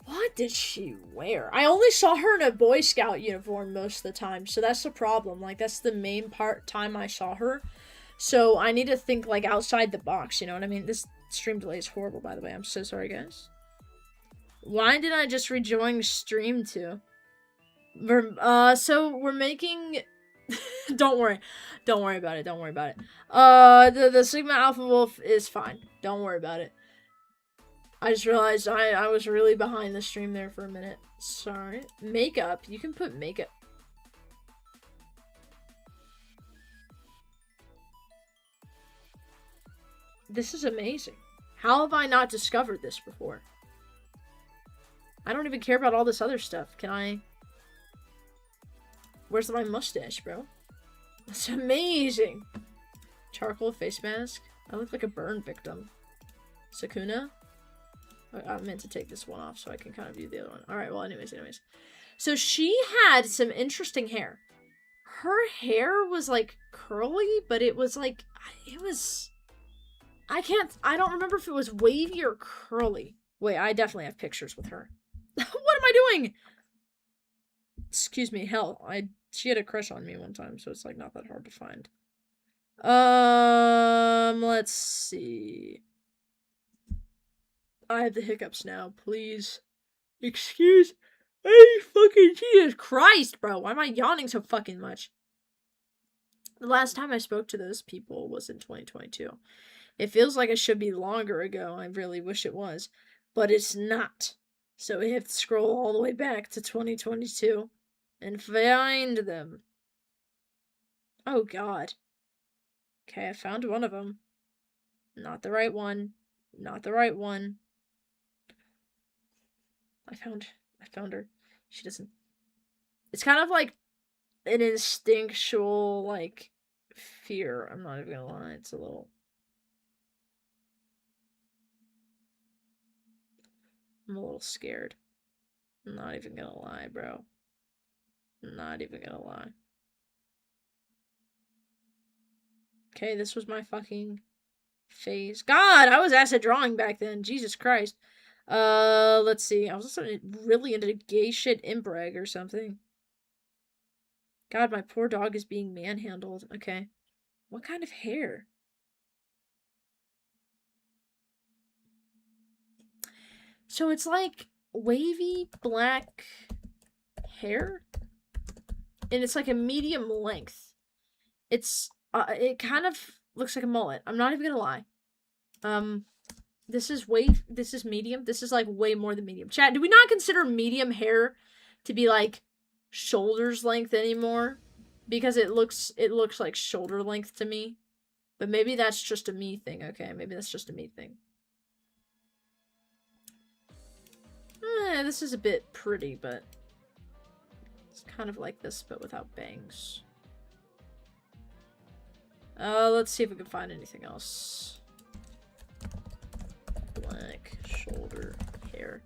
A: What did she wear? I only saw her in a Boy Scout uniform most of the time, so that's the problem. Like, that's the main time I saw her. So I need to think, like, outside the box, you know what I mean? This stream delay is horrible, by the way. I'm so sorry, guys. Why did I just rejoin stream too? So we're making... Don't worry about it. The Sigma Alpha Wolf is fine. Don't worry about it. I just realized I was really behind the stream there for a minute. Sorry. Makeup. You can put makeup. This is amazing. How have I not discovered this before? I don't even care about all this other stuff. Can I... Where's my mustache, bro? That's amazing. Charcoal face mask. I look like a burn victim. Sakuna. I meant to take this one off so I can kind of view the other one. Alright, well, anyways. So she had some interesting hair. Her hair was, like, curly, but it was, like, it was... I don't remember if it was wavy or curly. Wait, I definitely have pictures with her. What am I doing? Excuse me, hell, she had a crush on me one time, so it's, like, not that hard to find. Let's see. I have the hiccups now, please. Excuse me, fucking Jesus Christ, bro. Why am I yawning so fucking much? The last time I spoke to those people was in 2022. It feels like it should be longer ago. I really wish it was. But it's not. So we have to scroll all the way back to 2022 and find them. Oh, God. Okay, I found one of them. Not the right one. Not the right one. I found her. She doesn't... It's kind of like an instinctual, like, fear. I'm not even gonna lie. It's a little... I'm a little scared. I'm not even gonna lie, bro. I'm not even gonna lie. Okay, this was my fucking face. God, I was acid drawing back then. Jesus Christ. Let's see. I was also really into gay shit imbreg or something. God, my poor dog is being manhandled. Okay. What kind of hair? So it's like wavy black hair? And it's like a medium length. It's, it kind of looks like a mullet. I'm not even gonna lie. this is medium. This is like way more than medium. Chat, do we not consider medium hair to be like shoulders length anymore? Because it looks like shoulder length to me. But maybe that's just a me thing. Okay, maybe that's just a me thing. This is a bit pretty, but it's kind of like this, but without bangs. Let's see if we can find anything else. Black shoulder hair.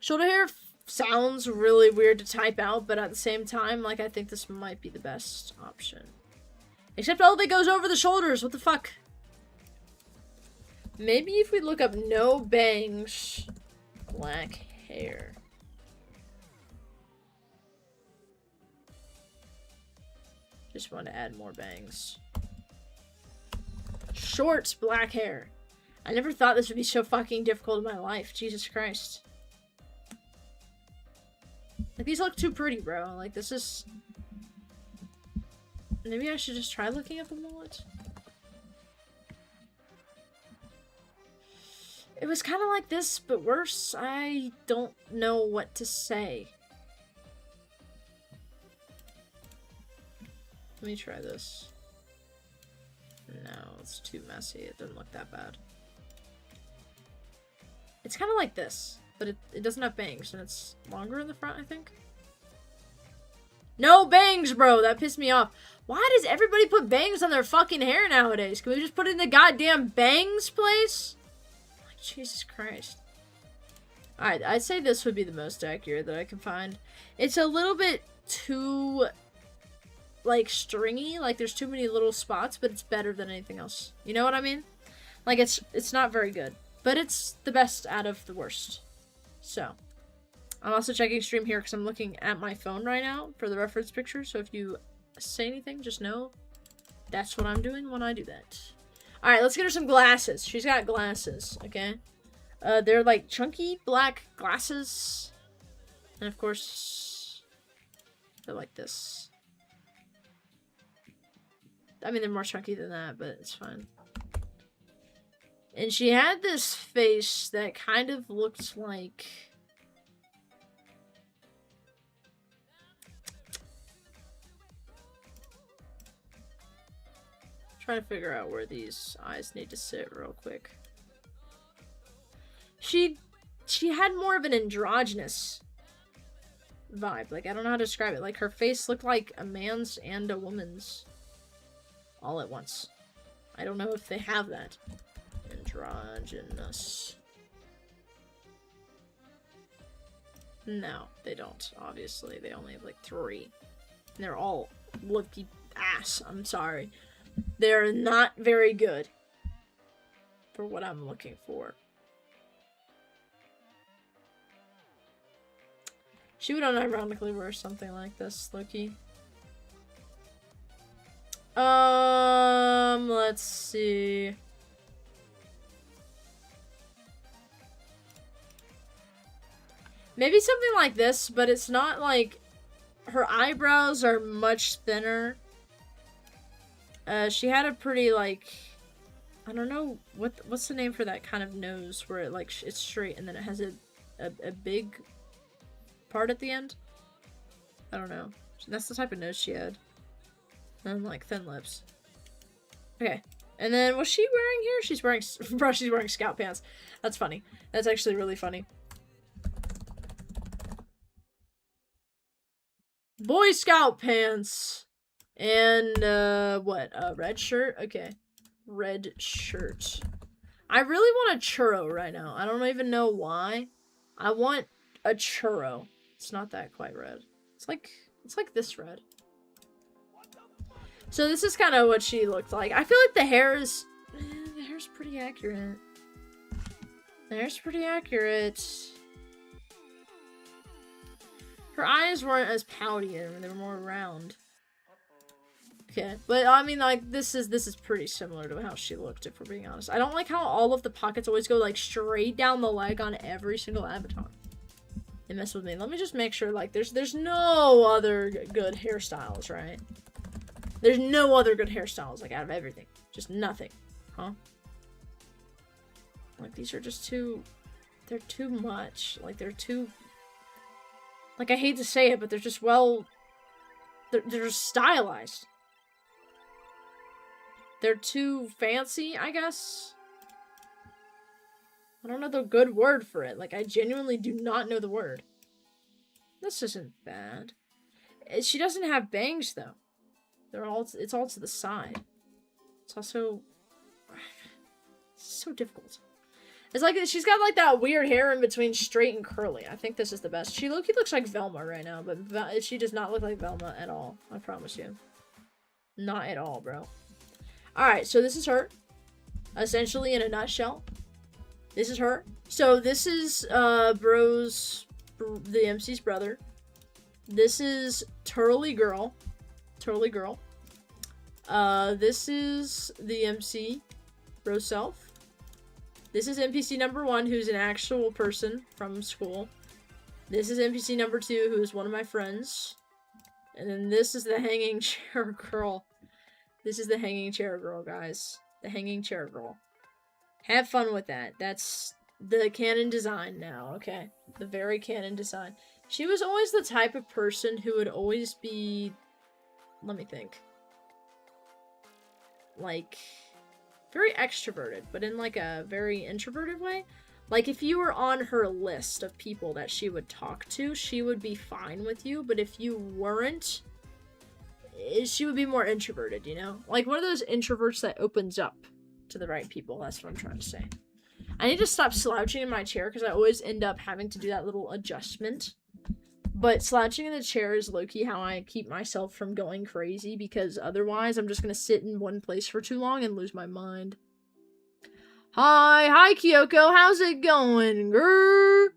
A: Shoulder hair sounds really weird to type out, but at the same time, like, I think this might be the best option. Except all of it goes over the shoulders. What the fuck? Maybe if we look up no bangs, black hair. Just want to add more bangs. Short black hair. I never thought this would be so fucking difficult in my life. Jesus Christ. Like, these look too pretty, bro. Like, this is... Maybe I should just try looking at the mullet. It was kind of like this, but worse. I don't know what to say. Let me try this. No, it's too messy. It doesn't look that bad. It's kind of like this, but it doesn't have bangs, and it's longer in the front, I think. No bangs, bro! That pissed me off. Why does everybody put bangs on their fucking hair nowadays? Can we just put it in the goddamn bangs place? Like, Jesus Christ. Alright, I'd say this would be the most accurate that I can find. It's a little bit too, like, stringy. Like, there's too many little spots, but it's better than anything else. You know what I mean? Like, it's not very good. But it's the best out of the worst. So, I'm also checking stream here because I'm looking at my phone right now for the reference picture. So if you say anything, just know that's what I'm doing when I do that. Alright, let's get her some glasses. She's got glasses, okay? They're like chunky black glasses. And of course, they're like this. I mean, they're more chunky than that, but it's fine. And she had this face that kind of looked like... Trying to figure out where these eyes need to sit real quick. She had more of an androgynous vibe. Like, I don't know how to describe it. Like, her face looked like a man's and a woman's all at once. I don't know if they have that. Androgynous. No, they don't, obviously. They only have like 3. And they're all looky ass. I'm sorry. They're not very good for what I'm looking for. She would unironically wear something like this, Loki. Let's see. Maybe something like this, but it's not like... Her eyebrows are much thinner. She had a pretty, like... I don't know, what's the name for that kind of nose where it, like, it's straight and then it has a big part at the end? I don't know. That's the type of nose she had. And, like, thin lips. Okay. And then, was she wearing here? She's wearing... Bro, she's wearing scout pants. That's funny. That's actually really funny. Boy Scout pants. And, what? A red shirt? Okay. Red shirt. I really want a churro right now. I don't even know why. I want a churro. It's not that quite red. It's like this red. So this is kind of what she looked like. I feel like the hair is... the hair's pretty accurate. The hair's pretty accurate. Her eyes weren't as pouty, they were more round. Okay, but I mean, like, this is pretty similar to how she looked, if we're being honest. I don't like how all of the pockets always go, like, straight down the leg on every single avatar. They mess with me. Let me just make sure, like, there's no other good hairstyles, right? There's no other good hairstyles, like, out of everything. Just nothing. Huh? Like, these are just too... They're too much. Like, they're too... Like, I hate to say it, but they're just, well... They're just stylized. They're too fancy, I guess? I don't know the good word for it. Like, I genuinely do not know the word. This isn't bad. She doesn't have bangs, though. It's all to the side. It's also... It's so difficult. It's like, she's got, like, that weird hair in between straight and curly. I think this is the best. She low-key looks like Velma right now, but she does not look like Velma at all. I promise you. Not at all, bro. Alright, so this is her. Essentially, in a nutshell. This is her. So, this is, the MC's brother. This is Turly Girl. Turly Girl. This is the MC, Bro Self. This is NPC number 1, who's an actual person from school. This is NPC number 2, who is one of my friends. And then this is the hanging chair girl. This is the hanging chair girl, guys. The hanging chair girl. Have fun with that. That's the canon design now, okay? The very canon design. She was always the type of person who would always be... Let me think. Like... very extroverted, but in, like, a very introverted way. Like, if you were on her list of people that she would talk to, she would be fine with you, but if you weren't, she would be more introverted, you know? Like, one of those introverts that opens up to the right people, that's what I'm trying to say. I need to stop slouching in my chair, because I always end up having to do that little adjustment. But slouching in the chair is low-key how I keep myself from going crazy, because otherwise I'm just gonna sit in one place for too long and lose my mind. Hi Kyoko, how's it going, grrr?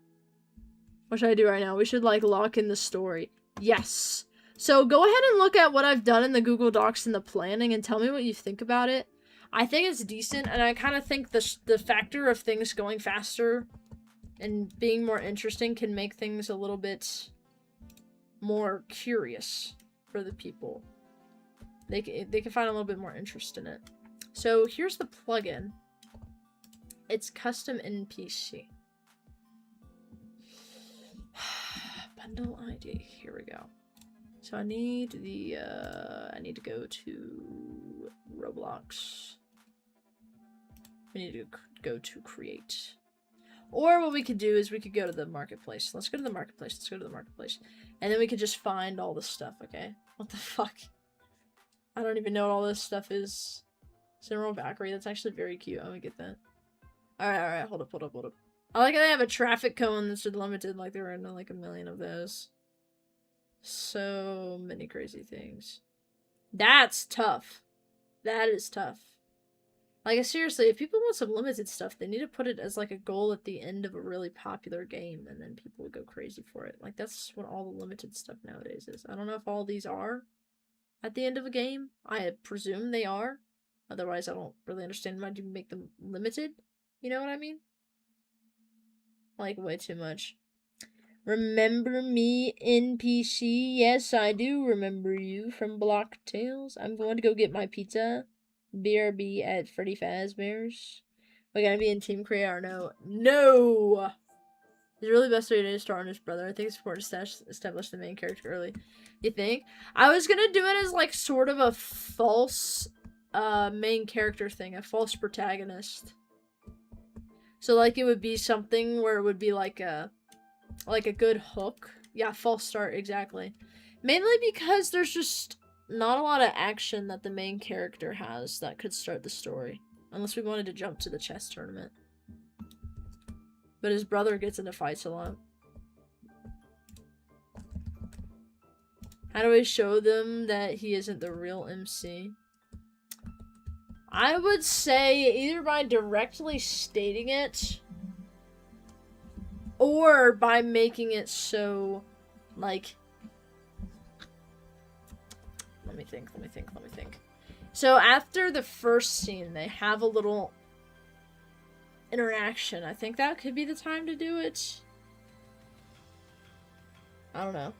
A: What should I do right now? We should, like, lock in the story. Yes. So go ahead and look at what I've done in the Google Docs and the planning and tell me what you think about it. I think it's decent, and I kind of think the factor of things going faster and being more interesting can make things a little bit... more curious for the people. They can find a little bit more interest in it. So here's the plugin. It's custom NPC. Bundle ID. Here we go. So I need the I need to go to Roblox. We need to go to create. Or what we could do is we could go to the marketplace. Let's go to the marketplace. Let's go to the marketplace. And then we could just find all the stuff, okay? What the fuck? I don't even know what all this stuff is. Cinnamon Bakery. That's actually very cute. I'm gonna get that. Alright. Hold up. I like how they have a traffic cone that's limited. Like there are like a million of those. So many crazy things. That's tough. That is tough. Like, seriously, if people want some limited stuff, they need to put it as, like, a goal at the end of a really popular game, and then people would go crazy for it. Like, that's what all the limited stuff nowadays is. I don't know if all these are at the end of a game. I presume they are. Otherwise, I don't really understand why you make them limited. You know what I mean? Like, way too much. Remember me, NPC? Yes, I do remember you from Block Tales. I'm going to go get my pizza. BRB at Freddy Fazbear's. We're gonna be in Team Korea or no? No! It's really best way to start on his brother. I think it's important to establish the main character early. You think? I was gonna do it as, like, sort of a false main character thing. A false protagonist. So, like, it would be something where it would be, like a good hook. Yeah, false start, exactly. Mainly because there's just... not a lot of action that the main character has that could start the story. Unless we wanted to jump to the chess tournament. But his brother gets into fights a lot. How do we show them that he isn't the real MC? I would say either by directly stating it, or by making it so, like... Let me think. So after the first scene, they have a little interaction. I think that could be the time to do it. I don't know.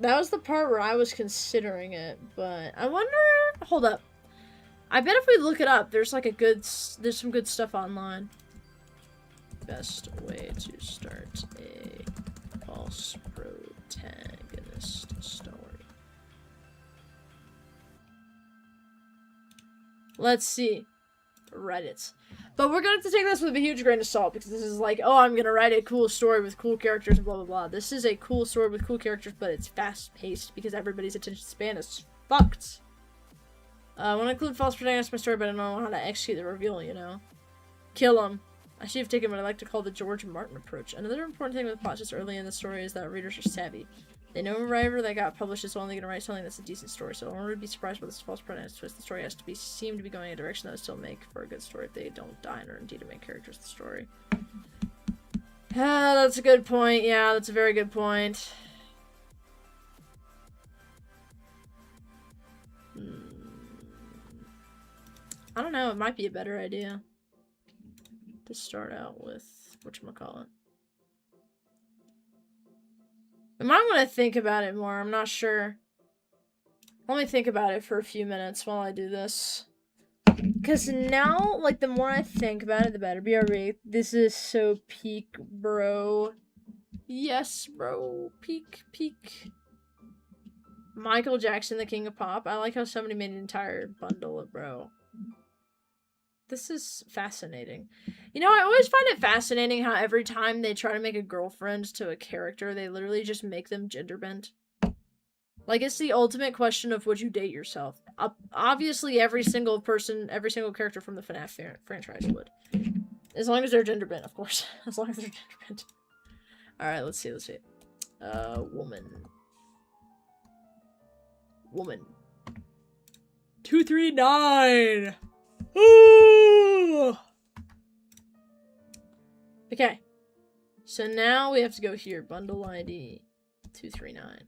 A: That was the part where I was considering it, but I wonder... Hold up. I bet if we look it up, there's like there's some good stuff online. Best way to start a false protagonist story. Let's see. Reddit. But we're gonna have to take this with a huge grain of salt, because this is like, oh, I'm gonna write a cool story with cool characters and blah blah blah. This is a cool story with cool characters, but it's fast paced because everybody's attention span is fucked. I want to include false protagonists in my story, but I don't know how to execute the reveal, you know? Kill him. I should have taken what I like to call the George Martin approach. Another important thing with the plot just early in the story is that readers are savvy. They know a writer that got published is only going to write something that's a decent story, so I don't want to be surprised by this false protagonist twist. The story has to seem to be going in a direction that would still make for a good story if they don't die and are indeed the main characters of the story. Ah, that's a good point. Yeah, that's a very good point. I don't know, it might be a better idea to start out with whatchamacallit. I might want to think about it more, I'm not sure. Let me think about it for a few minutes while I do this. Because now, like, the more I think about it, the better. BRB, this is so peak, bro. Yes, bro. Peak, peak. Michael Jackson, the king of pop. I like how somebody made an entire bundle of bro. This is fascinating. You know, I always find it fascinating how every time they try to make a girlfriend to a character, they literally just make them gender bent. Like, it's the ultimate question of would you date yourself? Obviously, every single character from the FNAF franchise would. As long as they're gender bent, of course. As long as they're gender bent. Alright, let's see. Woman. Woman. 239! Ooh! Okay. So now we have to go here. Bundle ID 239.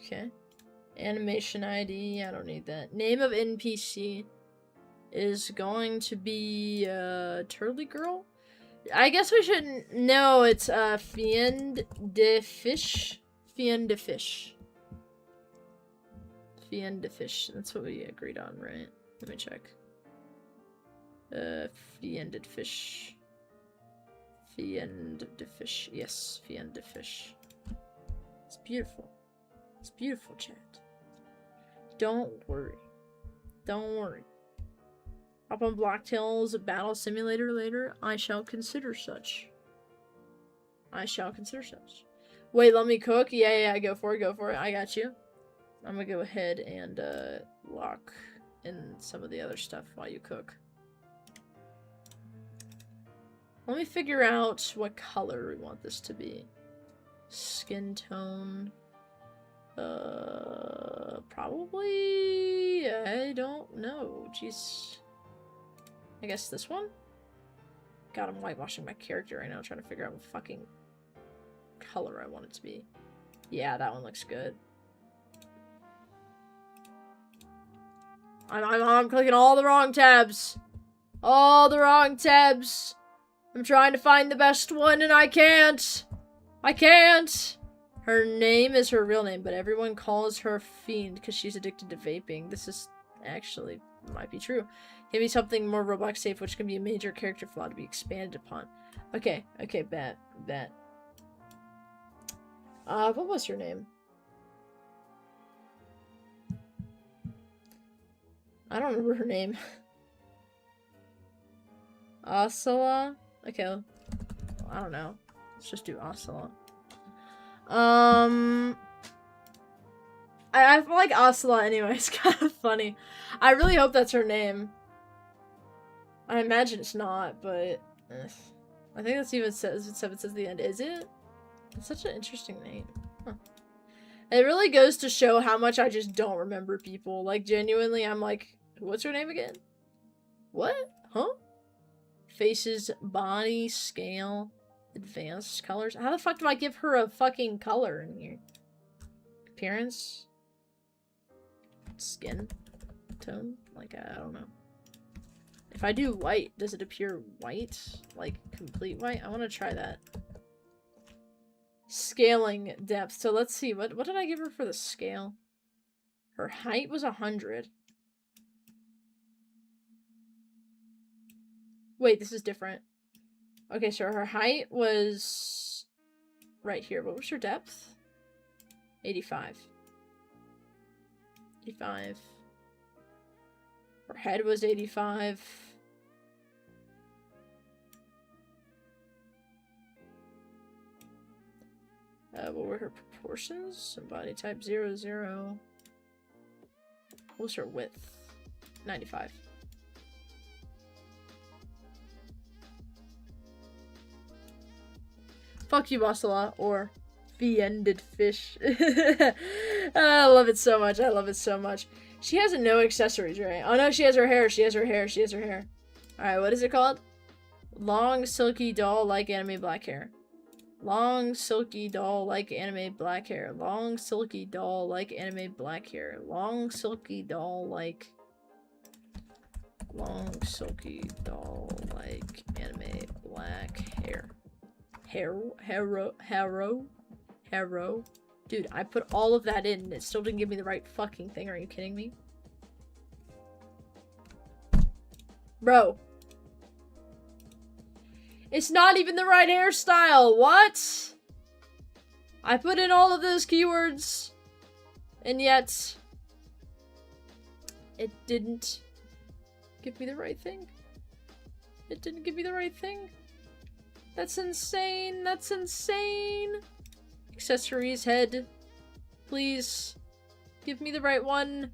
A: Okay. Animation ID. I don't need that. Name of NPC is going to be Turly Girl. I guess we shouldn't. No, it's Fiend de Fish. Fiend de Fish. Fiend de Fish. That's what we agreed on, right? Let me check. Fiend de Fish. Fiend de Fish. Yes, Fiend de Fish. It's beautiful. It's beautiful, chat. Don't worry. Don't worry. Up on Blocktail's battle simulator later, I shall consider such. I shall consider such. Wait, let me cook? Yeah, go for it, I got you. I'm gonna go ahead and lock in some of the other stuff while you cook. Let me figure out what color we want this to be. Skin tone. Probably... I don't know. Jeez. I guess this one? God, I'm whitewashing my character right now, trying to figure out what fucking color I want it to be. Yeah, that one looks good. I'm clicking all the wrong tabs. All the wrong tabs. I'm trying to find the best one and I can't. I can't. Her name is her real name, but everyone calls her Fiend because she's addicted to vaping. This is actually might be true. Give me something more Roblox safe, which can be a major character flaw to be expanded upon. Okay, bet. What was her name? I don't remember her name. Asala? Okay, I don't know. Let's just do Asala. I feel like Asala anyway. It's kind of funny. I really hope that's her name. I imagine it's not, but I think that's even says it says at the end. Is it? It's such an interesting name. Huh. It really goes to show how much I just don't remember people. Like, genuinely, I'm like, what's her name again? What? Huh? Faces, body, scale, advanced colors. How the fuck do I give her a fucking color in here? Appearance? Skin tone? Like, I don't know. If I do white, does it appear white? Like, complete white? I want to try that. Scaling depth. So let's see. What did I give her for the scale? Her height was 100. Wait, this is different. Okay, so her height was right here. What was her depth? 85. 85. Her head was 85. What were her proportions? Body type 0, 0. What was her width? 95. Fuck you, Masala, or the-ended fish. I love it so much. I love it so much. She has no accessories, right? Oh no, she has her hair. She has her hair. She has her hair. Alright, what is it called? Long, silky doll like anime black hair. Long, silky doll like anime black hair. Long, silky doll like anime black hair. Long, silky doll like... Long, silky doll like anime black hair. Harrow. Dude, I put all of that in and it still didn't give me the right fucking thing. Are you kidding me? Bro. It's not even the right hairstyle. What? I put in all of those keywords and yet it didn't give me the right thing. It didn't give me the right thing. That's insane. That's insane. Accessories, head. Please. Give me the right one.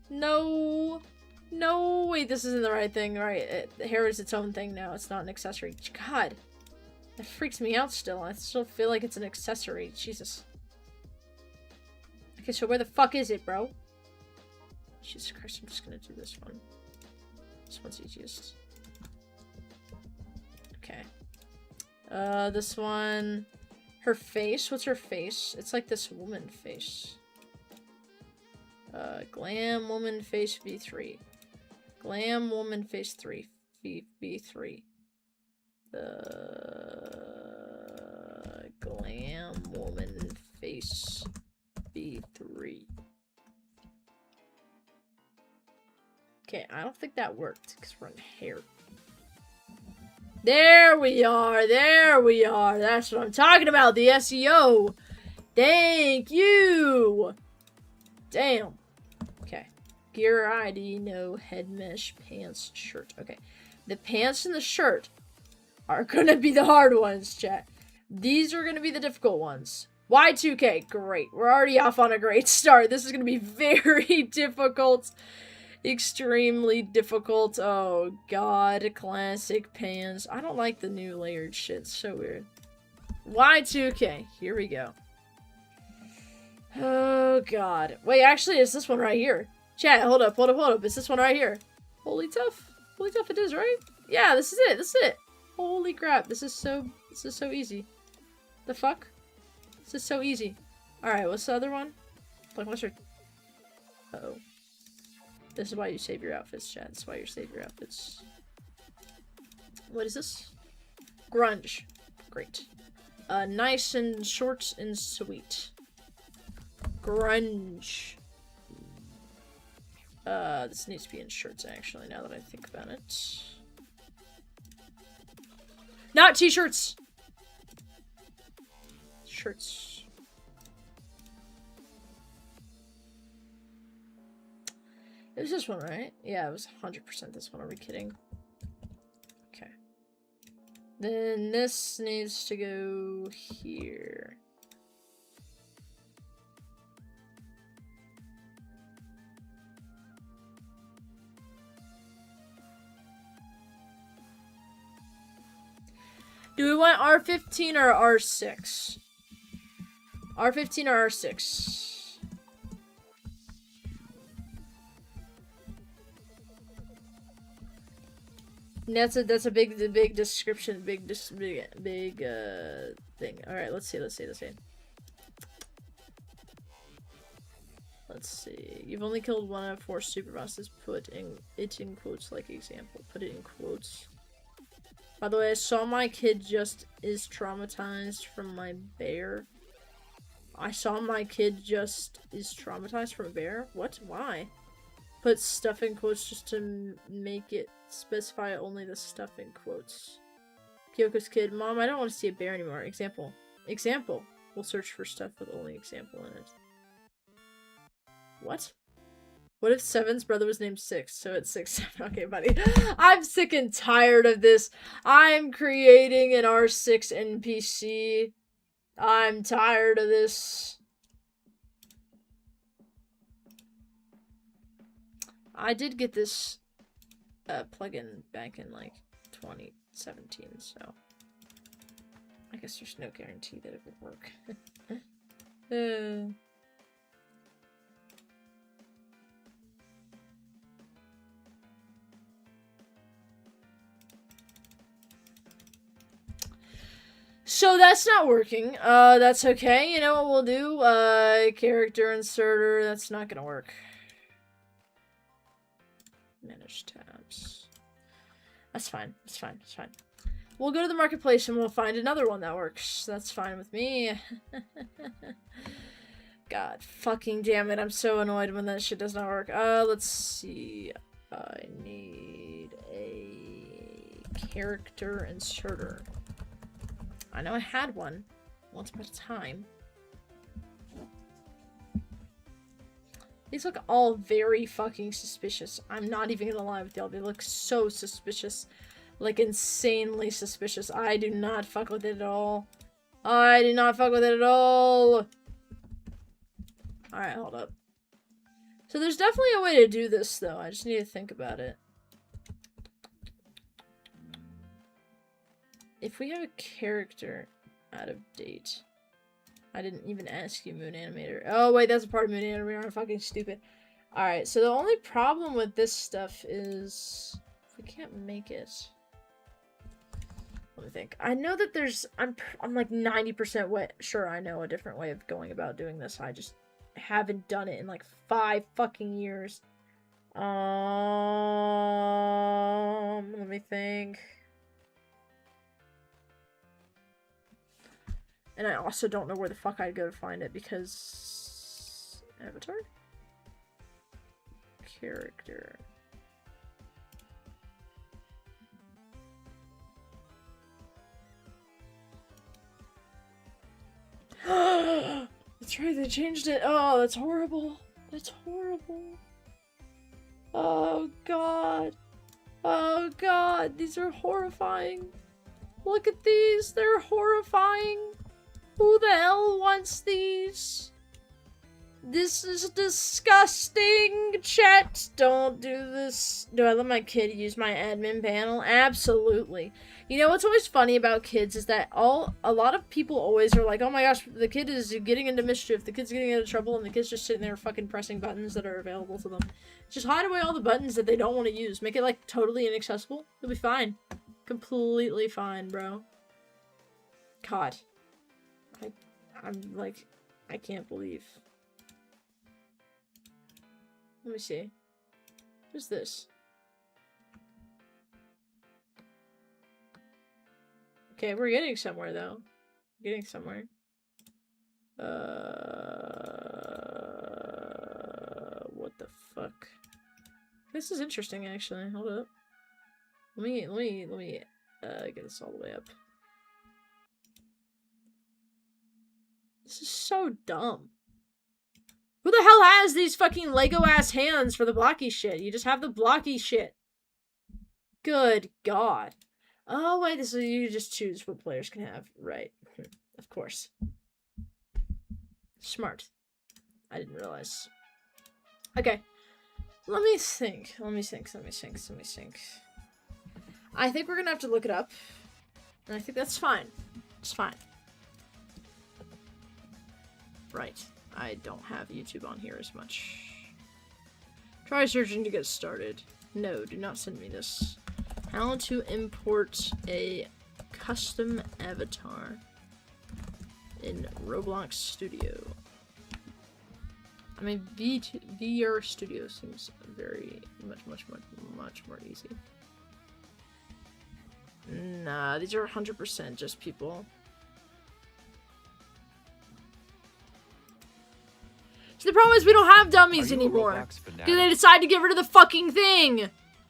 A: No. No. Wait, this isn't the right thing. Right. Hair is its own thing now. It's not an accessory. God. That freaks me out still. I still feel like it's an accessory. Jesus. Okay, so where the fuck is it, bro? Jesus Christ, I'm just gonna do this one. This one's easiest. Okay. This one... Her face? What's her face? It's like this woman face. Glam woman face B3. Glam woman face 3. B3. The... Glam woman face B3. Okay, I don't think that worked, because we're in hair. There we are, there we are. That's what I'm talking about, the SEO. Thank you. Damn. Okay. Gear ID, no head mesh, pants, shirt. Okay. The pants and the shirt are gonna be the hard ones, chat. These are gonna be the difficult ones. Y2K, great. We're already off on a great start. This is gonna be very difficult. Extremely difficult. Oh god, classic pants. I don't like the new layered shit. It's so weird. Y2K. Here we go. Oh god. Wait, actually, it's this one right here. Chat, hold up. It's this one right here. Holy tough. Holy tough it is, right? Yeah, this is it. This is it. Holy crap. This is so easy. The fuck? This is so easy. Alright, what's the other one? Like, what's your... Uh-oh. This is why you save your outfits, chat. This is why you save your outfits. What is this? Grunge. Great. Nice and short and sweet. Grunge. This needs to be in shirts, actually, now that I think about it. Not t-shirts! Shirts. It was this one, right? Yeah, it was 100% this one. Are we kidding? Okay. Then this needs to go here. Do we want R15 or R6? R15 or R6? That's a big description, big thing. All right, let's see. Let's see. You've only killed 1 out of 4 super bosses. Put it in quotes, like example. Put it in quotes. By the way, I saw my kid just is traumatized from my bear. I saw my kid just is traumatized from a bear. What? Why? Put stuff in quotes just to make it specify only the stuff in quotes. Kyoko's kid. Mom, I don't want to see a bear anymore. Example. Example. We'll search for stuff with only example in it. What? What if Seven's brother was named Six? So it's 6, 7. Okay, buddy. I'm sick and tired of this. I'm creating an R6 NPC. I'm tired of this. I did get this plugin back in like 2017, so I guess there's no guarantee that it would work. So that's not working. That's okay. You know what we'll do? Character inserter. That's not gonna work. Manage tabs. That's fine. It's fine. It's fine. We'll go to the marketplace and we'll find another one that works. That's fine with me. God fucking damn it. I'm so annoyed when that shit does not work. Let's see. I need a character inserter. I know I had one once upon a time. These look all very fucking suspicious. I'm not even gonna lie with y'all. They look so suspicious. Like, insanely suspicious. I do not fuck with it at all. I do not fuck with it at all. Alright, hold up. So there's definitely a way to do this, though. I just need to think about it. If we have a character out of date. I didn't even ask you, Moon Animator. Oh, wait, that's a part of Moon Animator. I'm fucking stupid. Alright, so the only problem with this stuff is... we can't make it. Let me think. I know that there's... I'm like 90% sure I know a different way of going about doing this. I just haven't done it in like 5 fucking years. Let me think. And I also don't know where the fuck I'd go to find it because... Avatar? Character. That's right, they changed it. Oh, that's horrible. That's horrible. Oh, God. Oh, God. These are horrifying. Look at these. They're horrifying. Who the hell wants these? This is disgusting, chat. Don't do this. Do I let my kid use my admin panel? Absolutely. You know what's always funny about kids is that a lot of people always are like, oh my gosh, the kid is getting into mischief, the kid's getting into trouble, and the kid's just sitting there fucking pressing buttons that are available to them. Just hide away all the buttons that they don't want to use. Make it like totally inaccessible. You'll be fine. Completely fine, bro. God. I'm like, I can't believe. Let me see. What's this? Okay, we're getting somewhere, though. We're getting somewhere. What the fuck? This is interesting, actually. Hold up. Let me get this all the way up. This is so dumb. Who the hell has these fucking Lego-ass hands for the blocky shit? You just have the blocky shit. Good God. Oh, wait, this is, you just choose what players can have. Right. Of course. Smart. I didn't realize. Okay. Let me think. I think we're gonna have to look it up. And I think that's fine. It's fine. Right. I don't have YouTube on here as much. Try searching to get started. No, do not send me this. How to import a custom avatar in Roblox Studio. I mean, VR Studio seems very much more easy. Nah, these are 100% just people. the problem is we don't have dummies anymore. Because they decide to get rid of the fucking thing.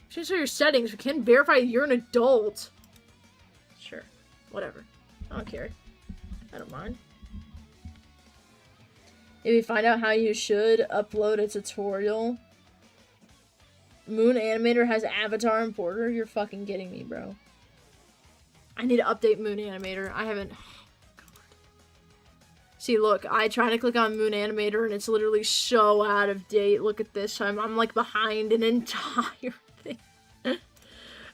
A: Change all your settings. We can't verify you're an adult. Sure. Whatever. I don't care. I don't mind. If you find out how you should upload a tutorial. Moon Animator has Avatar Importer? You're fucking kidding me, bro. I need to update Moon Animator. I haven't... See, look, I try to click on Moon Animator and it's literally so out of date. Look at this. I'm like behind an entire thing.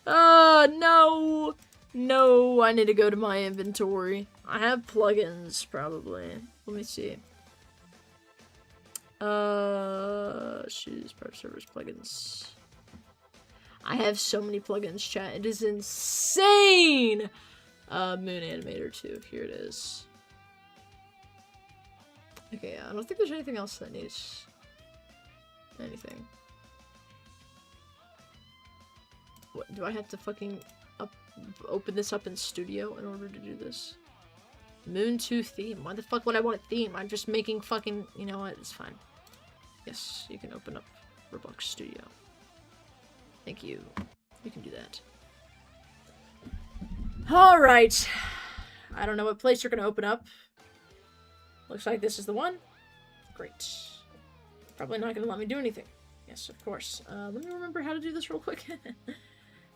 A: Oh, no. No, I need to go to my inventory. I have plugins, probably. Let me see. Choose part servers plugins. I have so many plugins, chat. It is insane! Moon Animator 2. Here it is. Okay, I don't think there's anything else that needs anything. What, do I have to fucking open this up in Studio in order to do this? Moon 2 theme. Why the fuck would I want a theme? I'm just making fucking... You know what? It's fine. Yes, you can open up Roblox Studio. Thank you. You can do that. Alright. I don't know what place you're gonna open up. Looks like this is the one. Great. Probably not gonna let me do anything. Yes, of course. Let me remember how to do this real quick.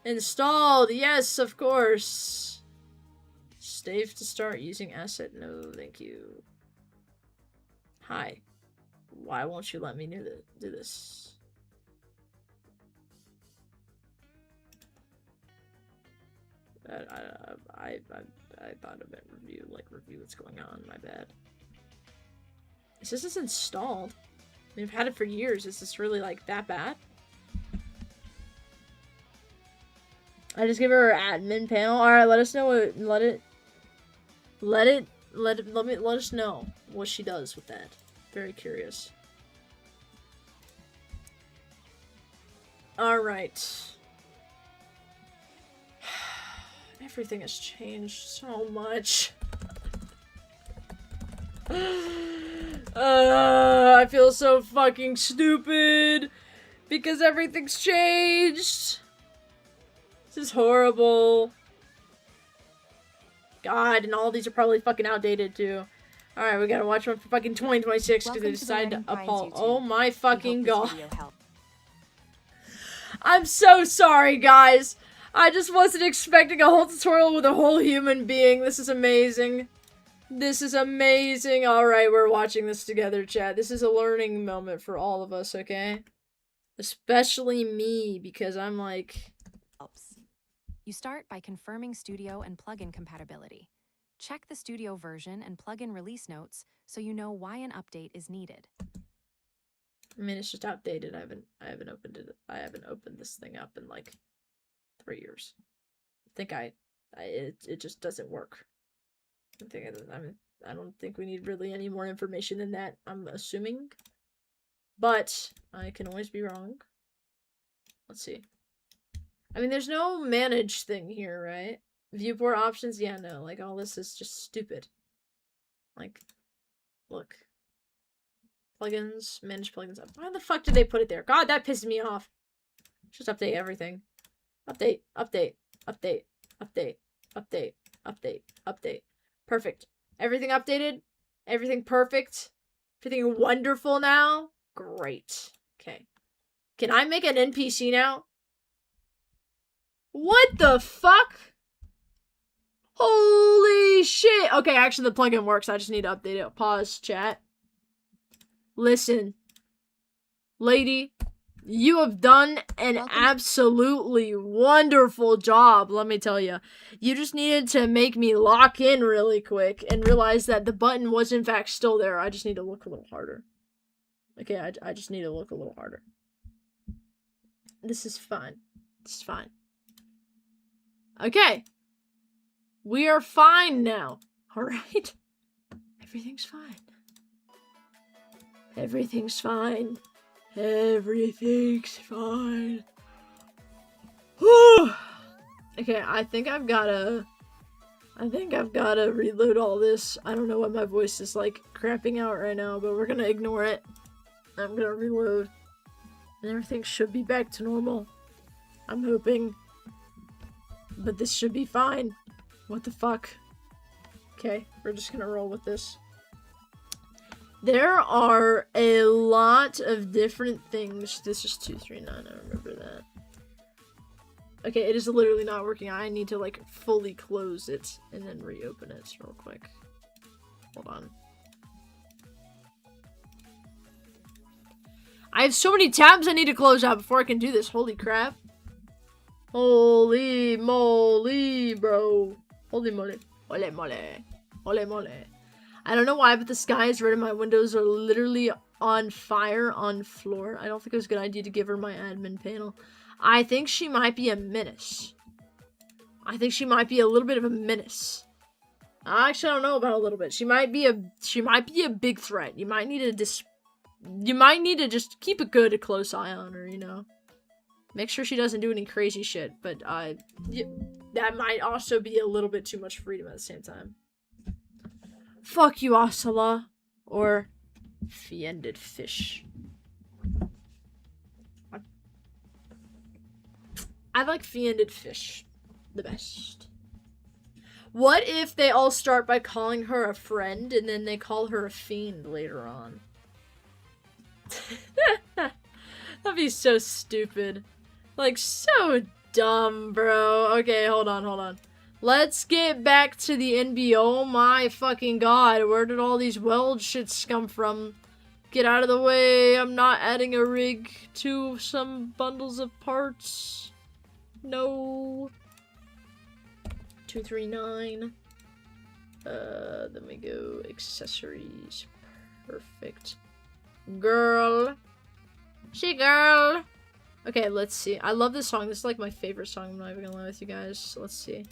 A: Installed! Yes, of course! Save to start using asset. No, thank you. Hi. Why won't you let me do this? I thought I meant review what's going on. My bad. It says it's installed. I mean, I've had it for years. Is this really like that bad? I just give her admin panel. All right, let us know what. Let us know what she does with that. Very curious. All right. Everything has changed so much. I feel so fucking stupid because everything's changed. This is horrible. God, and all these are probably fucking outdated too. Alright, we gotta watch one for fucking 2026 because they decided to uphold. Oh my fucking god. I'm so sorry, guys. I just wasn't expecting a whole tutorial with a whole human being. This is amazing. This is amazing. Alright, we're watching this together, chat. This is a learning moment for all of us, okay? Especially me, because I'm like...
B: You start by confirming Studio and plugin compatibility. Check the Studio version and plugin release notes so you know why an update is needed.
A: I mean, it's just outdated. I haven't opened it. I haven't opened this thing up in like 3 years. I think it just doesn't work. I don't think we need really any more information than that, I'm assuming. But I can always be wrong. Let's see. I mean, there's no manage thing here, right? Viewport options? Yeah, no. Like, all this is just stupid. Like, look. Plugins, manage plugins. Why the fuck did they put it there? God, that pisses me off. Just update everything. Update, update, update, update, update, update, update. Perfect. Everything updated? Everything perfect? Everything wonderful now? Great. Okay. Can I make an NPC now? What the fuck? Holy shit. Okay, actually the plugin works. I just need to update it. Pause, chat. Listen. Lady, you have done an absolutely wonderful job, let me tell you. You just needed to make me lock in really quick and realize that the button was in fact still there. I just need to look a little harder. Okay, I just need to look a little harder. This is fine. This is fine. Okay. We are fine now. Alright? Everything's fine. Everything's fine. Everything's fine. Whew. Okay, I think I've gotta reload all this. I don't know what my voice is like crapping out right now, but we're gonna ignore it. I'm gonna reload. And everything should be back to normal. I'm hoping. But this should be fine. What the fuck? Okay, we're just gonna roll with this. There are a lot of different things. This is 239, I remember that. Okay, it is literally not working. I need to, like, fully close it and then reopen it real quick. Hold on. I have so many tabs I need to close out before I can do this. Holy crap. Holy moly, bro. Holy moly. Holy moly. Holy moly. I don't know why, but the sky is red and my windows are literally on fire on floor. I don't think it was a good idea to give her my admin panel. I think she might be a menace. I think she might be a little bit of a menace. Actually, I don't know about a little bit. She might be a big threat. You might need to just keep a good close eye on her, you know. Make sure she doesn't do any crazy shit, but that might also be a little bit too much freedom at the same time. Fuck you, Asala. Or fiended fish. I like fiended fish the best. What if they all start by calling her a friend and then they call her a fiend later on? That'd be so stupid. Like, so dumb, bro. Okay, hold on. Let's get back to the NB. Oh my fucking god. Where did all these weld shits come from? Get out of the way. I'm not adding a rig to some bundles of parts. No. 239. Then we go accessories. Perfect. Girl. She girl. Okay, let's see. I love this song. This is like my favorite song. I'm not even gonna lie with you guys. So let's see.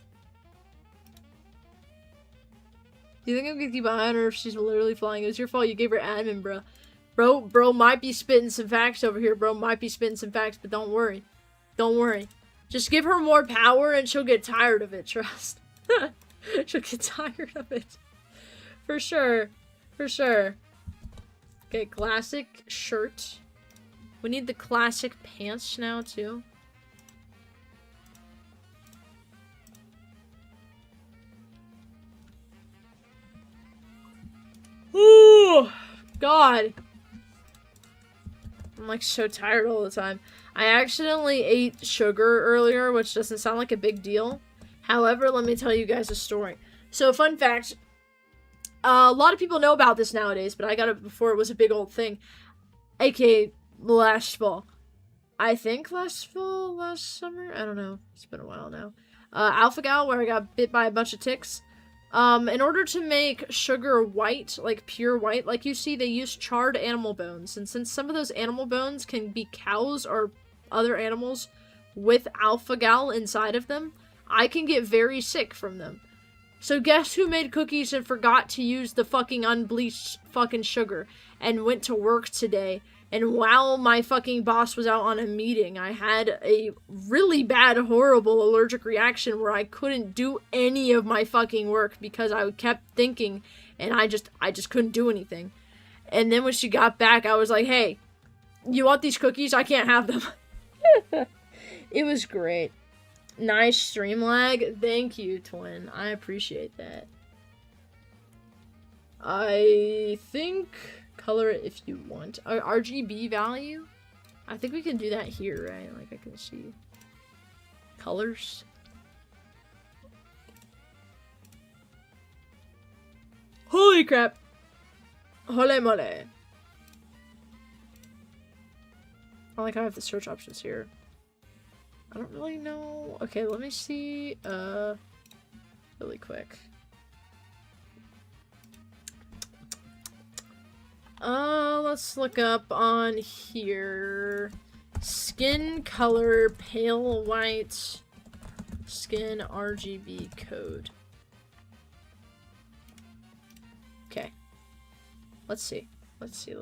A: Do you think I'm gonna keep behind her if she's literally flying? It was your fault. You gave her admin, bro. Bro might be spitting some facts over here. Bro might be spitting some facts, but don't worry. Don't worry. Just give her more power and she'll get tired of it, trust. She'll get tired of it. For sure. For sure. Okay, classic shirt. We need the classic pants now, too. Ooh, God. I'm like so tired all the time. I accidentally ate sugar earlier, which doesn't sound like a big deal. However, let me tell you guys a story. So, fun fact. A lot of people know about this nowadays, but I got it before it was a big old thing. AKA last fall. I think last fall, last summer? I don't know. It's been a while now. Alpha Gal, where I got bit by a bunch of ticks. In order to make sugar white, like pure white, like you see, they use charred animal bones. And since some of those animal bones can be cows or other animals with alpha gal inside of them, I can get very sick from them. So guess who made cookies and forgot to use the fucking unbleached fucking sugar and went to work today? And while my fucking boss was out on a meeting, I had a really bad, horrible allergic reaction where I couldn't do any of my fucking work because I kept thinking and I just couldn't do anything. And then when she got back, I was like, hey, you want these cookies? I can't have them. It was great. Nice stream lag. Thank you, Twin. I appreciate that. I think... color it if you want. RGB value? I think we can do that here, right? Like, I can see colors. Holy crap! Holy moly! I like how I have the search options here. I don't really know. Okay, let me see, really quick. Let's look up on here. Skin color, pale white, skin RGB code. Okay. Let's see. Let's see.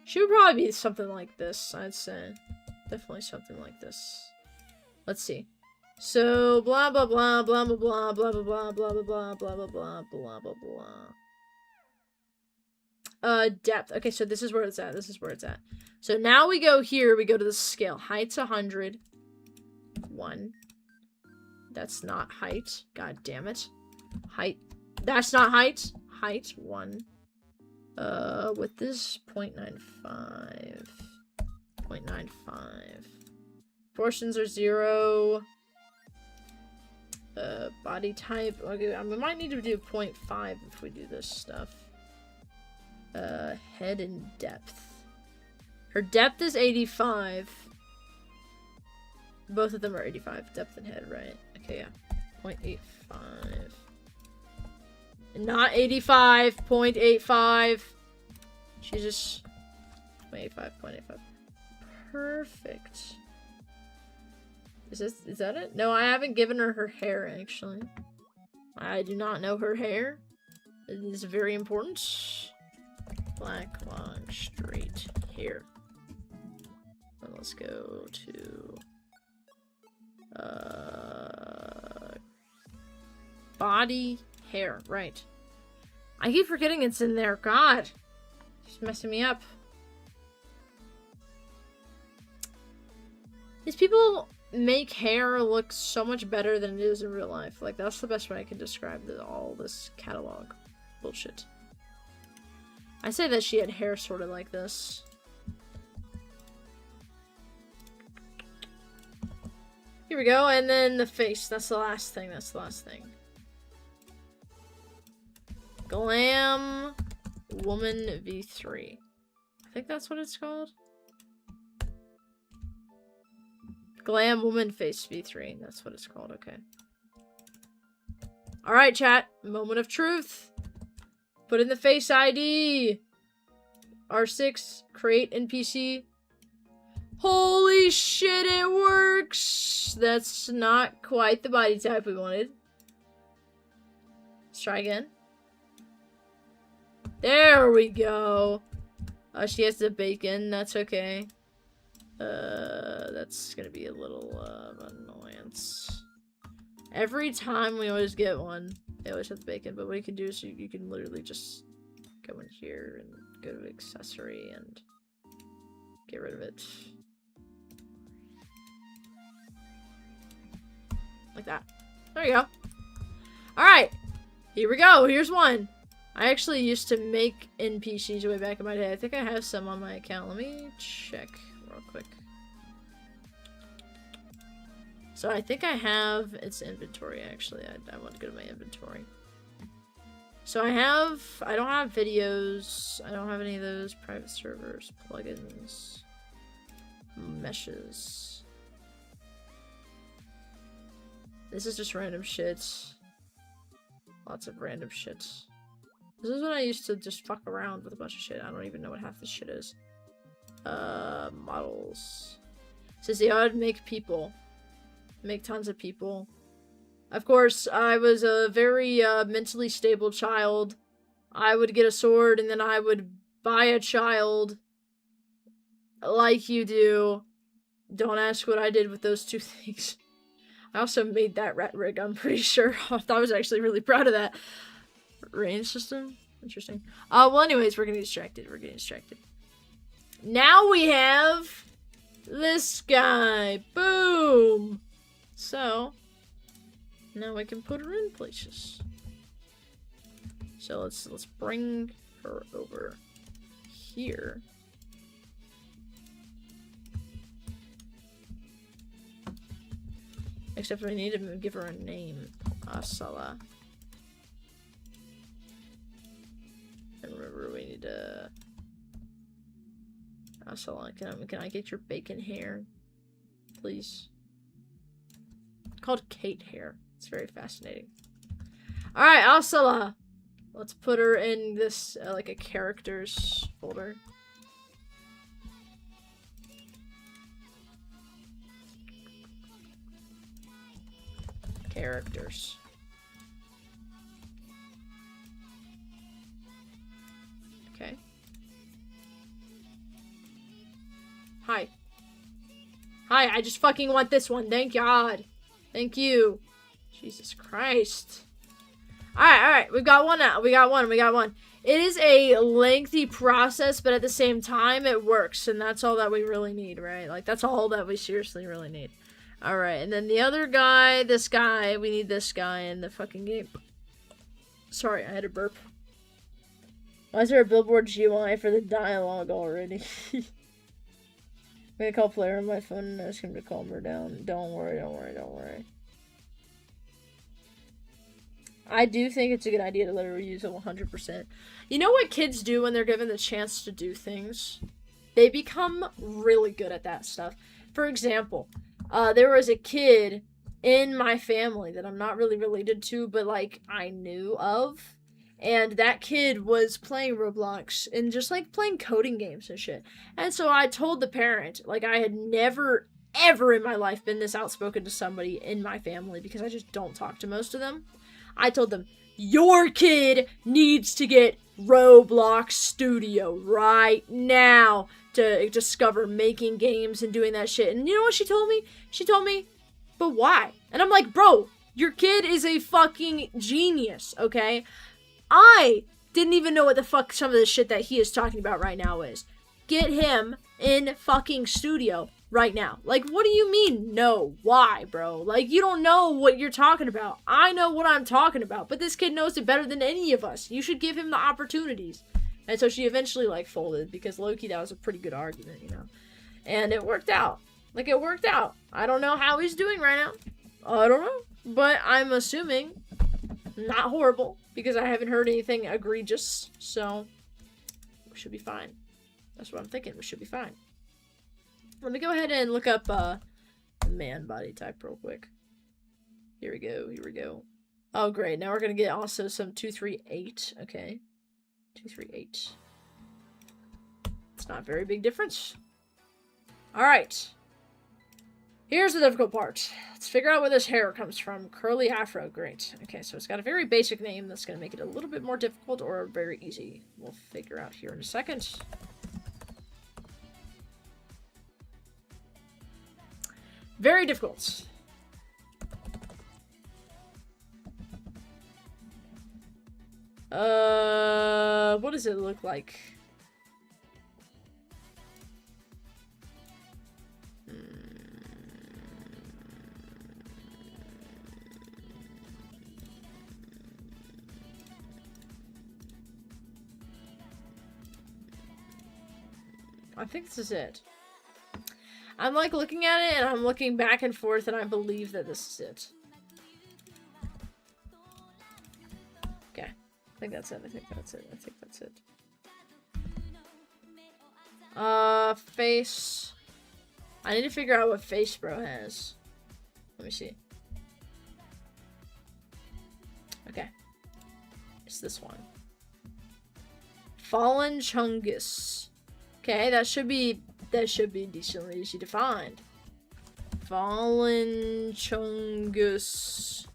A: Should probably be something like this, I'd say. Definitely something like this. Let's see. So, blah, blah, blah, blah, blah, blah, blah, blah, blah, blah, blah, blah, blah, blah, blah, blah, blah, blah. Depth. Okay, so this is where it's at. This is where it's at. So now we go here. We go to the scale. Height's 100. 1. That's not height. God damn it. Height. That's not height. Height. 1. With this 0.95. 0.95. Proportions are 0. Body type. Okay, we might need to do 0.5 if we do this stuff. Head and depth. Her depth is 85. Both of them are 85. Depth and head, right? Okay, yeah. 0.85. Not 85. 0.85. She's just 0.85. 0.85. Perfect. Is that it? No, I haven't given her her hair, actually. I do not know her hair. It is very important. Black, long, straight hair. And let's go to... body, hair. Right. I keep forgetting it's in there. God. It's messing me up. These people make hair look so much better than it is in real life. Like, that's the best way I can describe all this catalog bullshit. I say that she had hair sort of like this. Here we go, and then the face. That's the last thing. That's the last thing. Glam Woman V3. I think that's what it's called. Glam Woman Face V3. That's what it's called. Okay. Alright, chat. Moment of truth. Put in the face ID. R6. Create NPC. Holy shit, it works! That's not quite the body type we wanted. Let's try again. There we go. She has the bacon. That's okay. That's gonna be a little of an annoyance. Every time we always get one, they always have the bacon, but what you can do is you can literally just go in here and go to accessory and get rid of it. Like that. There you go. Alright. Here we go. Here's one. I actually used to make NPCs way back in my day. I think I have some on my account. Let me check real quick. So I think I have its inventory, actually. I want to go to my inventory. So I don't have videos. I don't have any of those private servers, plugins, meshes. This is just random shit. Lots of random shit. This is when I used to just fuck around with a bunch of shit. I don't even know what half this shit is. Models. It says, yeah, I would make people. Make tons of people. Of course, I was a very mentally stable child. I would get a sword and then I would buy a child. Like you do. Don't ask what I did with those two things. I also made that rat rig, I'm pretty sure. I was actually really proud of that. Range system? Interesting. Well, anyways, we're getting distracted. We're getting distracted. Now we have this guy. Boom! So, now we can put her in places. So let's bring her over here. Except we need to give her a name. Asala. And remember, we need to... Asala, can I get your bacon hair? Please. It's called Kate hair. It's very fascinating. Alright, Asala! Let's put her in this, like a characters folder. Characters. Okay. Hi. Hi, I just fucking want this one. Thank God. Thank you. Jesus Christ. Alright, alright. We've got one now. We got one. It is a lengthy process, but at the same time, it works, and that's all that we really need, right? Like, that's all that we seriously really need. Alright, and then the other guy, this guy, we need this guy in the fucking game. Sorry, I had a burp. Why is there a billboard GUI for the dialogue already? I'm gonna call player on my phone and ask him to calm her down. Don't worry, don't worry, don't worry. I do think it's a good idea to let her use it 100%. You know what kids do when they're given the chance to do things? They become really good at that stuff. For example, there was a kid in my family that I'm not really related to, but, like, I knew of. And that kid was playing Roblox and just, like, playing coding games and shit. And so I told the parent, like, I had never, ever in my life been this outspoken to somebody in my family because I just don't talk to most of them. I told them, your kid needs to get Roblox Studio right now to discover making games and doing that shit. And you know what she told me? She told me, but why? And I'm like, bro, your kid is a fucking genius, okay? I didn't even know what the fuck some of the shit that he is talking about right now is. Get him in fucking Studio right now. Like, what do you mean, no? Why, bro? Like, you don't know what you're talking about. I know what I'm talking about, but this kid knows it better than any of us. You should give him the opportunities. And so she eventually, like, folded, because low-key, that was a pretty good argument, you know? And it worked out. Like, it worked out. I don't know how he's doing right now. I don't know. But I'm assuming not horrible, because I haven't heard anything egregious, so we should be fine. That's what I'm thinking. We should be fine. Let me go ahead and look up the man body type real quick. Here we go. Here we go. Oh, great. Now we're going to get also some 238. Okay. 238. It's not a very big difference. Alright. Here's the difficult part. Let's figure out where this hair comes from. Curly afro. Great. Okay, so it's got a very basic name that's going to make it a little bit more difficult or very easy. We'll figure out here in a second. Very difficult. What does it look like? I think this is it. I'm, like, looking at it, and I'm looking back and forth, and I believe that this is it. Okay. I think that's it. I think that's it. I think that's it. Face. I need to figure out what face bro has. Let me see. Okay. It's this one. Fallen Chungus. Okay, that should be decently easy to find. Fallen Chungus.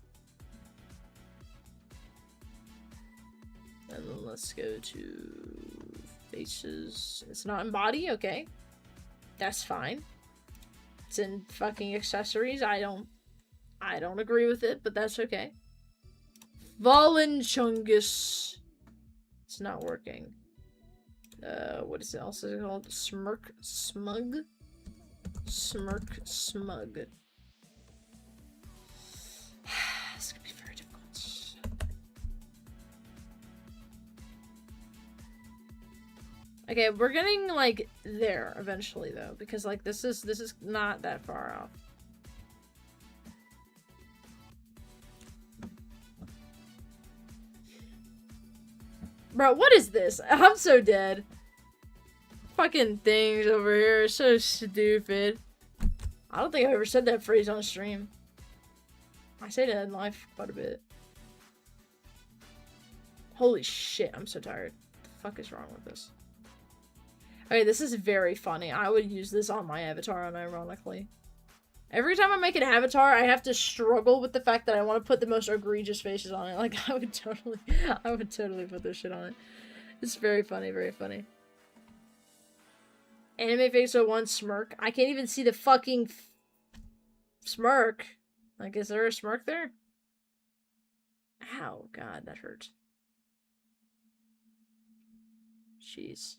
A: And then let's go to faces. It's not in body, okay. That's fine. It's in fucking accessories. I don't agree with it, but that's okay. Fallen Chungus. It's not working. What is it else is it called? Smirk Smug? Smirk Smug. It's gonna be very difficult. Okay, we're getting, like, there eventually, though, because, like, this is not that far off. Bro, what is this? I'm so dead. Fucking things over here are so stupid. I don't think I've ever said that phrase on stream. I say that in life quite a bit. Holy shit, I'm so tired. What the fuck is wrong with this? Okay, this is very funny. I would use this on my avatar, unironically. Every time I make an avatar, I have to struggle with the fact that I want to put the most egregious faces on it. Like, I would totally put this shit on it. It's very funny, very funny. Anime face 01 smirk. I can't even see the fucking smirk. Like, is there a smirk there? Ow, God, that hurt. Jeez.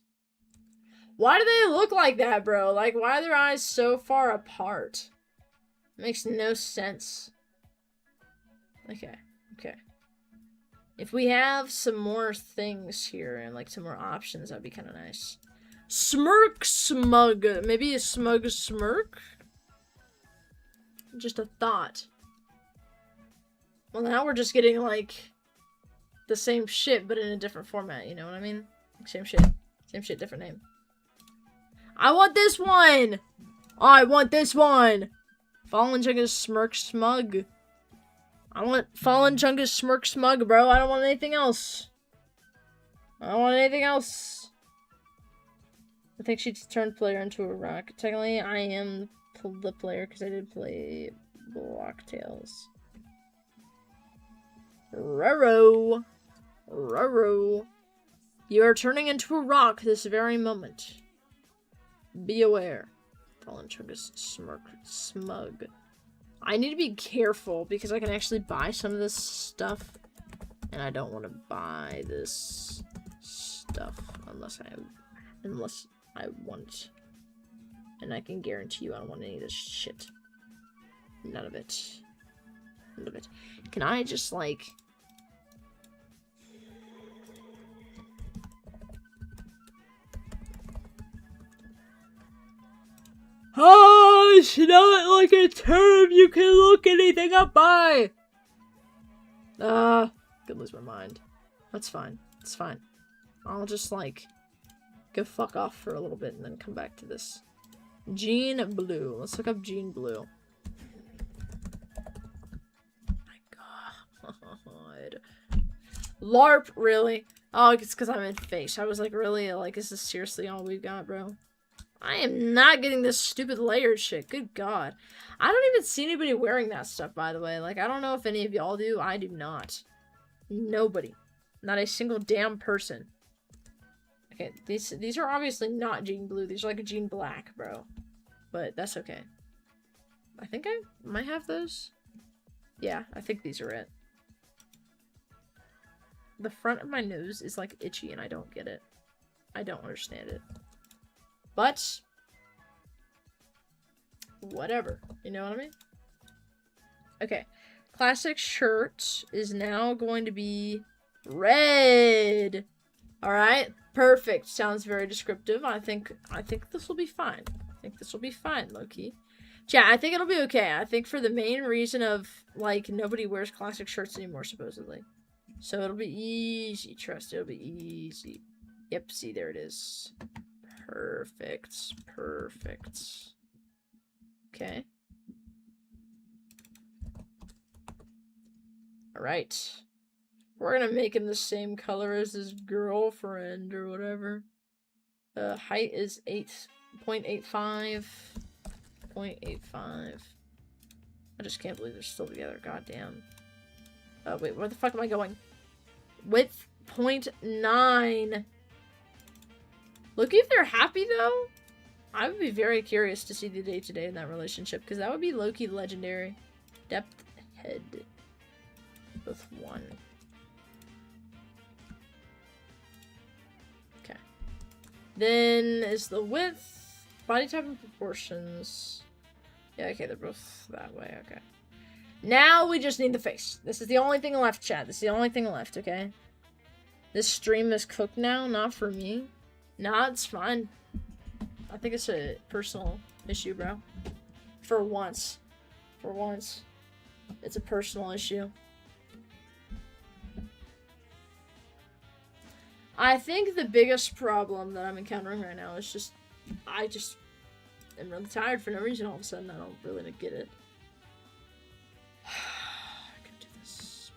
A: Why do they look like that, bro? Like, why are their eyes so far apart? Makes no sense. Okay, okay. If we have some more things here and like some more options, that'd be kind of nice. Smirk smug. Maybe a smug smirk? Just a thought. Well, now we're just getting like the same shit, but in a different format, you know what I mean? Same shit, different name. I want this one! I want this one! Fallen Chungus Smirk Smug. I want Fallen Chungus Smirk Smug, bro. I don't want anything else. I don't want anything else. I think she turned player into a rock. Technically, I am the player because I did play Blocktails. Roro. Roro. You are turning into a rock this very moment. Be aware. Fallen Chungus Smirk Smug. I need to be careful because I can actually buy some of this stuff. And I don't want to buy this stuff unless I want. And I can guarantee you I don't want any of this shit. None of it. None of it. Can I just like... Oh, it's not like a term you can look anything up by! Could lose my mind. That's fine. It's fine. I'll just, like, go fuck off for a little bit and then come back to this. Gene Blue. Let's look up Gene Blue. My god. LARP, really? Oh, it's because I'm in face. I was like, really? Like, is this seriously all we've got, bro? I am not getting this stupid layered shit. Good god. I don't even see anybody wearing that stuff, by the way. Like, I don't know if any of y'all do. I do not. Nobody. Not a single damn person. Okay, these are obviously not Gene Blue. These are like a Gene Black, bro. But that's okay. I think I might have those. Yeah, I think these are it. The front of my nose is like itchy and I don't get it. I don't understand it. But, whatever. You know what I mean? Okay. Classic shirt is now going to be red. Alright? Perfect. Sounds very descriptive. I think this will be fine. I think this will be fine, low-key. Yeah, I think it'll be okay. I think for the main reason of, like, nobody wears classic shirts anymore, supposedly. So it'll be easy. Trust, it'll be easy. Yep, see, there it is. Perfect. Perfect. Okay. Alright. We're gonna make him the same color as his girlfriend or whatever. Height is 8.85. 0.85. I just can't believe they're still together. Goddamn. Wait, where the fuck am I going? Width 0.9. Look, if they're happy, though, I would be very curious to see the day-to-day in that relationship, because that would be low-key legendary. Depth, head. Both 1. Okay. Then is the width, body type, and proportions. Yeah, okay, they're both that way, okay. Now we just need the face. This is the only thing left, chat. This is the only thing left, okay? This stream is cooked now, not for me. Nah, it's fine. I think it's a personal issue, bro. For once. For once. It's a personal issue. I think the biggest problem that I'm encountering right now is just... I just am really tired for no reason all of a sudden. I don't really get it. I can do this.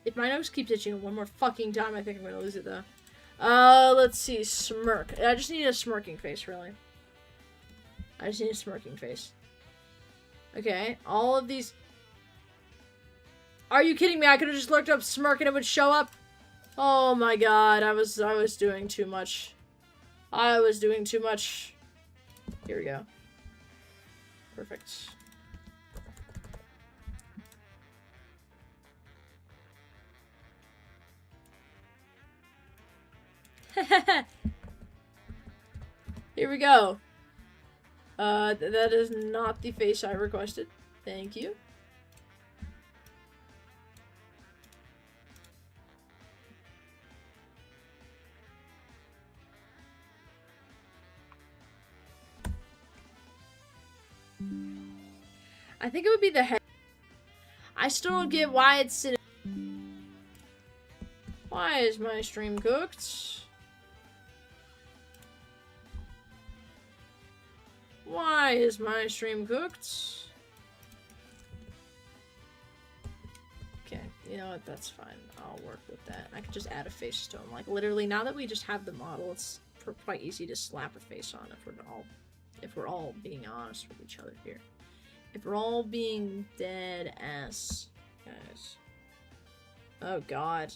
A: If my nose keeps itching one more fucking time, I think I'm gonna lose it, though. Let's see. Smirk. I just need a smirking face, really. I just need a smirking face. Okay, all of these... Are you kidding me? I could have just looked up smirk and it would show up? Oh my god, I was doing too much. I was doing too much. Here we go. Perfect. Here we go. That is not the face I requested. Thank you. I think it would be the head. I still don't get why it's sitting. Why is my stream cooked? Why is my stream cooked? Okay, you know what? That's fine. I'll work with that. I could just add a face to him. Like literally, now that we just have the model, it's quite easy to slap a face on if we're all being honest with each other here. If we're all being dead ass guys. Oh god.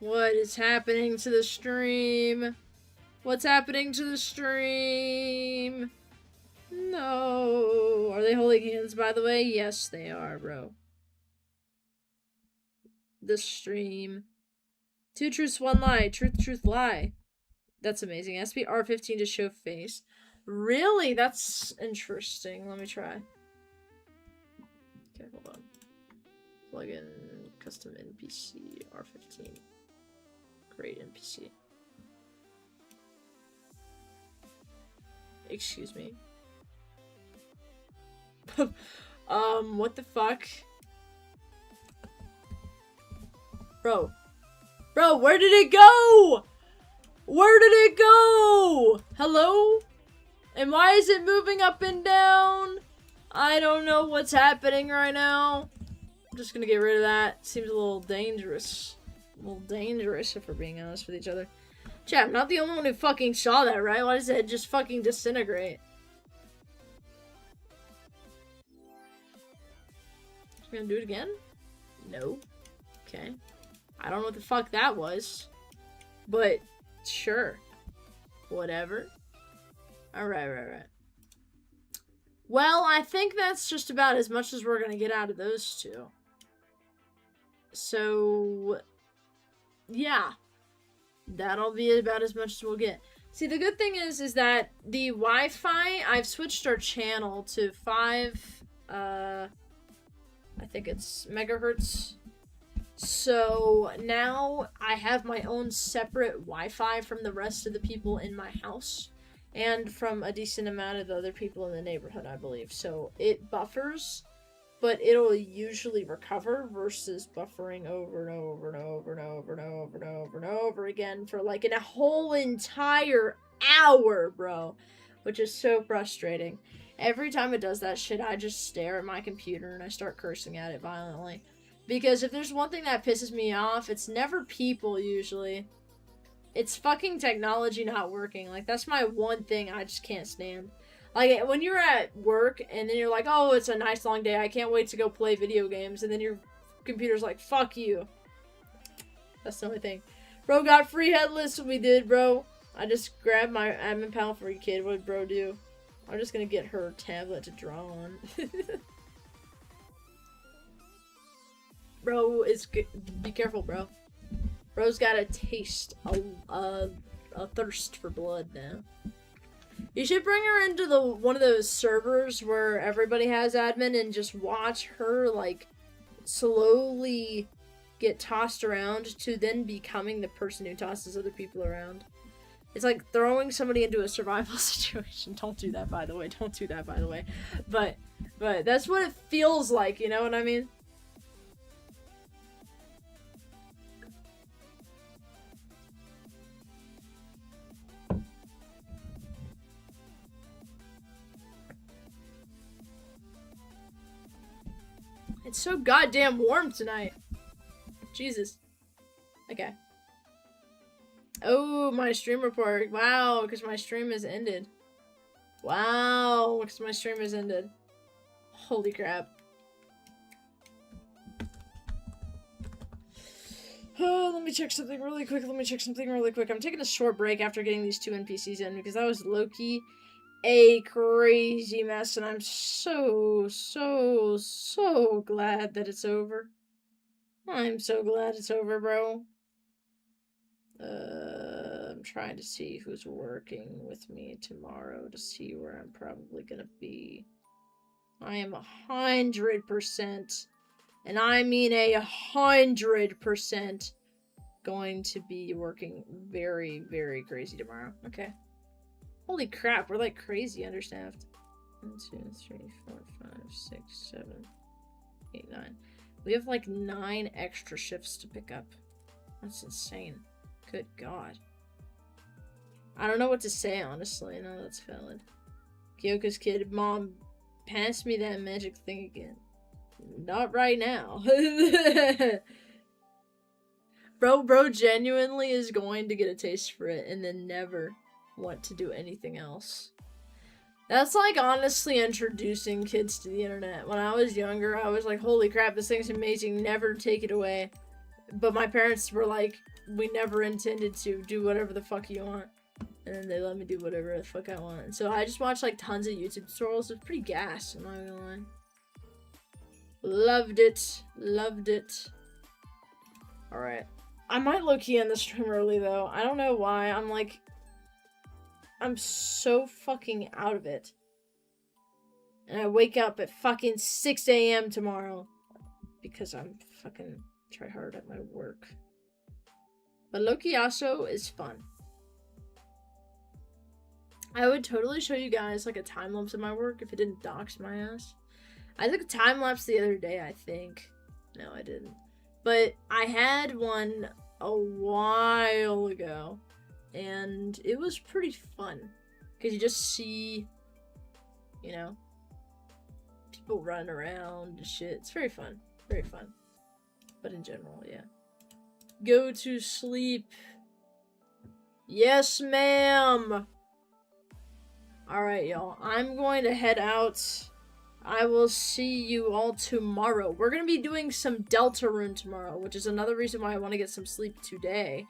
A: What is happening to the stream? What's happening to the stream? No. Are they holding hands, by the way? Yes, they are, bro. The stream. 2 truths, 1 lie. Truth, truth, lie. That's amazing. It has to be R15 to show face. Really? That's interesting. Let me try. Okay, hold on. Plug in custom NPC R15. Great NPC. Excuse me. What the fuck? Bro. Bro, where did it go? Where did it go? Hello? And why is it moving up and down? I don't know what's happening right now. I'm just gonna get rid of that. Seems a little dangerous. A little dangerous if we're being honest with each other. Chat, I'm not the only one who fucking saw that, right? Why does it just fucking disintegrate? We're gonna do it again? No. Okay. I don't know what the fuck that was. But, sure. Whatever. Alright, right. Well, I think that's just about as much as we're gonna get out of those two. So, yeah. That'll be about as much as we'll get. See, the good thing is that the Wi-Fi, I've switched our channel to 5, I think it's megahertz. So now I have my own separate Wi-Fi from the rest of the people in my house. And from a decent amount of the other people in the neighborhood, I believe. So it buffers, but it'll usually recover versus buffering over and over and over and over and over and over and over again for like a whole entire hour, bro. Which is so frustrating. Every time it does that shit, I just stare at my computer and I start cursing at it violently. Because if there's one thing that pisses me off, it's never people usually. It's fucking technology not working. Like, that's my one thing I just can't stand. Like, when you're at work, and then you're like, oh, it's a nice long day, I can't wait to go play video games, and then your computer's like, fuck you. That's the only thing. Bro got free headless, we did, bro. I just grabbed my admin panel for you, kid. What did bro do? I'm just gonna get her tablet to draw on. Bro is good. Be careful, bro. Bro's got a taste, a thirst for blood now. You should bring her into one of those servers where everybody has admin and just watch her, like, slowly get tossed around to then becoming the person who tosses other people around. It's like throwing somebody into a survival situation. Don't do that, by the way. Don't do that, by the way. But that's what it feels like, you know what I mean? It's so goddamn warm tonight. Jesus. Okay. Oh, my stream report. Wow, because my stream has ended. Wow, because my stream has ended. Holy crap. Oh, let me check something really quick. I'm taking a short break after getting these 2 NPCs in because that was low-key a crazy mess, and I'm so glad that it's over. I'm so glad it's over, bro. I'm trying to see who's working with me tomorrow to see where I'm probably gonna be. I am 100%, and I mean 100%, going to be working very, very crazy tomorrow. Okay. Holy crap, we're like crazy understaffed. 1, 2, 3, 4, 5, 6, 7, 8, 9. We have like 9 extra shifts to pick up. That's insane. Good God. I don't know what to say, honestly. No, that's valid. Kyoko's kid, Mom, pass me that magic thing again. Not right now. Bro genuinely is going to get a taste for it and then never want to do anything else. That's like honestly introducing kids to the internet. When I was younger, I was like, holy crap, this thing's amazing, never take it away. But my parents were like, we never intended to do whatever the fuck you want. And then they let me do whatever the fuck I want. So I just watched like tons of YouTube tutorials. It's pretty gas, I'm not gonna lie. Loved it. Loved it. Alright. I might low-key end the stream early though. I don't know why. I'm so fucking out of it. And I wake up at fucking 6 a.m. tomorrow. Because I'm fucking try hard at my work. But Loki also is fun. I would totally show you guys like a time lapse of my work if it didn't dox my ass. I took a time lapse the other day, I think. No, I didn't. But I had one a while ago. And it was pretty fun. Because you just see, you know, people running around and shit. It's very fun. Very fun. But in general, yeah. Go to sleep. Yes, ma'am. Alright, y'all. I'm going to head out. I will see you all tomorrow. We're going to be doing some Deltarune tomorrow, which is another reason why I want to get some sleep today.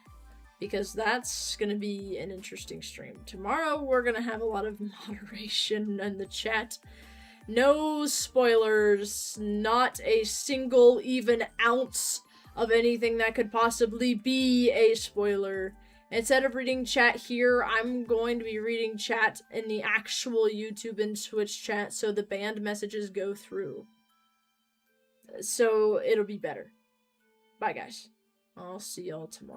A: Because that's going to be an interesting stream. Tomorrow, we're going to have a lot of moderation in the chat. No spoilers. Not a single even ounce of anything that could possibly be a spoiler. Instead of reading chat here, I'm going to be reading chat in the actual YouTube and Twitch chat so the banned messages go through. So it'll be better. Bye, guys. I'll see y'all tomorrow.